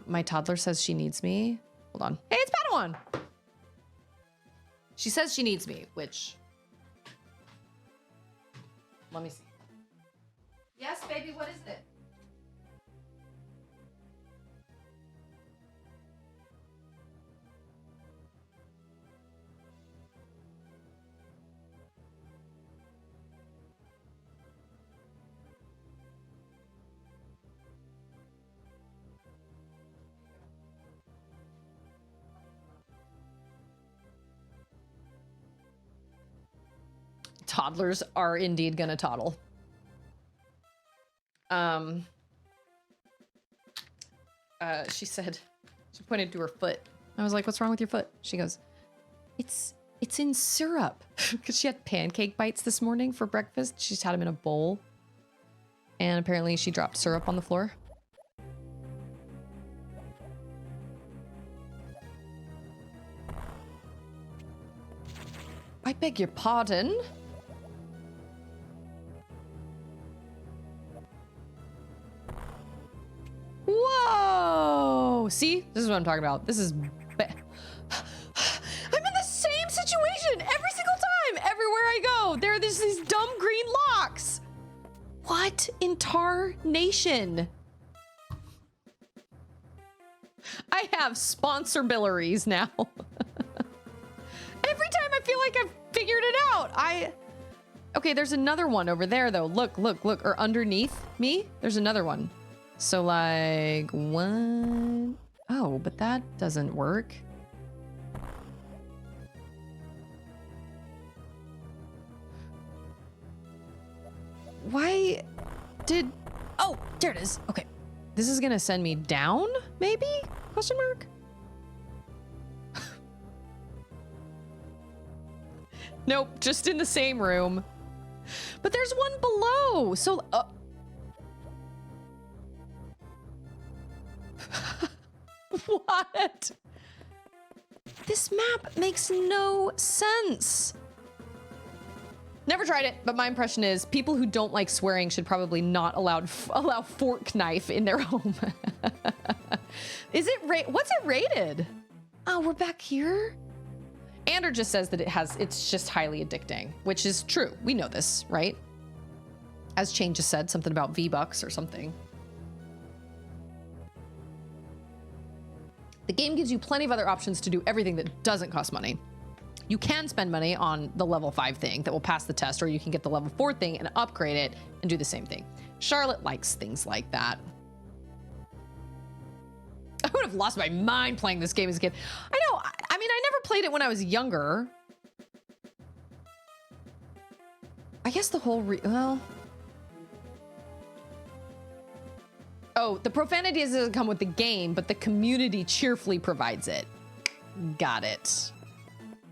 My toddler says she needs me. Hold on. Hey, it's Padawan. She says she needs me, which... Let me see. Yes, baby, what is it? Toddlers are indeed gonna toddle. She said, she pointed to her foot. I was like, what's wrong with your foot? She goes, it's in syrup. Because she had pancake bites this morning for breakfast. She just had them in a bowl. And apparently she dropped syrup on the floor. I beg your pardon? Whoa! See? This is what I'm talking about. This is... I'm in the same situation every single time! Everywhere I go, there are these dumb green locks! What in tarnation? I have sponsor billaries now. Every time I feel like I've figured it out, Okay, there's another one over there, though. Look. Or underneath me, there's another one. So, like, one... Oh, but that doesn't work. Why did... Oh, there it is. Okay. This is gonna send me down, maybe? Question mark? Nope, just in the same room. But there's one below, so... What? This map makes no sense. Never tried it, but my impression is people who don't like swearing should probably not allow fork knife in their home. Is it what's it rated? Oh, we're back here? Ander just says that it's just highly addicting, which is true. We know this, right? As Change just said, something about V-Bucks or something. The game gives you plenty of other options to do everything that doesn't cost money. You can spend money on the level 5 thing that will pass the test, or you can get the level 4 thing and upgrade it and do the same thing. Charlotte likes things like that. I would have lost my mind playing this game as a kid. I know. I mean, I never played it when I was younger. I guess the whole well... Oh, the profanity doesn't come with the game, but the community cheerfully provides it. Got it.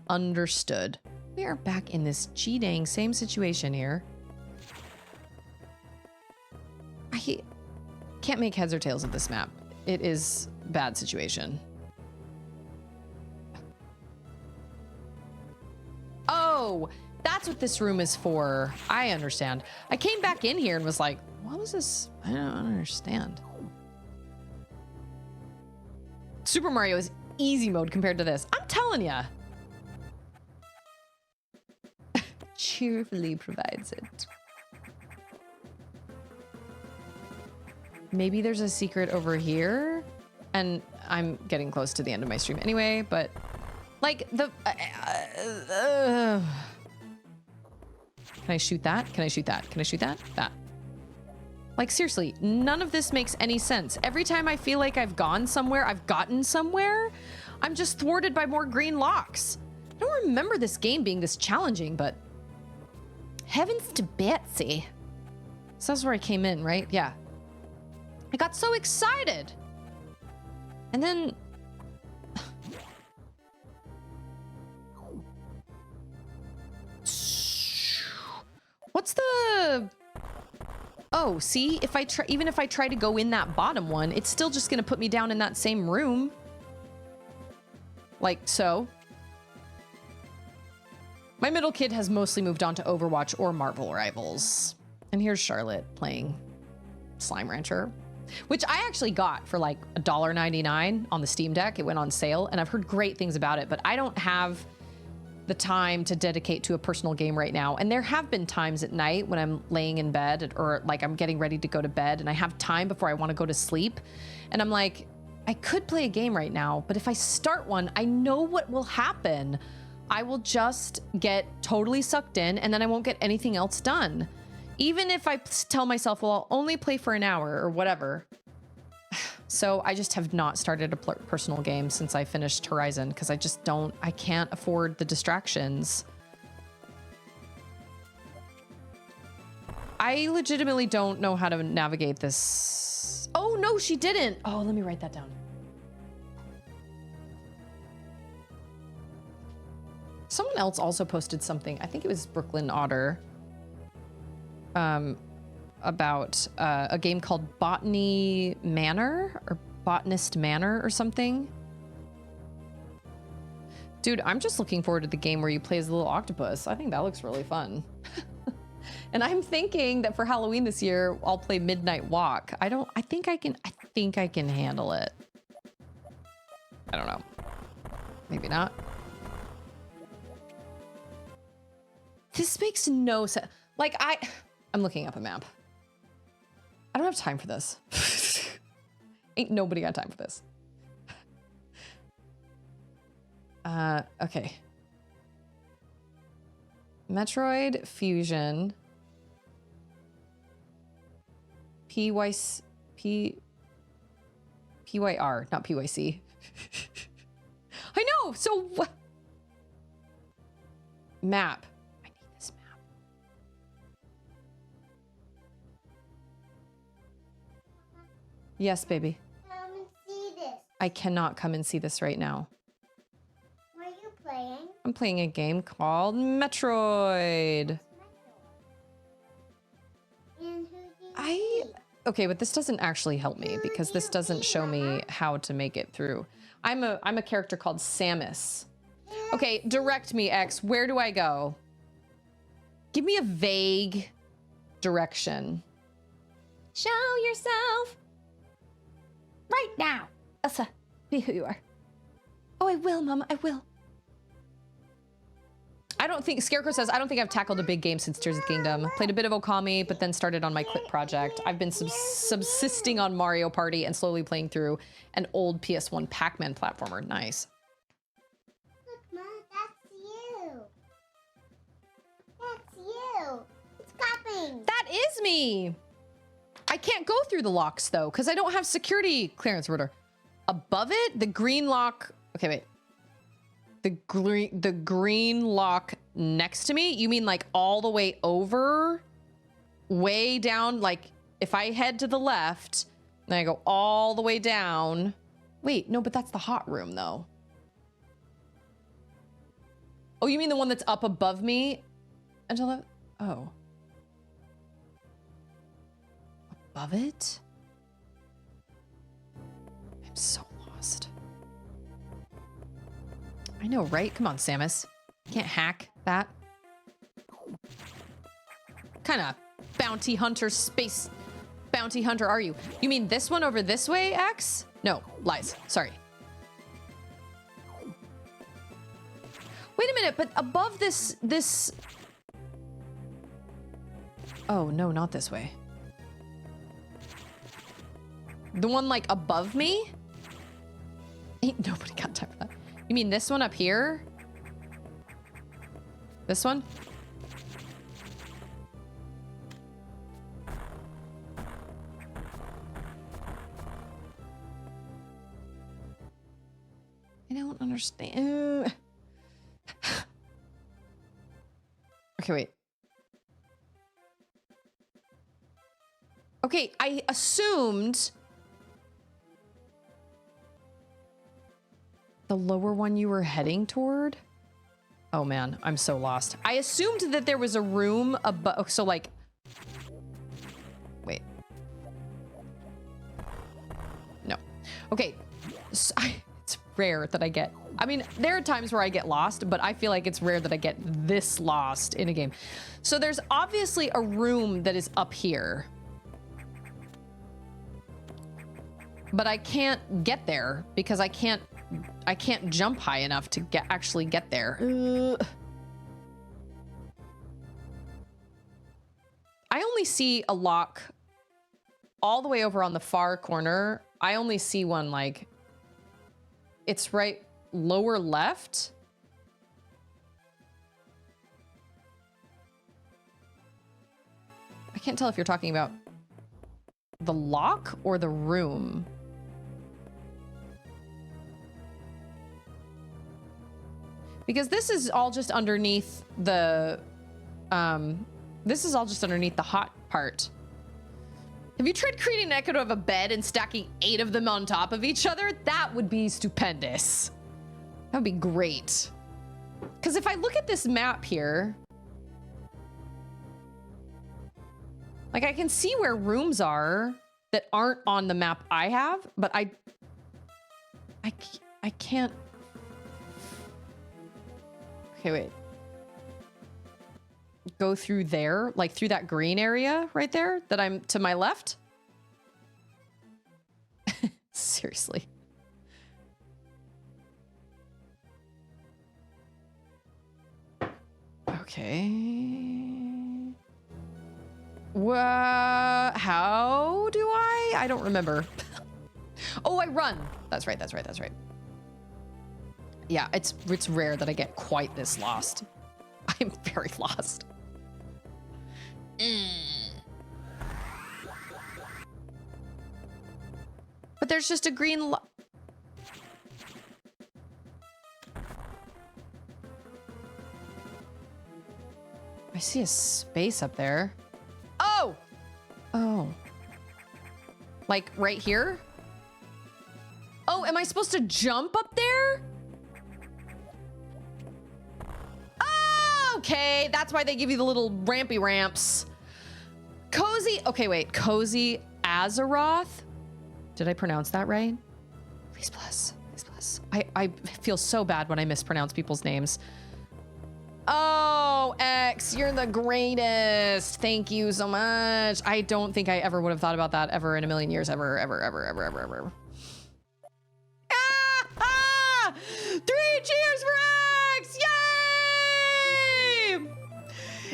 Understood. We are back in this cheating same situation here. I can't make heads or tails of this map. It is a bad situation. Oh, that's what this room is for. I understand. I came back in here and was like, what was this? I don't understand. Super Mario is easy mode compared to this. I'm telling ya. Cheerfully provides it. Maybe there's a secret over here. And I'm getting close to the end of my stream anyway, but like the... Can I shoot that? Can I shoot that? Can I shoot that? That. Like, seriously, none of this makes any sense. Every time I feel like I've gone somewhere, I've gotten somewhere, I'm just thwarted by more green locks. I don't remember this game being this challenging, but heavens to Betsy. So that's where I came in, right? Yeah. I got so excited. And then... What's the... Oh, see, if I try, even if I try to go in that bottom one, it's still just gonna put me down in that same room. Like so. My middle kid has mostly moved on to Overwatch or Marvel Rivals. And here's Charlotte playing Slime Rancher, which I actually got for like $1.99 on the Steam Deck. It went on sale, and I've heard great things about it, but I don't have the time to dedicate to a personal game right now. And there have been times at night when I'm laying in bed or like I'm getting ready to go to bed and I have time before I want to go to sleep. And I'm like, I could play a game right now, but if I start one, I know what will happen. I will just get totally sucked in and then I won't get anything else done. Even if I tell myself, well, I'll only play for an hour or whatever. So I just have not started a personal game since I finished Horizon because I can't afford the distractions. I legitimately don't know how to navigate this. Oh, no, she didn't. Oh, let me write that down. Someone else also posted something. I think it was Brooklyn Otter. About a game called Botany Manor or Botanist Manor or something. Dude, I'm just looking forward to the game where you play as a little octopus. I think that looks really fun. And I'm thinking that for Halloween this year, I'll play Midnight Walk. I think I can handle it. I don't know. Maybe not. This makes no sense. Like I'm looking up a map. I don't have time for this. Ain't nobody got time for this. Okay. Metroid Fusion. PYR, not PYC. I know. So what? Map. I need this map. Yes, baby. Come and see this. I cannot come and see this right now. What are you playing? I'm playing a game called Metroid. And who do you see? Okay, but this doesn't actually help me because this doesn't show me how to make it through. I'm a character called Samus. Okay, direct me, X. Where do I go? Give me a vague direction. Show yourself right now. Elsa, be who you are. Oh, I will, Mama, I will. I don't think, Scarecrow says, I don't think I've tackled a big game since Tears of the Kingdom. Played a bit of Okami, but then started on my Clip project. I've been subsisting on Mario Party and slowly playing through an old PS1 Pac-Man platformer. Nice. Look, Mom, that's you. That's you. It's copying. That is me. I can't go through the locks though, because I don't have security clearance order. Above it, the green lock. Okay, wait. The green lock next to me? You mean like all the way over? Way down? Like if I head to the left, then I go all the way down. Wait, no, but that's the hot room though. Oh, you mean the one that's up above me? Angela? Oh. Above it? I'm so lost. I know, right? Come on, Samus. Can't hack that. What kind of bounty hunter, space bounty hunter are you? You mean this one over this way, X? No, lies. Sorry. Wait a minute, but above this... Oh, no, not this way. The one, like, above me? Ain't nobody got time for that. You mean this one up here? This one? I don't understand. Okay, wait. Okay, I assumed the lower one you were heading toward? Oh man, I'm so lost. I assumed that there was a room above, so like, wait. No. Okay, so it's rare that I get, I mean, there are times where I get lost, but I feel like it's rare that I get this lost in a game. So there's obviously a room that is up here. But I can't get there because I can't jump high enough to actually get there. I only see a lock all the way over on the far corner. I only see one, like, it's right lower left. I can't tell if you're talking about the lock or the room. Because this is all just underneath the, this is all just underneath the hot part. Have you tried creating an echo of a bed and stacking 8 of them on top of each other? That would be stupendous. That would be great. Because if I look at this map here, like I can see where rooms are that aren't on the map I have, but I can't. Okay, wait. Go through there, like through that green area right there that I'm to my left. Seriously. Okay. How do I? I don't remember. Oh, I run. That's right. Yeah, it's rare that I get quite this lost. I'm very lost. But there's just a green I see a space up there. Oh! Oh. Like right here? Oh, am I supposed to jump up there? Oh, okay, that's why they give you the little rampy ramps. Cozy, okay, wait, Cozy Azeroth? Did I pronounce that right? Please bless, please bless. I feel so bad when I mispronounce people's names. Oh, X, you're the greatest. Thank you so much. I don't think I ever would have thought about that ever in a million years, ever. Ah! 3 cheers for X! Yay!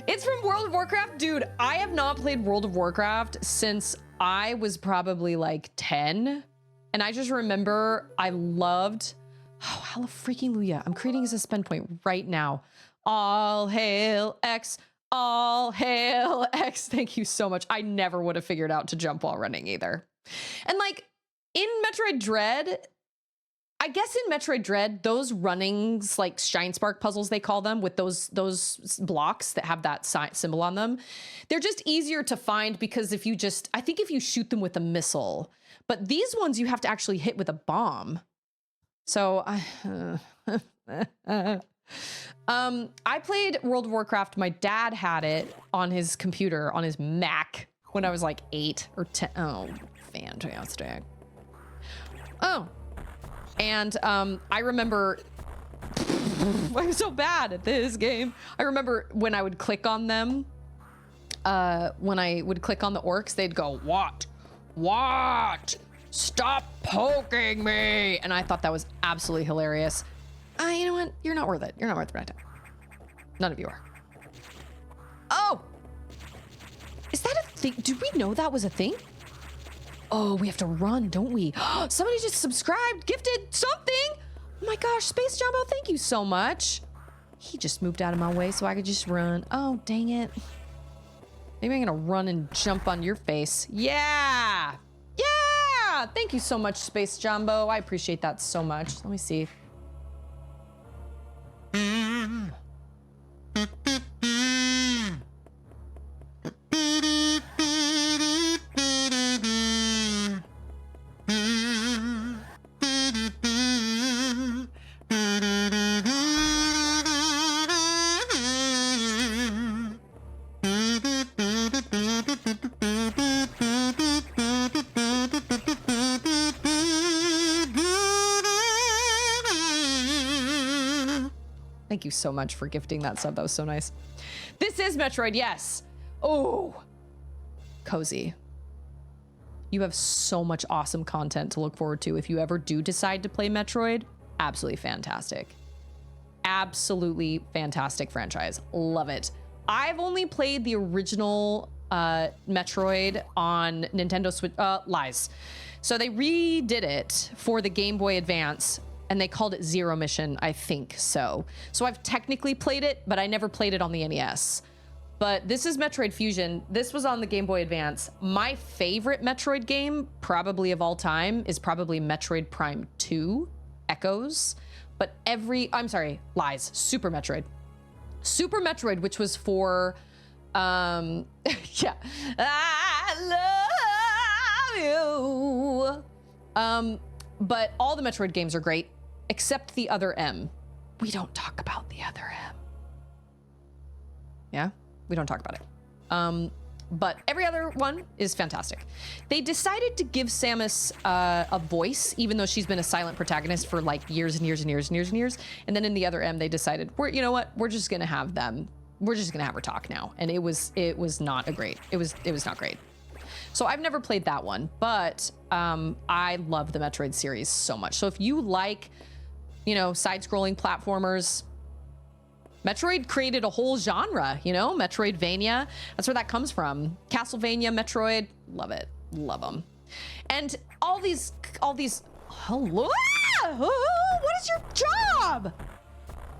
It's from World of Warcraft. Dude, I have not played World of Warcraft since I was probably like 10. And I just remember I loved, oh, hallelujah. I'm creating a suspend point right now. All hail X, all hail X. Thank you so much. I never would have figured out to jump while running either. And like in Metroid Dread, I guess in Metroid Dread, those runnings, like Shine Spark puzzles, they call them, with those blocks that have that symbol on them, they're just easier to find because if you just, I think if you shoot them with a missile, but these ones you have to actually hit with a bomb. So I played World of Warcraft. My dad had it on his computer, on his Mac, when I was like 8 or 10. Oh, fantastic. Oh. And I remember, I'm so bad at this game. I remember when I would click on them, when I would click on the orcs, they'd go, what? What? Stop poking me. And I thought that was absolutely hilarious. You know what? You're not worth it. You're not worth my time. None of you are. Oh! Is that a thing? Did we know that was a thing? Oh, we have to run, don't we? Somebody just subscribed, gifted something. Oh my gosh, Space Jumbo, thank you so much. He just moved out of my way so I could just run. Oh, dang it. Maybe I'm gonna run and jump on your face. Yeah! Yeah! Thank you so much, Space Jumbo. I appreciate that so much. Let me see. Thank you so much for gifting that sub. That was so nice. This is Metroid, yes. Oh, Cozy. You have so much awesome content to look forward to if you ever do decide to play Metroid. Absolutely fantastic. Absolutely fantastic franchise. Love it. I've only played the original Metroid on Nintendo Switch. Lies. So they redid it for the Game Boy Advance, and they called it Zero Mission, I think so. So I've technically played it, but I never played it on the NES. But this is Metroid Fusion. This was on the Game Boy Advance. My favorite Metroid game, probably of all time, is probably Metroid Prime 2, Echoes. But I'm sorry, lies, Super Metroid. Super Metroid, which was for Yeah. I love you. But all the Metroid games are great, except the other M. We don't talk about the other M. Yeah, we don't talk about it. But every other one is fantastic. They decided to give Samus a voice, even though she's been a silent protagonist for like years and years and years and years and years. And then in the other M, they decided, you know what? We're just gonna have them. We're just gonna have her talk now. And it was not a great. It was not great. So I've never played that one, but I love the Metroid series so much. So if you like, you know, side-scrolling platformers, Metroid created a whole genre, you know, Metroidvania. That's where that comes from. Castlevania, Metroid, love it, love them. And all these, hello, what is your job?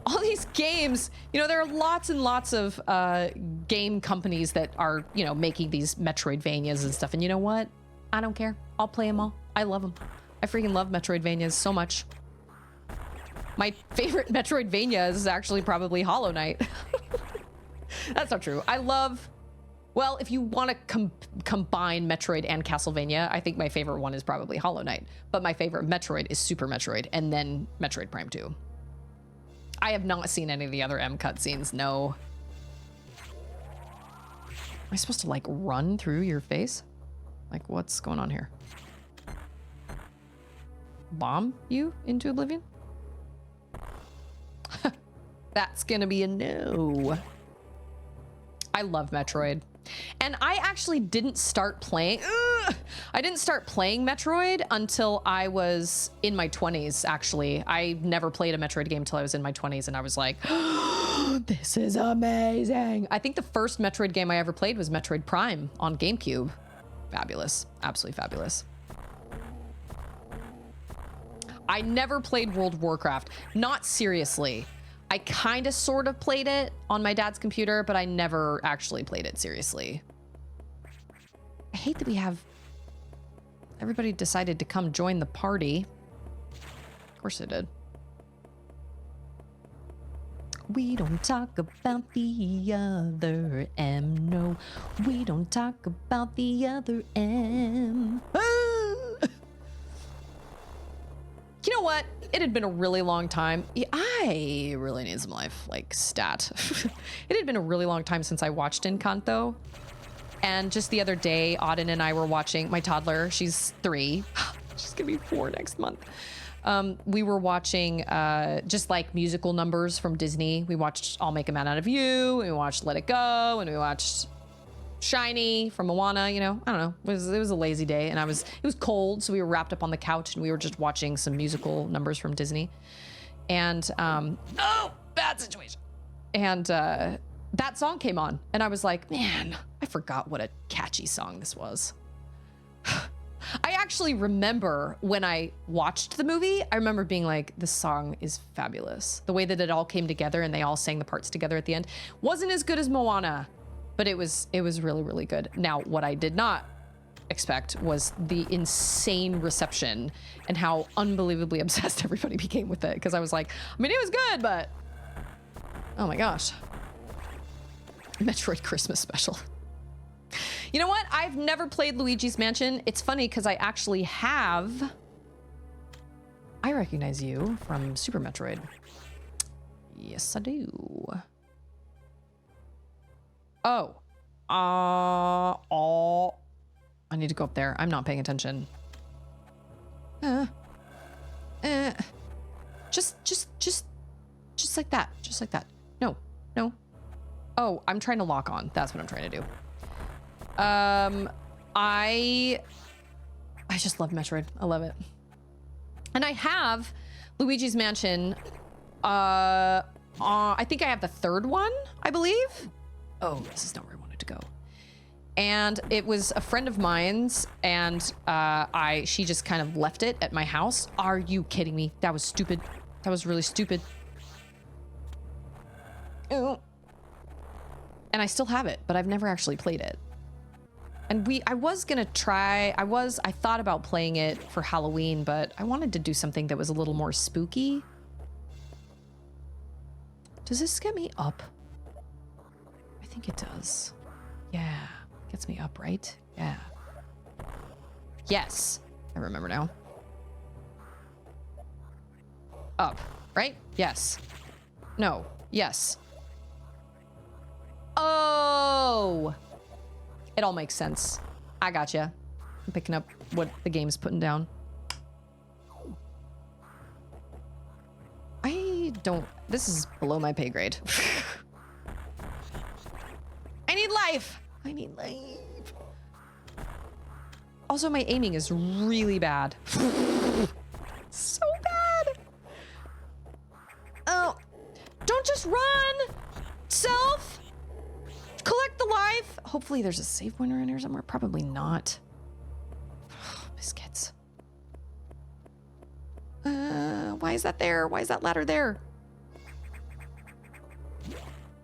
All these games, you know, there are lots and lots of game companies that are, you know, making these Metroidvanias and stuff. And you know what? I don't care. I'll play them all. I love them. I freaking love Metroidvanias so much. My favorite Metroidvania is actually probably Hollow Knight. That's not true. I love, well, if you want to combine Metroid and Castlevania, I think my favorite one is probably Hollow Knight. But my favorite Metroid is Super Metroid and then Metroid Prime 2. I have not seen any of the other M cutscenes, no. Am I supposed to like run through your face? Like what's going on here? Bomb you into oblivion? That's gonna be a no. I love Metroid. And I actually didn't start playing, I didn't start playing Metroid until I was in my 20s, actually. I never played a Metroid game until I was in my 20s, and I was like, this is amazing. I think the first Metroid game I ever played was Metroid Prime on GameCube. Fabulous, absolutely fabulous. I never played World of Warcraft, not seriously. I kind of sort of played it on my dad's computer, but I never actually played it seriously. I hate that we have everybody decided to come join the party. Of course they did. We don't talk about the other M, no. We don't talk about the other M. You know what? It had been a really long time. I really need some life, like, stat. It had been a really long time since I watched Encanto. And just the other day, Auden and I were watching, my toddler, she's 3. She's gonna be 4 next month. We were watching just like musical numbers from Disney. We watched I'll Make a Man Out of You, and we watched Let It Go, and we watched Shiny from Moana, you know, I don't know. It was a lazy day, and it was cold, so we were wrapped up on the couch and we were just watching some musical numbers from Disney. And oh, bad situation. And that song came on, and I was like, man, I forgot what a catchy song this was. I actually remember when I watched the movie, I remember being like, this song is fabulous. The way that it all came together and they all sang the parts together at the end wasn't as good as Moana, but it was really, really good. Now, what I did not expect was the insane reception and how unbelievably obsessed everybody became with it. Because I was like, I mean, it was good, but oh my gosh. Metroid Christmas special. You know what? I've never played Luigi's Mansion. It's funny because I actually have. I recognize you from Super Metroid. Yes, I do. Oh. I need to go up there. I'm not paying attention. Just like that. Just like that. No. Oh, I'm trying to lock on. That's what I'm trying to do. I just love Metroid. I love it. And I have Luigi's Mansion. I think I have the 3rd one, I believe. Oh, this is not where I wanted to go. And it was a friend of mine's, and she just kind of left it at my house. Are you kidding me? That was stupid. That was really stupid. Ew. And I still have it, but I've never actually played it. And I was gonna try, I thought about playing it for Halloween, but I wanted to do something that was a little more spooky. Does this get me up? I think it does. Yeah. Gets me up, right? Yeah. Yes. I remember now. Up, right? Yes. No. Yes. Oh! It all makes sense. I gotcha. I'm picking up what the game's putting down. This is below my pay grade. I need life. I need life. Also, my aiming is really bad. So bad. Oh, don't just run. Self. Collect the life. Hopefully there's a save pointer in here somewhere. Probably not. Biscuits. Why is that there? Why is that ladder there?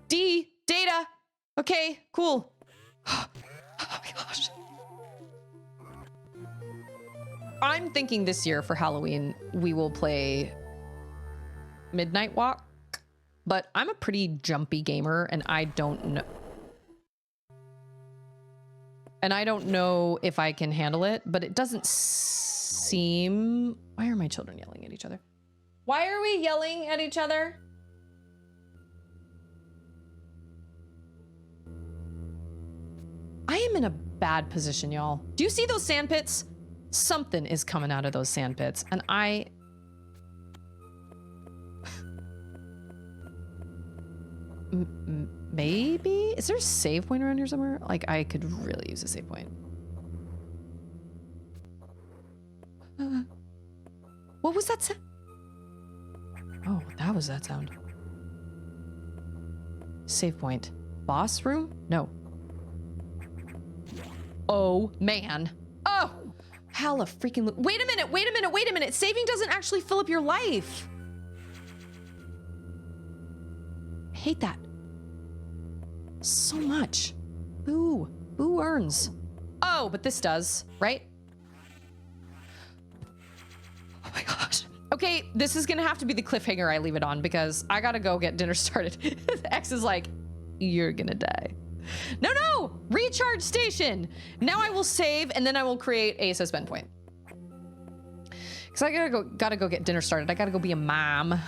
D, data. Okay, cool. Oh my gosh. I'm thinking this year for Halloween, we will play Midnight Walk, but I'm a pretty jumpy gamer and I don't know. And I don't know if I can handle it, but it doesn't seem... Why are my children yelling at each other? Why are we yelling at each other? I am in a bad position, y'all. Do you see those sand pits? Something is coming out of those sand pits, and I... Maybe? Is there a save point around here somewhere? Like, I could really use a save point. What was that sound? Oh, that was that sound. Save point. Boss room? No. Oh, man. Oh! Hella freaking... Wait a minute, wait a minute, wait a minute. Saving doesn't actually fill up your life. I hate that. So much. Boo. Boo earns. Oh, but this does, right? Oh my gosh. Okay, this is gonna have to be the cliffhanger I leave it on because I gotta go get dinner started. X is like, you're gonna die. No, no! Recharge station! Now I will save and then I will create a suspend point. Because I gotta go get dinner started. I gotta go be a mom.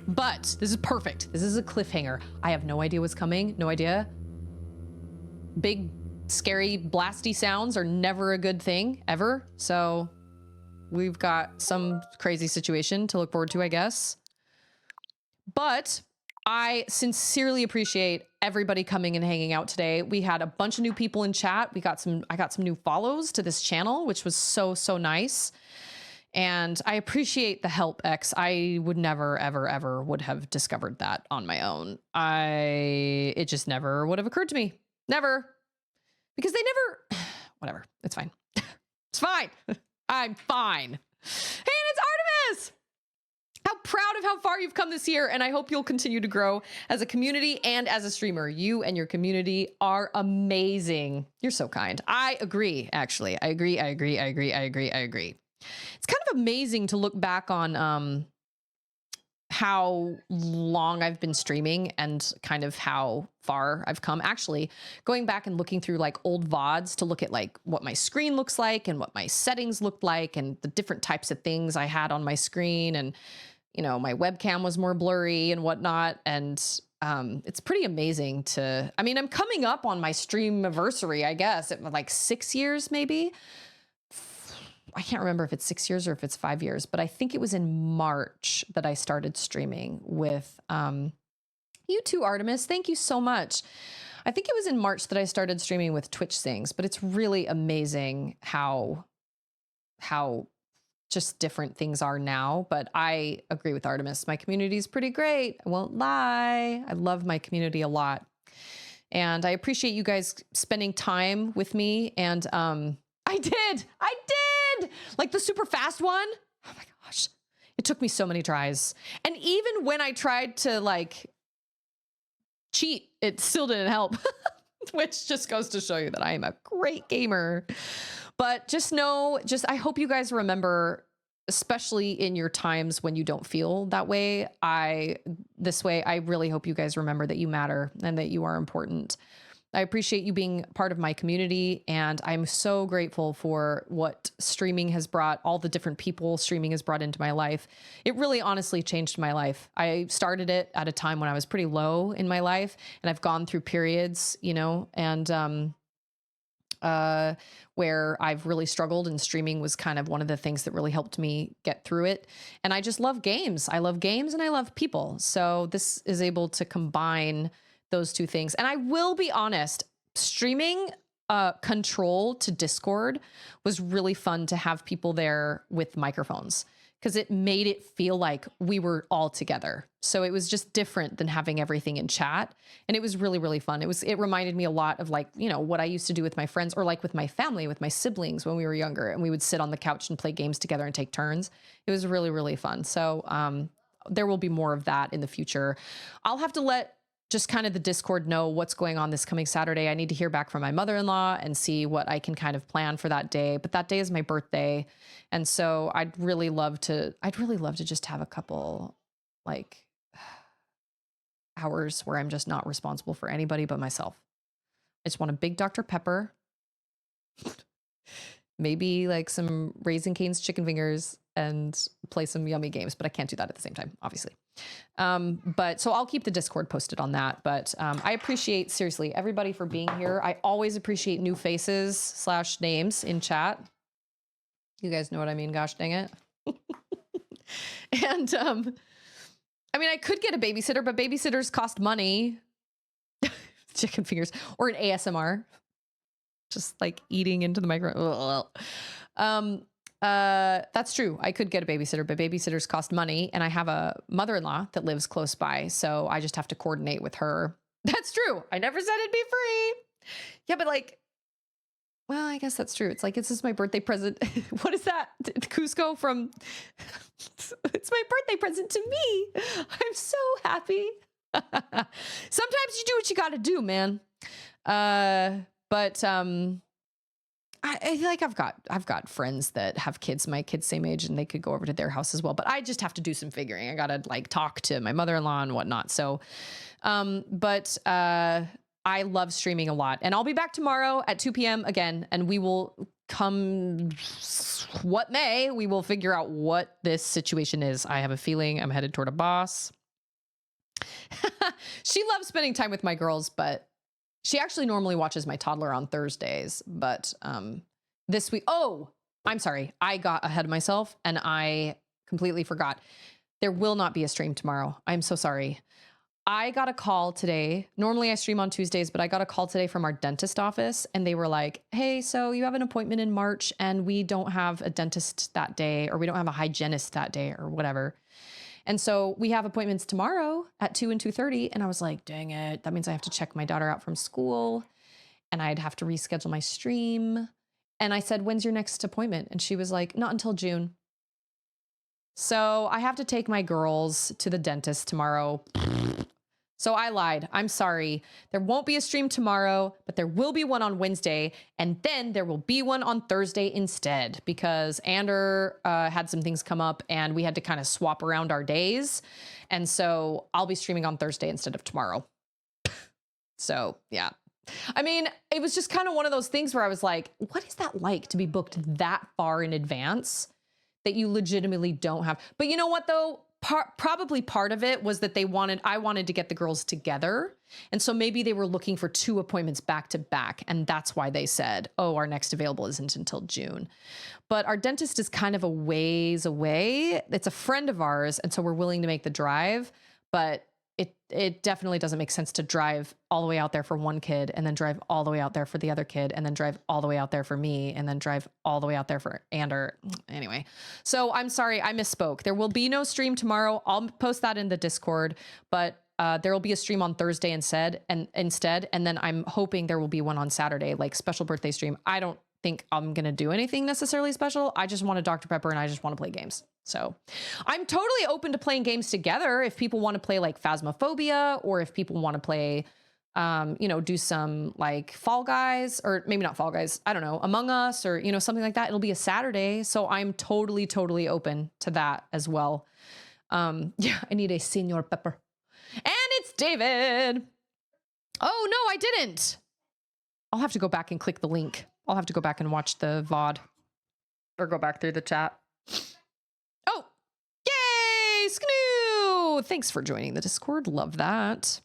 But this is perfect. This is a cliffhanger. I have no idea what's coming. No idea. Big, scary, blasty sounds are never a good thing, ever. So we've got some crazy situation to look forward to, I guess. But I sincerely appreciate everybody coming and hanging out today. We had a bunch of new people in chat. I got some new follows to this channel, which was so nice. And I appreciate the help, X. I would never, ever, ever would have discovered that on my own. It just never would have occurred to me. Never. Because they never, whatever. It's fine. It's fine. I'm fine. Hey, and it's Artemis! How proud of how far you've come this year, and I hope you'll continue to grow as a community and as a streamer. You and your community are amazing. You're so kind. I agree, actually. I agree. It's kind of amazing to look back on how long I've been streaming and kind of how far I've come. Actually, going back and looking through like old VODs to look at like what my screen looks like and what my settings looked like and the different types of things I had on my screen, and you know, my webcam was more blurry and whatnot. And it's pretty amazing to, I mean, I'm coming up on my stream anniversary, I guess, it was like 6 years, maybe. I can't remember if it's 6 years or if it's 5 years, but I think it was in March that I started streaming with you too, Artemis. Thank you so much. I think it was in March that I started streaming with Twitch Sings, but it's really amazing how just different things are now. But I agree with Artemis. My community is pretty great. I won't lie. I love my community a lot. And I appreciate you guys spending time with me. And I did. Like the super fast one. Oh my gosh. It took me so many tries. And even when I tried to like cheat, it still didn't help, which just goes to show you that I am a great gamer. But just know, I hope you guys remember, especially in your times when you don't feel that way. I really hope you guys remember that you matter and that you are important. I appreciate you being part of my community, and I'm so grateful for what streaming has brought, all the different people streaming has brought into my life. It really honestly changed my life. I started it at a time when I was pretty low in my life, and I've gone through periods, you know, and where I've really struggled, and streaming was kind of one of the things that really helped me get through it. And I just love games. I love games and I love people. So this is able to combine those two things. And I will be honest, streaming control to Discord was really fun to have people there with microphones, because it made it feel like we were all together. So it was just different than having everything in chat. And it was really, really fun. It reminded me a lot of, like, you know, what I used to do with my friends, or like with my family, with my siblings when we were younger, and we would sit on the couch and play games together and take turns. It was really, really fun. So there will be more of that in the future. I'll have to let just kind of the Discord know what's going on this coming Saturday. I need to hear back from my mother-in-law and see what I can kind of plan for that day. But that day is my birthday. And so I'd really love to just have a couple, like, hours where I'm just not responsible for anybody but myself. I just want a big Dr. Pepper, maybe like some Raisin Cane's chicken fingers, and play some yummy games, but I can't do that at the same time, obviously. But so I'll keep the Discord posted on that. But I appreciate, seriously, everybody for being here. I always appreciate new faces / names in chat. You guys know what I mean, gosh dang it. And I mean, I could get a babysitter, but babysitters cost money. Chicken fingers, or an ASMR. Just like eating into the microphone. That's true. I could get a babysitter, but babysitters cost money, and I have a mother-in-law that lives close by, so I just have to coordinate with her. That's true. I never said it'd be free. Yeah, but like, well, I guess that's true. It's like, this is my birthday present. What is that? Cusco from it's my birthday present to me. I'm so happy. Sometimes you do what you got to do, man. But I feel like I've got friends that have kids, my kids' same age, and they could go over to their house as well. But I just have to do some figuring. I gotta like talk to my mother-in-law and whatnot. So, I love streaming a lot, and I'll be back tomorrow at 2 p.m. again, and we will come what may. We will figure out what this situation is. I have a feeling I'm headed toward a boss. She loves spending time with my girls, but she actually normally watches my toddler on Thursdays, but this week, oh, I'm sorry. I got ahead of myself and I completely forgot. There will not be a stream tomorrow. I'm so sorry. I got a call today. Normally I stream on Tuesdays, but I got a call today from our dentist office, and they were like, hey, so you have an appointment in March and we don't have a dentist that day, or we don't have a hygienist that day, or whatever. And so we have appointments tomorrow at 2 and 2:30. And I was like, dang it. That means I have to check my daughter out from school, and I'd have to reschedule my stream. And I said, when's your next appointment? And she was like, not until June. So I have to take my girls to the dentist tomorrow. So I lied. I'm sorry. There won't be a stream tomorrow, but there will be one on Wednesday. And then there will be one on Thursday instead, because Ander had some things come up and we had to kind of swap around our days. And so I'll be streaming on Thursday instead of tomorrow. So yeah. I mean, it was just kind of one of those things where I was like, what is that like to be booked that far in advance that you legitimately don't have? But you know what though? Probably part of it was that I wanted to get the girls together. And so maybe they were looking for 2 appointments back to back. And that's why they said, oh, our next available isn't until June. But our dentist is kind of a ways away. It's a friend of ours. And so we're willing to make the drive, but it definitely doesn't make sense to drive all the way out there for one kid and then drive all the way out there for the other kid and then drive all the way out there for me and then drive all the way out there for Ander. Anyway, so I'm sorry, I misspoke. There will be no stream tomorrow. I'll post that in the Discord, but there will be a stream on Thursday instead. And then I'm hoping there will be one on Saturday, like special birthday stream. I don't think I'm going to do anything necessarily special. I just want a Dr. Pepper and I just want to play games. So I'm totally open to playing games together. If people want to play like Phasmophobia, or if people want to play, do some like Fall Guys, or maybe not Fall Guys, I don't know, Among Us, or, something like that. It'll be a Saturday. So I'm totally, totally open to that as well. Yeah, I need a Senor Pepper. And it's David. Oh, no, I didn't. I'll have to go back and click the link. I'll have to go back and watch the VOD or go back through the chat. Oh, yay, Sknoo! Thanks for joining the Discord. Love that.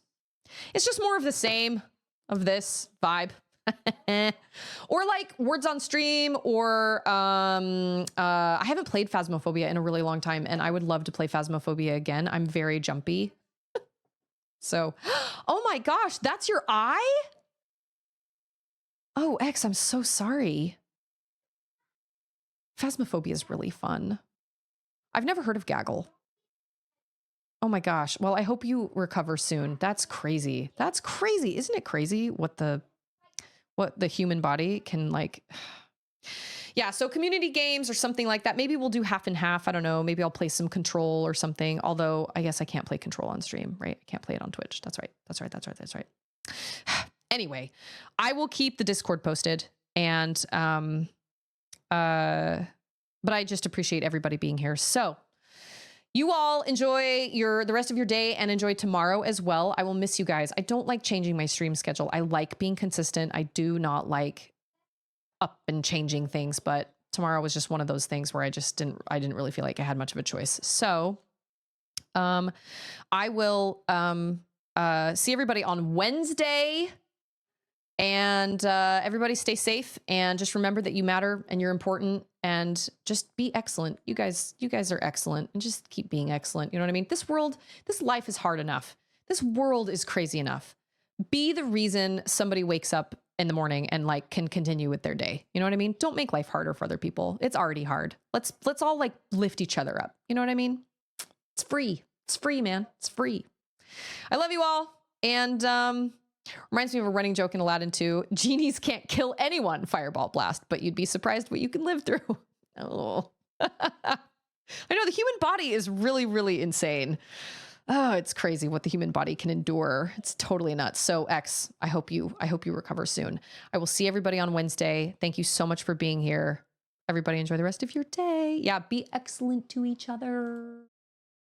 It's just more of the same of this vibe. Or like words on stream, or I haven't played Phasmophobia in a really long time, and I would love to play Phasmophobia again. I'm very jumpy. So, oh my gosh, that's your eye? Oh, X, I'm so sorry. Phasmophobia is really fun. I've never heard of Gaggle. Oh my gosh. Well, I hope you recover soon. That's crazy. That's crazy. Isn't it crazy what the human body can like? Yeah, so community games or something like that. Maybe we'll do half and half. I don't know. Maybe I'll play some Control or something. Although I guess I can't play Control on stream, right? I can't play it on Twitch. That's right. That's right. That's right. That's right. Anyway, I will keep the Discord posted, and but I just appreciate everybody being here. So you all enjoy the rest of your day, and enjoy tomorrow as well. I will miss you guys. I don't like changing my stream schedule. I like being consistent. I do not like up and changing things, but tomorrow was just one of those things where I didn't really feel like I had much of a choice. So I will see everybody on Wednesday, and everybody stay safe, and just remember that you matter and you're important, and just be excellent. You guys are excellent, and just keep being excellent. You know what I mean? This life is hard enough. This world is crazy enough. Be the reason somebody wakes up in the morning and like can continue with their day. You know what I mean? Don't make life harder for other people. It's already hard. Let's all like lift each other up. You know what I mean? It's free. It's free, man. It's free. I love you all. And reminds me of a running joke in Aladdin 2. Genies can't kill anyone, fireball blast, but you'd be surprised what you can live through. Oh. I know the human body is really, really insane. Oh, it's crazy what the human body can endure. It's totally nuts. So X, I hope you recover soon. I will see everybody on Wednesday. Thank you so much for being here. Everybody enjoy the rest of your day. Yeah, be excellent to each other.